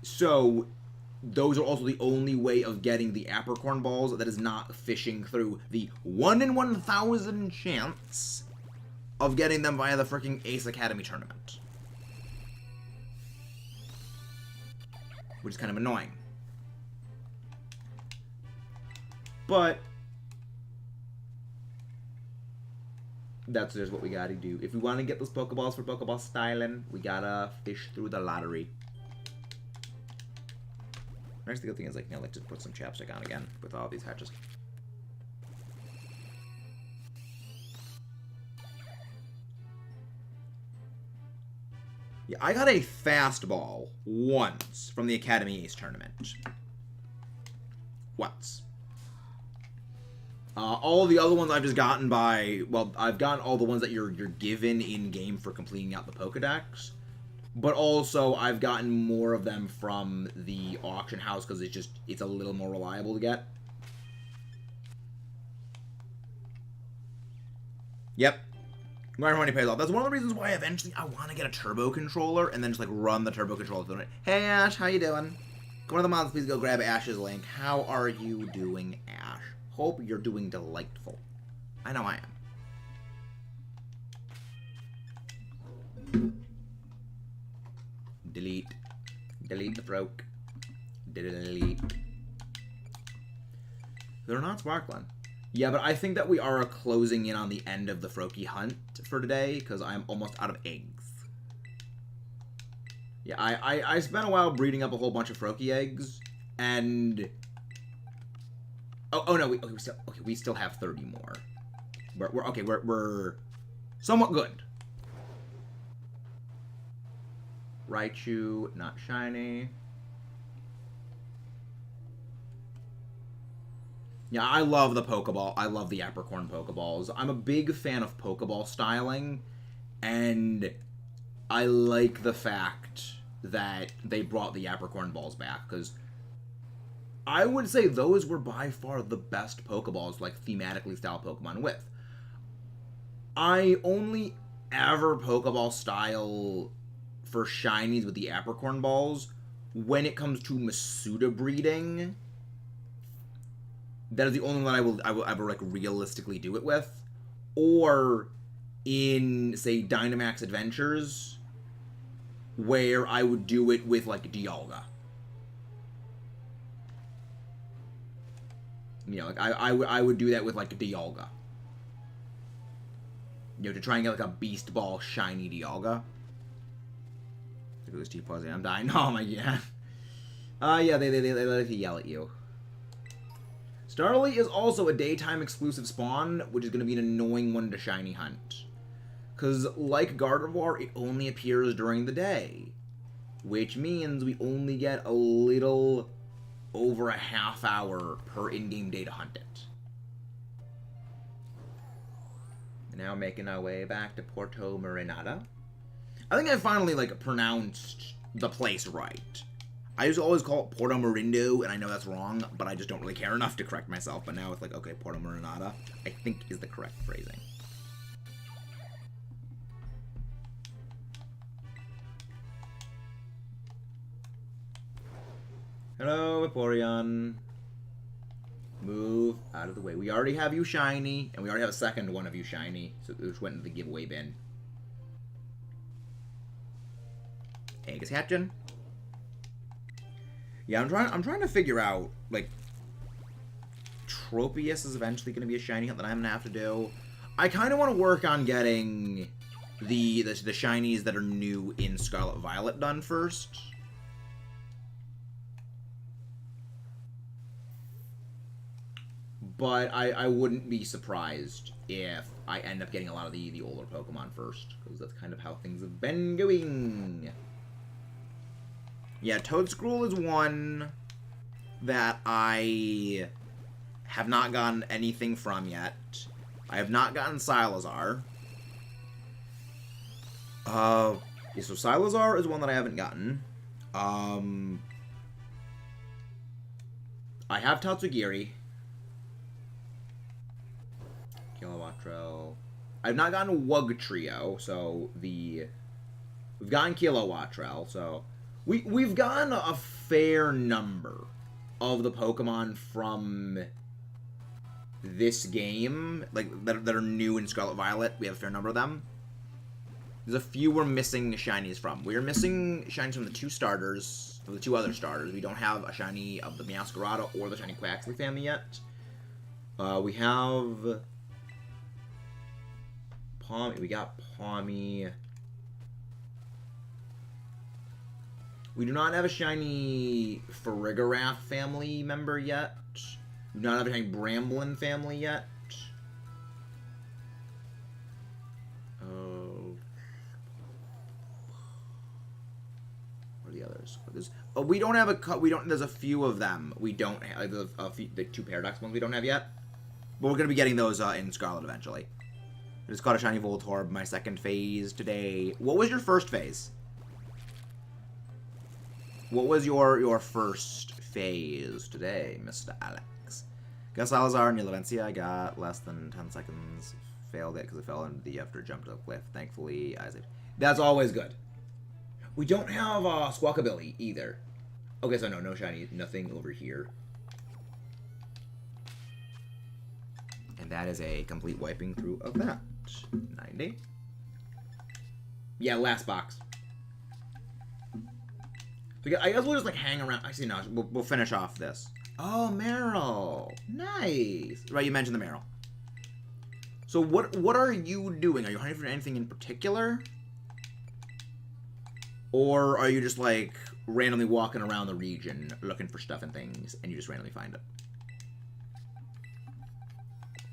So those are also the only way of getting the Apricorn Balls that is not fishing through the 1 in 1,000 chance of getting them via the freaking Ace Academy tournament. Which is kind of annoying. But that's just what we gotta do. If we want to get those Pokeballs for Pokeball styling, we gotta fish through the lottery. Next, the good thing is, like, just put some chapstick on again with all these hatches. Yeah, I got a fastball once from the Academy Ace tournament. Once. All the other ones I've just gotten by, well, I've gotten all the ones that you're given in game for completing out the Pokedex, but also I've gotten more of them from the auction house because it's a little more reliable to get. Yep. Grind money pays off. That's one of the reasons why eventually I want to get a turbo controller and then just like run the turbo controller through it. Hey Ash, how you doing? Come on the mods, please go grab Ash's link. How are you doing, Ash? Hope you're doing delightful. I know I am. Delete. Delete the broke. Delete. They're not sparkling. Yeah, but I think that we are closing in on the end of the Froakie hunt for today, because I'm almost out of eggs. Yeah, I spent a while breeding up a whole bunch of Froakie eggs, and... Oh no, we still have 30 more. We're somewhat good. Raichu, not shiny. Yeah, I love the Pokeball. I love the Apricorn Pokeballs. I'm a big fan of Pokeball styling, and I like the fact that they brought the Apricorn Balls back, because I would say those were by far the best Pokeballs, like, thematically styled Pokemon with. I only ever Pokeball style for shinies with the Apricorn Balls when it comes to Masuda breeding. That is the only one I will ever, like, realistically do it with. Or in, say, Dynamax Adventures, where I would do it with, like, Dialga. You know, like, I would do that with, like, Dialga. You know, to try and get, like, a Beast Ball shiny Dialga. Look at this T-pause. I'm dying. Oh, my God. Yeah, they let you yell at you. Starly is also a daytime exclusive spawn, which is going to be an annoying one to shiny hunt. Because, like Gardevoir, it only appears during the day. Which means we only get a little over a half hour per in-game day to hunt it. Now making our way back to Porto Marinata. I think I finally, like, pronounced the place right. I used to always call it Porto Marindo, and I know that's wrong, but I just don't really care enough to correct myself. But now it's like, okay, Porto Marinata, I think is the correct phrasing. Hello, Vaporeon. Move out of the way. We already have you shiny, and we already have a second one of you shiny, so it just went into the giveaway bin. Egg is hatching. Yeah, I'm trying to figure out, like, Tropius is eventually going to be a shiny hunt that I'm going to have to do. I kind of want to work on getting the shinies that are new in Scarlet Violet done first. But I wouldn't be surprised if I end up getting a lot of the older Pokemon first, because that's kind of how things have been going. Yeah, Toedscruel is one. that I have not gotten anything from yet. I have not gotten Silazar. Yeah, so Silazar is one that I haven't gotten. I have Tatsugiri. Kilowattrel. I've not gotten Wugtrio, so we've gotten Kilowattrel, so we've gotten a fair number of the Pokemon from this game, like that are new in Scarlet Violet. We have a fair number of them. There's a few we're missing shinies from. We're missing shinies from the two starters, from the two other starters. We don't have a shiny of the Meowscarada or the shiny Quaxley family yet. We have Palmy. We got Palmy. We do not have a shiny Farigarath family member yet. We do not have a shiny Bramblin family yet. What are the others? We don't have there's a few of them. We don't have the two Paradox ones we don't have yet. But we're going to be getting those in Scarlet eventually. I just caught a shiny Voltorb, my second phase today. What was your first phase? What was your first phase today, Mr. Alex? Got Salazar and Nilavencia. I got less than 10 seconds. Failed it because it fell into the after jump to the cliff. Thankfully, I saved. That's always good. We don't have Squawkabilly either. Okay, so no shiny, nothing over here. And that is a complete wiping through of that. 90. Yeah, last box. So I guess we'll just like hang around. Actually, no, we'll finish off this. Oh, Meryl. Nice. Right, you mentioned the Meryl. So what are you doing? Are you hunting for anything in particular? Or are you just like randomly walking around the region looking for stuff and things and you just randomly find it?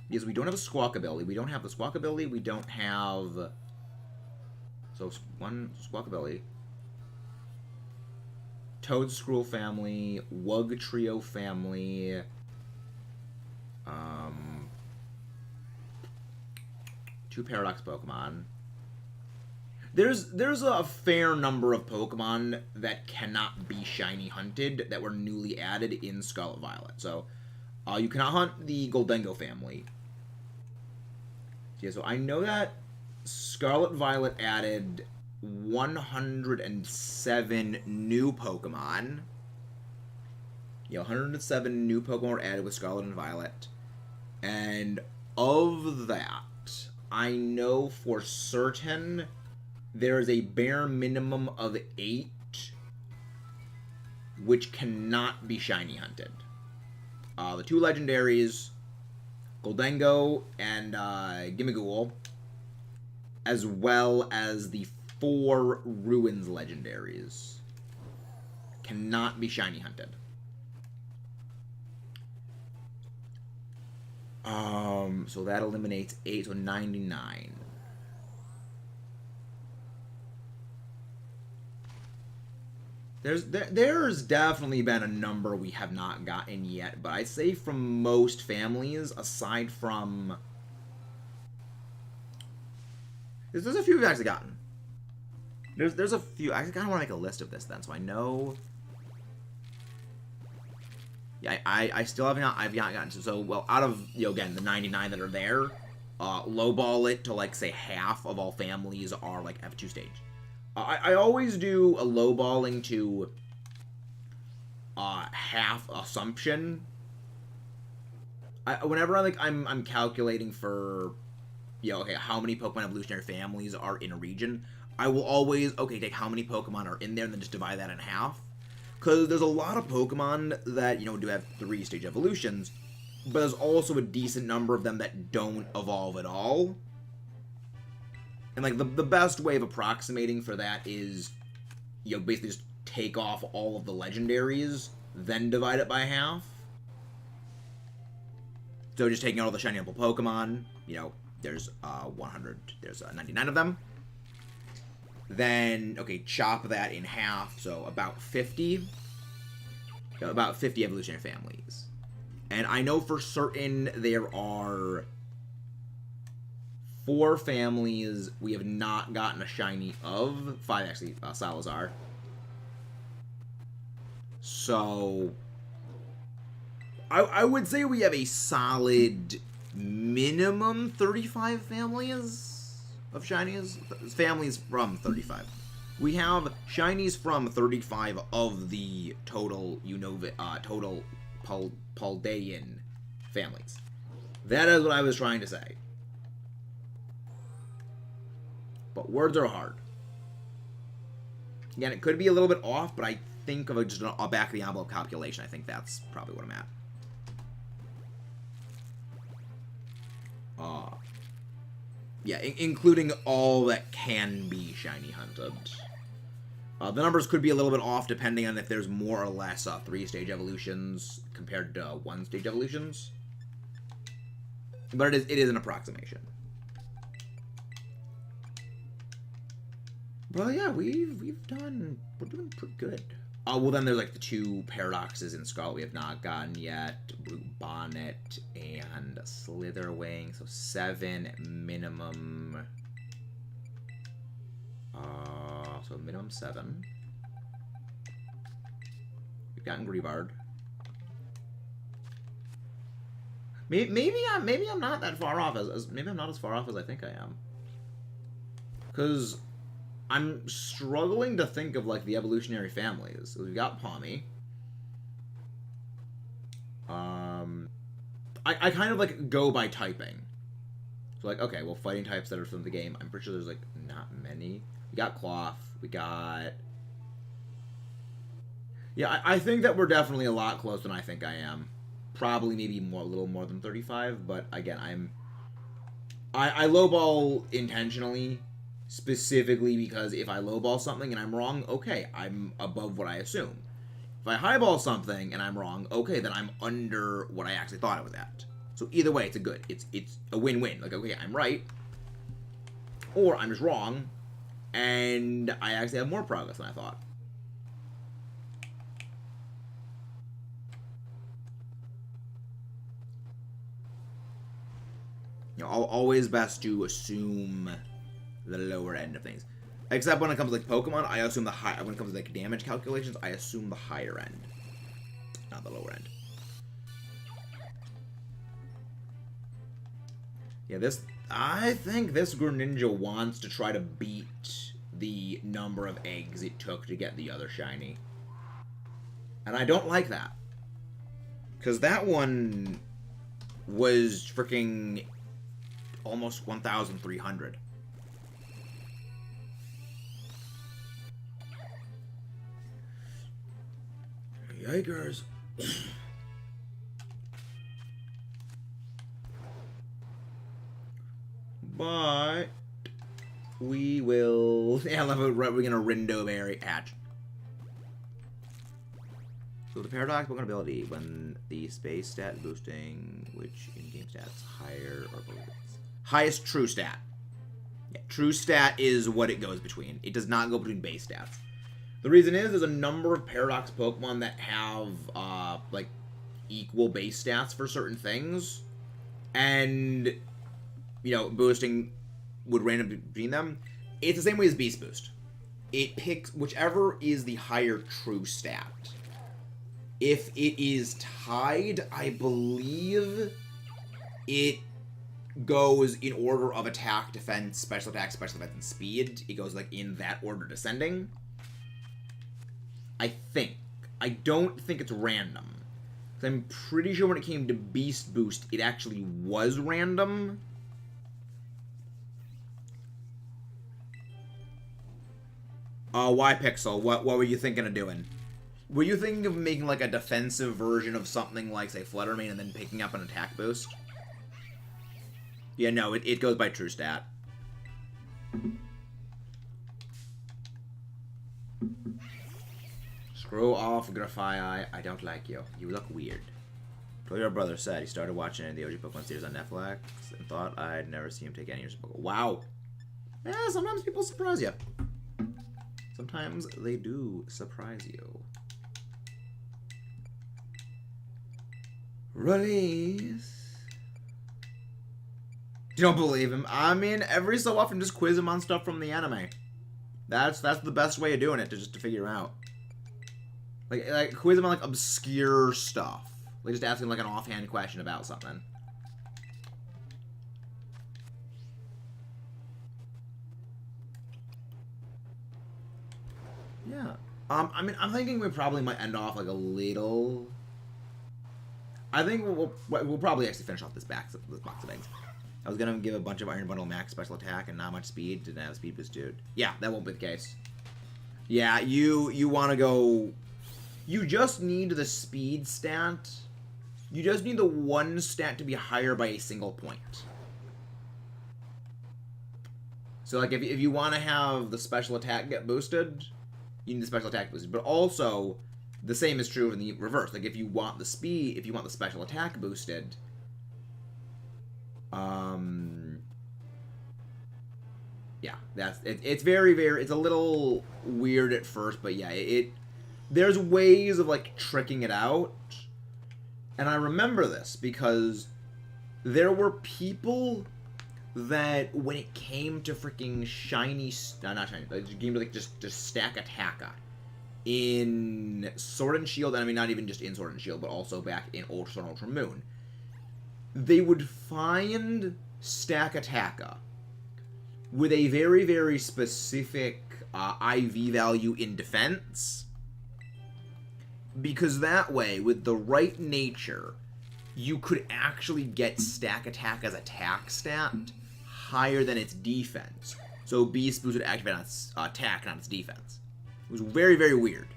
Because we don't have a Squawkabilly. We don't have the Squawkabilly. We don't have... So, one Squawkabilly. Toadskrull family. Wugtrio family. Two Paradox Pokemon. There's a fair number of Pokemon that cannot be shiny hunted that were newly added in Scarlet Violet. So, you cannot hunt the Goldengo family. Yeah, so I know that Scarlet Violet added 107 new Pokemon. Yeah, 107 new Pokemon were added with Scarlet and Violet. And of that, I know for certain there is a bare minimum of 8 which cannot be shiny hunted. The two legendaries, Goldengo and Gimmighoul, as well as the 4 Ruins legendaries, cannot be shiny hunted. So that eliminates 8, so 99. There's definitely been a number we have not gotten yet, but I'd say from most families, aside from... There's a few we've actually gotten. There's a few... I kind of want to make a list of this then, so I know... Yeah, I still have not... I've not gotten to... So, well, out of, you know, again, the 99 that are there, lowball it to, like, say, half of all families are, like, F2 stage. I always do a lowballing to half assumption. Whenever I'm calculating for, you know, okay, how many Pokemon evolutionary families are in a region, I will always, okay, take how many Pokemon are in there and then just divide that in half. Because there's a lot of Pokemon that, you know, do have 3-stage evolutions, but there's also a decent number of them that don't evolve at all. And, like, the best way of approximating for that is, you know, basically just take off all of the legendaries, then divide it by half. So just taking out all the shiny apple Pokemon, you know, there's 99 of them. Then, okay, chop that in half, so about 50. about 50 evolutionary families. And I know for certain there are 4 families we have not gotten a shiny of. 5, actually, Salazar. So, I would say we have a solid minimum 35 families of shinies. Families from 35. We have shinies from 35 of the total total Paldean families. That is what I was trying to say. But words are hard. Again, it could be a little bit off, but I think of just a back of the envelope calculation. I think that's probably what I'm at. Yeah, including all that can be shiny hunted. The numbers could be a little bit off depending on if there's more or less 3-stage evolutions compared to 1-stage evolutions. But it is an approximation. Well, yeah, we're doing pretty good. Well, then there's like the 2 paradoxes in Scarlet we have not gotten yet. Blue Bonnet and Slitherwing. So 7 minimum. So minimum 7. We've gotten Grievard. Maybe I'm not that far off maybe I'm not as far off as I think I am. Because I'm struggling to think of, like, the evolutionary families. So we've got Palmy. I kind of, like, go by typing. So, like, okay, well, fighting types that are from the game, I'm pretty sure there's, like, not many. We got Cloth. We got... Yeah, I think that we're definitely a lot closer than I think I am. Probably maybe a little more than 35, but, again, I lowball intentionally... Specifically because if I lowball something and I'm wrong, okay, I'm above what I assume. If I highball something and I'm wrong, okay, then I'm under what I actually thought it was at. So either way, it's a good. It's a win-win. Like, okay, I'm right, or I'm just wrong, and I actually have more progress than I thought. You know, always best to assume the lower end of things. Except when it comes to, like, Pokemon, I assume the high. When it comes to, like, damage calculations, I assume the higher end, not the lower end. Yeah, I think this Greninja wants to try to beat the number of eggs it took to get the other shiny. And I don't like that. Because that one was freaking almost 1,300. Yikers. But we will... Yeah, we're gonna Rindoberry hatch. So the Paradox Pokemon ability, when the space stat boosting, which in-game stats higher or below. Highest true stat. Yeah, true stat is what it goes between. It does not go between base stats. The reason is there's a number of Paradox Pokemon that have, like, equal base stats for certain things. And, you know, boosting would randomly between them. It's the same way as Beast Boost. It picks whichever is the higher true stat. If it is tied, I believe it goes in order of attack, defense, special defense, and speed. It goes, like, in that order descending. I think. I don't think it's random. Because I'm pretty sure when it came to Beast Boost, it actually was random. Why Pixel? What were you thinking of doing? Were you thinking of making, like, a defensive version of something like, say, Fluttermane and then picking up an attack boost? Yeah, no, it goes by true stat. Screw off, Grafai. I don't like you. You look weird. What your brother said. He started watching the OG Pokemon series on Netflix and thought I'd never see him take any years of Pokemon. Wow. Yeah, sometimes people surprise you. Sometimes they do surprise you. Release. You don't believe him? I mean, every so often just quiz him on stuff from the anime. That's the best way of doing it, to figure out. Like quiz him on like obscure stuff. Like just asking like an offhand question about something. Yeah. I mean, I'm thinking we probably might end off like a little. I think we'll probably actually finish off this box of eggs. I was gonna give a bunch of Iron Bundle max special attack and not much speed. Didn't have speed boost, dude. Yeah, that won't be the case. Yeah, you want to go. You just need the speed stat. You just need the one stat to be higher by a single point. So like if you want to have the special attack get boosted, you need the special attack boosted. But also, the same is true in the reverse. Like if you want the special attack boosted. Yeah, it's very, very, it's a little weird at first, but yeah, there's ways of like tricking it out. And I remember this because there were people that when it came to freaking shiny, not shiny, like game to like just stack Attacka in Sword and Shield, and I mean not even just in Sword and Shield, but also back in Ultra Sun, Ultra Moon, they would find stack Attacka with a very, very specific IV value in defense, because that way, with the right nature, you could actually get stack Attacka's attack stat higher than its defense. So Beast Boost would activate on its attack, not its defense. It was very, very weird.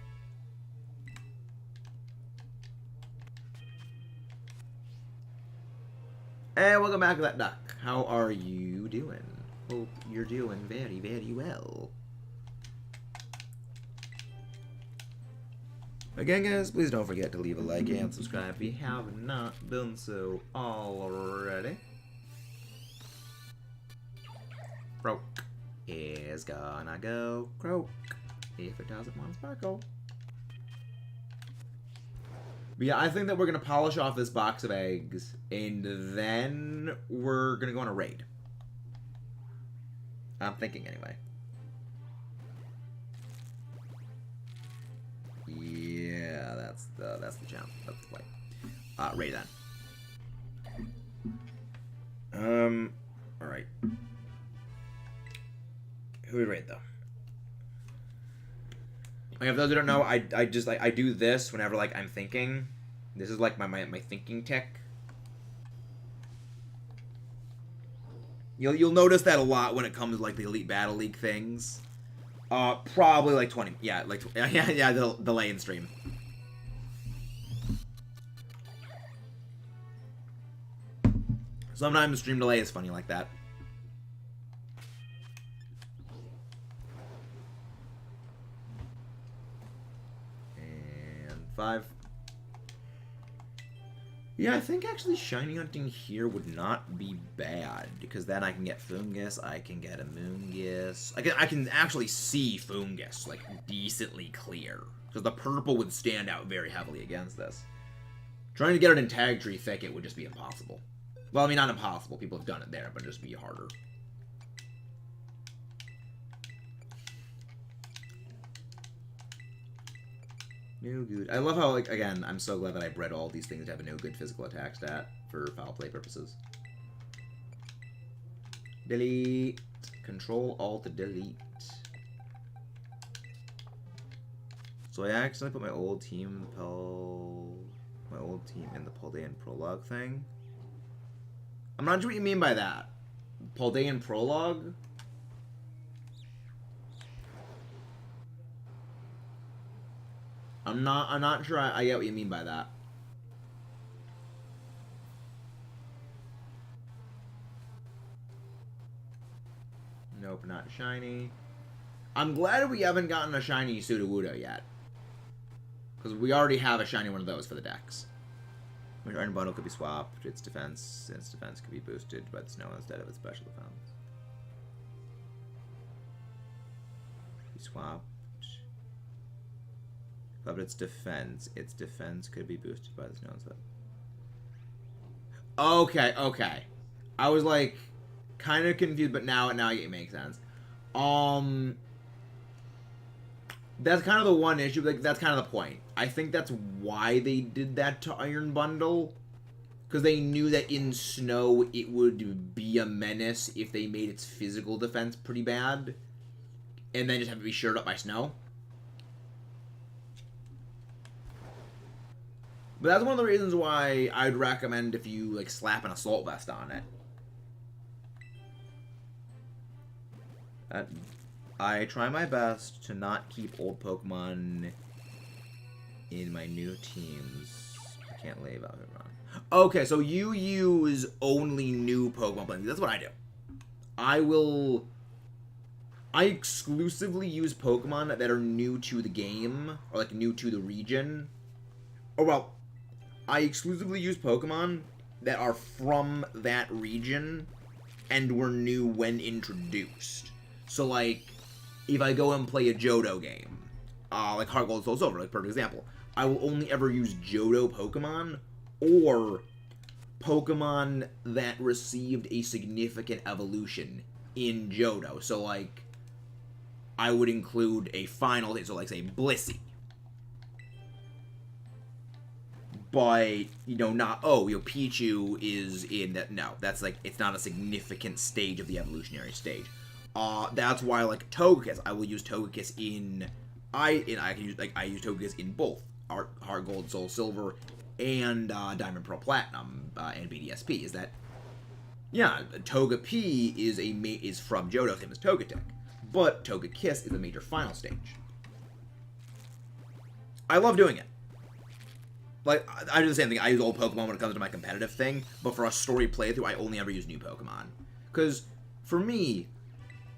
Hey, welcome back to that duck. How are you doing? Hope you're doing very, very well. Again, guys, please don't forget to leave a like and subscribe if you have not done so already. Croak is gonna go croak if it doesn't want to sparkle. But yeah, I think that we're gonna polish off this box of eggs, and then we're gonna go on a raid. I'm thinking anyway. Yeah, that's the challenge. That's the play. Raid then. All right. Who would raid though? Like, if those who don't know, I just like I do this whenever like I'm thinking. This is like my thinking tech. You'll notice that a lot when it comes to like the Elite Battle League things. Probably like 20. Yeah, like yeah, the delay in stream. Sometimes the stream delay is funny like that. And 5. Yeah, I think actually shiny hunting here would not be bad, because then I can get Fungus, I can get a Moongus. I can actually see Fungus, like, decently clear. Because the purple would stand out very heavily against this. Trying to get it in Tag Tree Thicket would just be impossible. Well, I mean, not impossible, people have done it there, but it'd just be harder. No good. I love how, like, again, I'm so glad that I bred all these things to have a no good physical attack stat for foul play purposes. Delete. Control Alt Delete. So I actually put my old team in the Paldean Prologue thing. I'm not sure what you mean by that. Paldean Prologue? I'm not sure I get what you mean by that. Nope, not shiny. I'm glad we haven't gotten a shiny Sudowoodo yet. Because we already have a shiny one of those for the decks. Which Iron Bundle could be swapped. Its defense could be boosted by the snow instead of its special defense. Be swapped. But its defense could be boosted by the snow instead. Okay, okay. I was like kind of confused, but now it makes sense. That's kind of the one issue. Like that's kind of the point. I think that's why they did that to Iron Bundle, because they knew that in snow it would be a menace if they made its physical defense pretty bad, and then just have to be shored up by snow. But that's one of the reasons why I'd recommend if you like slap an assault vest on it. I try my best to not keep old Pokemon in my new teams. I can't leave out here wrong. Okay, so you use only new Pokemon players. That's what I do. I exclusively use Pokemon that are new to the game, or like new to the region. Or well, I exclusively use Pokemon that are from that region and were new when introduced. So like, if I go and play a Johto game, like Heart Gold Soul Silver, like perfect example, I will only ever use Johto Pokemon or Pokemon that received a significant evolution in Johto. So like, I would include a final, so like say Blissey. But, you know, not, Pichu is in that, no, that's like, it's not a significant stage of the evolutionary stage. That's why, like, Togekiss, I will use Togekiss I use Togekiss in both Heart Gold, Soul Silver, and Diamond Pearl Platinum, and BDSP, is that, yeah, Togepi is from Johto, same as Togetic, but Togekiss is a major final stage. I love doing it. Like, I do the same thing. I use old Pokemon when it comes to my competitive thing, but for a story playthrough, I only ever use new Pokemon. Because, for me,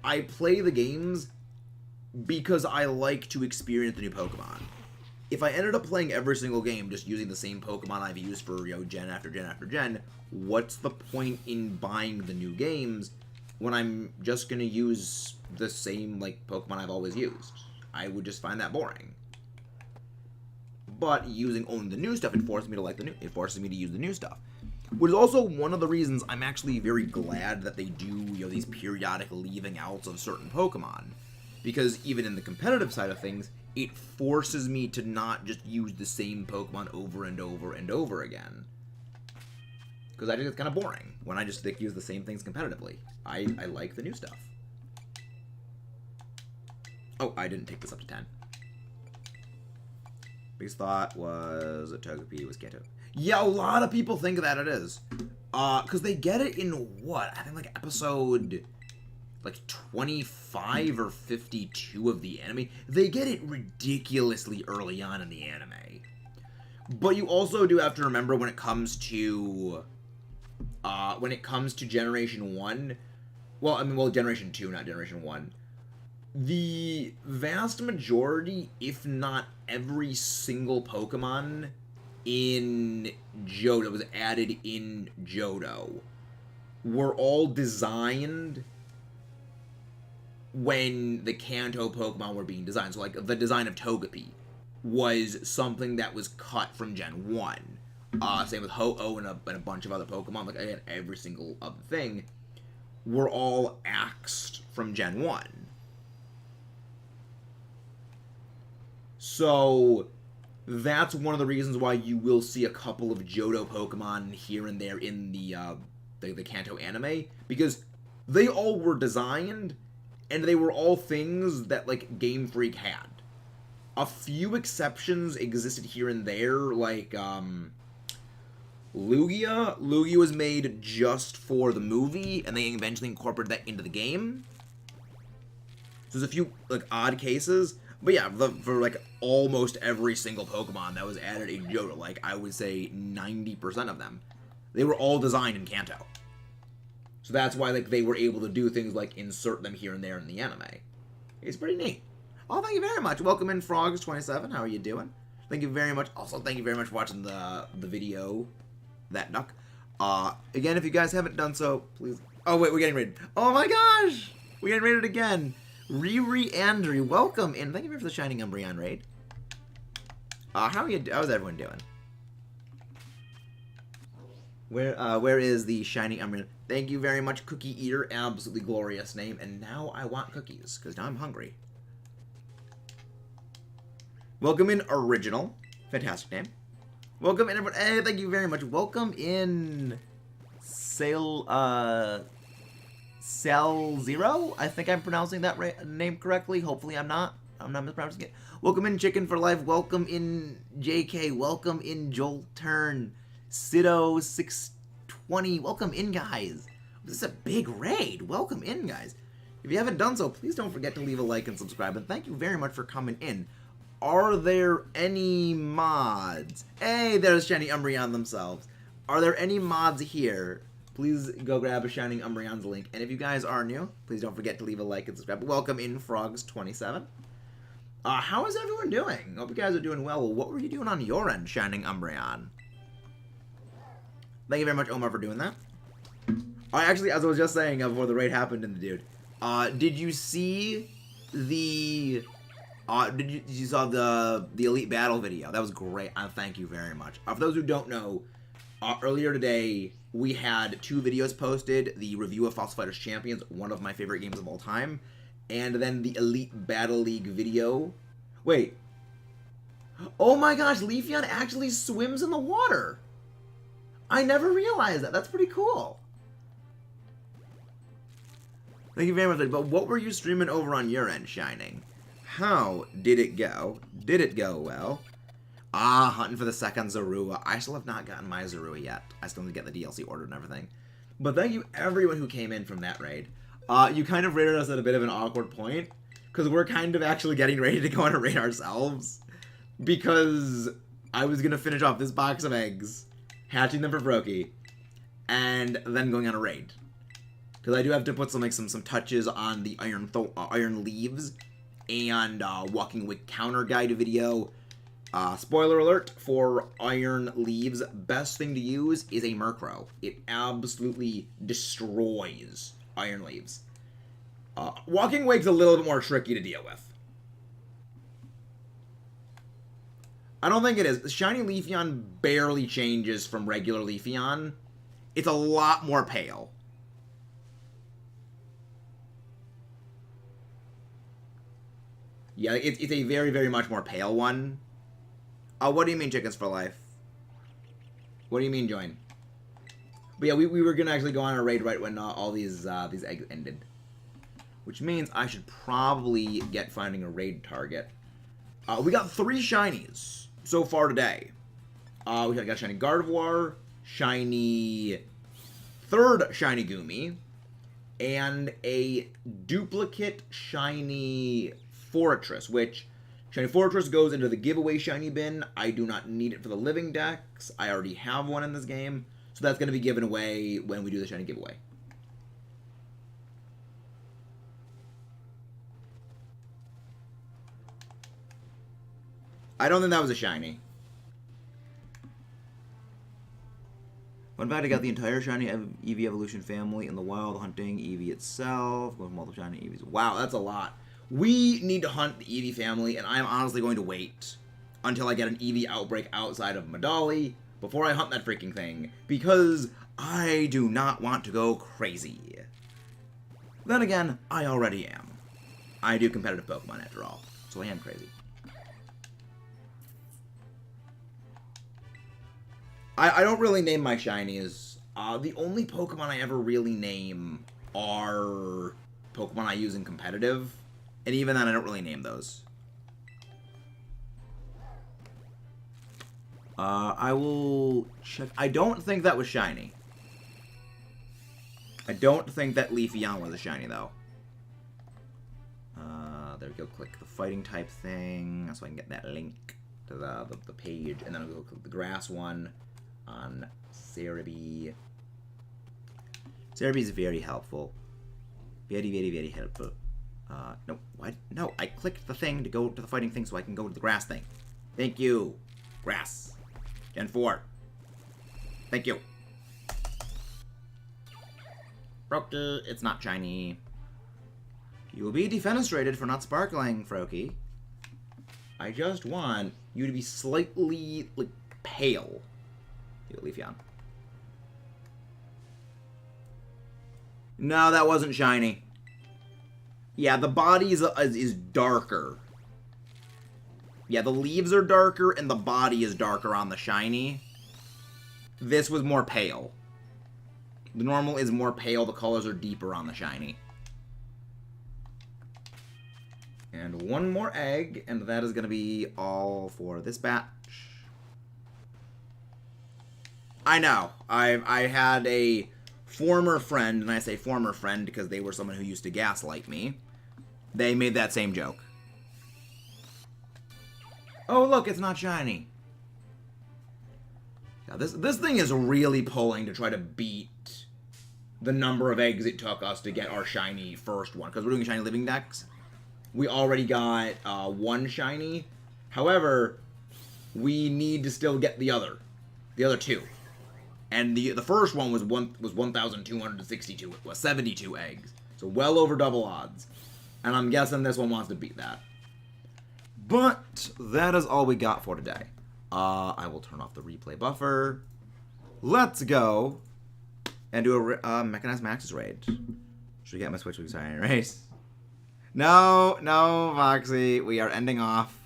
I play the games because I like to experience the new Pokemon. If I ended up playing every single game just using the same Pokemon I've used for, gen after gen after gen, what's the point in buying the new games when I'm just going to use the same, like, Pokemon I've always used? I would just find that boring. But using only the new stuff, it forces me to use the new stuff. Which is also one of the reasons I'm actually very glad that they do, these periodic leaving outs of certain Pokemon. Because even in the competitive side of things, it forces me to not just use the same Pokemon over and over and over again. Because I think it's kind of boring when I just use the same things competitively. I like the new stuff. Oh, I didn't take this up to 10. Biggest thought was a Togepi was Kanto. Yeah, a lot of people think that it is. Because they get it in what? I think like episode 25 or 52 of the anime. They get it ridiculously early on in the anime. But you also do have to remember when it comes to Generation 1, Generation 2, not Generation 1, the vast majority, if not every single Pokemon in Johto was added in Johto were all designed when the Kanto Pokemon were being designed. So, like, the design of Togepi was something that was cut from Gen 1. Same with Ho-Oh and a bunch of other Pokemon. Like, again, every single other thing were all axed from Gen 1. So, that's one of the reasons why you will see a couple of Johto Pokemon here and there in the Kanto anime, because they all were designed, and they were all things that, like, Game Freak had. A few exceptions existed here and there, like, Lugia. Lugia was made just for the movie, and they eventually incorporated that into the game. So there's a few, like, odd cases. But yeah, for like almost every single Pokemon that was added in Johto, like I would say 90% of them, they were all designed in Kanto. So that's why like they were able to do things like insert them here and there in the anime. It's pretty neat. Oh, thank you very much. Welcome in, Frogs27. How are you doing? Thank you very much. Also, thank you very much for watching the video. That duck. Again, if you guys haven't done so, please. Oh wait, we're getting raided. Oh my gosh, we're getting raided again. Riri Andrew, welcome, and thank you for the Shining Umbreon raid. How's everyone doing? Where is the shiny Umbreon? Thank you very much, Cookie Eater. Absolutely glorious name. And now I want cookies, because now I'm hungry. Welcome in, Original. Fantastic name. Welcome in, everyone. Hey, thank you very much. Welcome in, Cell Zero. I think I'm pronouncing that name correctly. Hopefully I'm not. I'm not mispronouncing it. Welcome in, Chicken for Life. Welcome in, JK. Welcome in, Joel Turn. Sido 620. Welcome in, guys. This is a big raid. Welcome in, guys. If you haven't done so, please don't forget to leave a like and subscribe. And thank you very much for coming in. Are there any mods? Hey, there's Shiny Umbreon themselves. Are there any mods here? Please go grab a Shining Umbreon's link. And if you guys are new, please don't forget to leave a like and subscribe. Welcome in, Frogs27. How is everyone doing? Hope you guys are doing well. What were you doing on your end, Shining Umbreon? Thank you very much, Omar, for doing that. Actually, as I was just saying before the raid happened in the dude, did you see the... did you saw the Elite Battle video? That was great. Thank you very much. For those who don't know, earlier today, we had 2 videos posted. The review of Fossil Fighters Champions, one of my favorite games of all time. And then the Elite Battle League video. Wait. Oh my gosh, Leafeon actually swims in the water. I never realized that. That's pretty cool. Thank you very much. But what were you streaming over on your end, Shining? How did it go? Did it go well? Hunting for the second Zorua. I still have not gotten my Zorua yet. I still need to get the DLC ordered and everything. But thank you everyone who came in from that raid. You kind of raided us at a bit of an awkward point, because we're kind of actually getting ready to go on a raid ourselves. Because I was going to finish off this box of eggs, hatching them for Froakie, and then going on a raid. Because I do have to put some touches on the Iron Leaves and Walking with Counter Guide video. Spoiler alert for Iron Leaves, best thing to use is a Murkrow. It absolutely destroys Iron Leaves. Walking Wake's a little bit more tricky to deal with. I don't think it is. Shiny Leafeon barely changes from regular Leafeon. It's a lot more pale. Yeah, it's a very, very much more pale one. What do you mean, Chickens for Life? What do you mean, join? But yeah, we were gonna actually go on a raid right when all these eggs ended. Which means I should probably get finding a raid target. We got 3 shinies so far today. We got shiny Gardevoir, shiny... third shiny Goomy, and a duplicate shiny Fortress, which shiny Fortress goes into the giveaway shiny bin. I do not need it for the living decks. I already have one in this game, so that's going to be given away when we do the shiny giveaway. I don't think that was a shiny. What about I got the entire shiny Eevee evolution family in the wild, hunting Eevee itself, going multiple shiny Eevees. Wow, that's a lot. We need to hunt the Eevee family, and I'm honestly going to wait until I get an Eevee outbreak outside of Medali before I hunt that freaking thing, because I do not want to go crazy. Then again, I already am. I do competitive Pokemon after all, so I am crazy. I don't really name my shinies. The only Pokemon I ever really name are Pokemon I use in competitive. And even then, I don't really name those. I will check. I don't think that was shiny. I don't think that Leafeon was a shiny, though. There we go. Click the fighting type thing so I can get that link to the page. And then I'll go click the grass one on Cerebi. Cerebi is very helpful. Very, very, very helpful. No, what? No, I clicked the thing to go to the fighting thing so I can go to the grass thing. Thank you. Grass. Gen 4. Thank you. Froakie, it's not shiny. You will be defenestrated for not sparkling, Froakie. I just want you to be slightly, like, pale. You Leafeon. No, that wasn't shiny. Yeah, the body is darker. Yeah, the leaves are darker and the body is darker on the shiny. This was more pale. The normal is more pale, the colors are deeper on the shiny. And one more egg, and that is going to be all for this batch. I know. I had a former friend, and I say former friend because they were someone who used to gaslight me. They made that same joke. Oh, look, it's not shiny. Yeah, this thing is really pulling to try to beat the number of eggs it took us to get our shiny first one. Because we're doing shiny living decks. We already got one shiny. However, we need to still get the other two. And the first one was 1,262. It was 72 eggs. So well over double odds. And I'm guessing this one wants to beat that. But that is all we got for today. I will turn off the replay buffer. Let's go and do a Mechanized Max's raid. Should we get my Switch with Shiny Race? No, Foxy. We are ending off.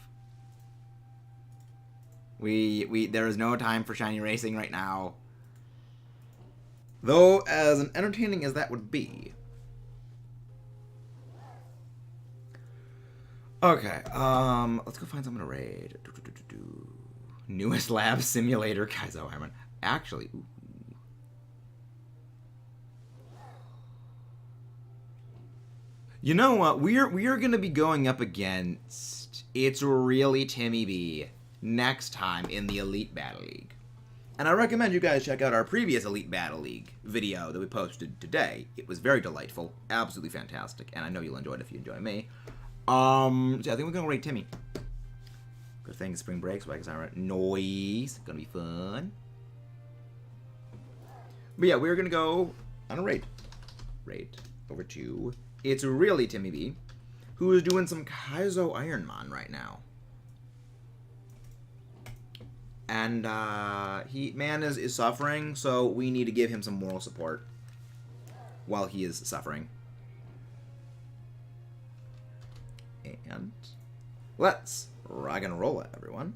There is no time for shiny racing right now. Though, as entertaining as that would be. Okay, let's go find someone to raid. Newest lab simulator, Kaizo Iron. Actually, ooh. You know what? We are gonna be going up against It's Really Timmy B next time in the Elite Battle League. And I recommend you guys check out our previous Elite Battle League video that we posted today. It was very delightful, absolutely fantastic, and I know you'll enjoy it if you enjoy me. So I think we're gonna rate Timmy. Good thing it's spring break, so I guess I write noise. Gonna be fun. But yeah, we're gonna go on a raid. Raid over to It's Really Timmy B, who is doing some Kaizo Ironman right now. And man is suffering, so we need to give him some moral support while he is suffering. And let's rock and roll it, everyone.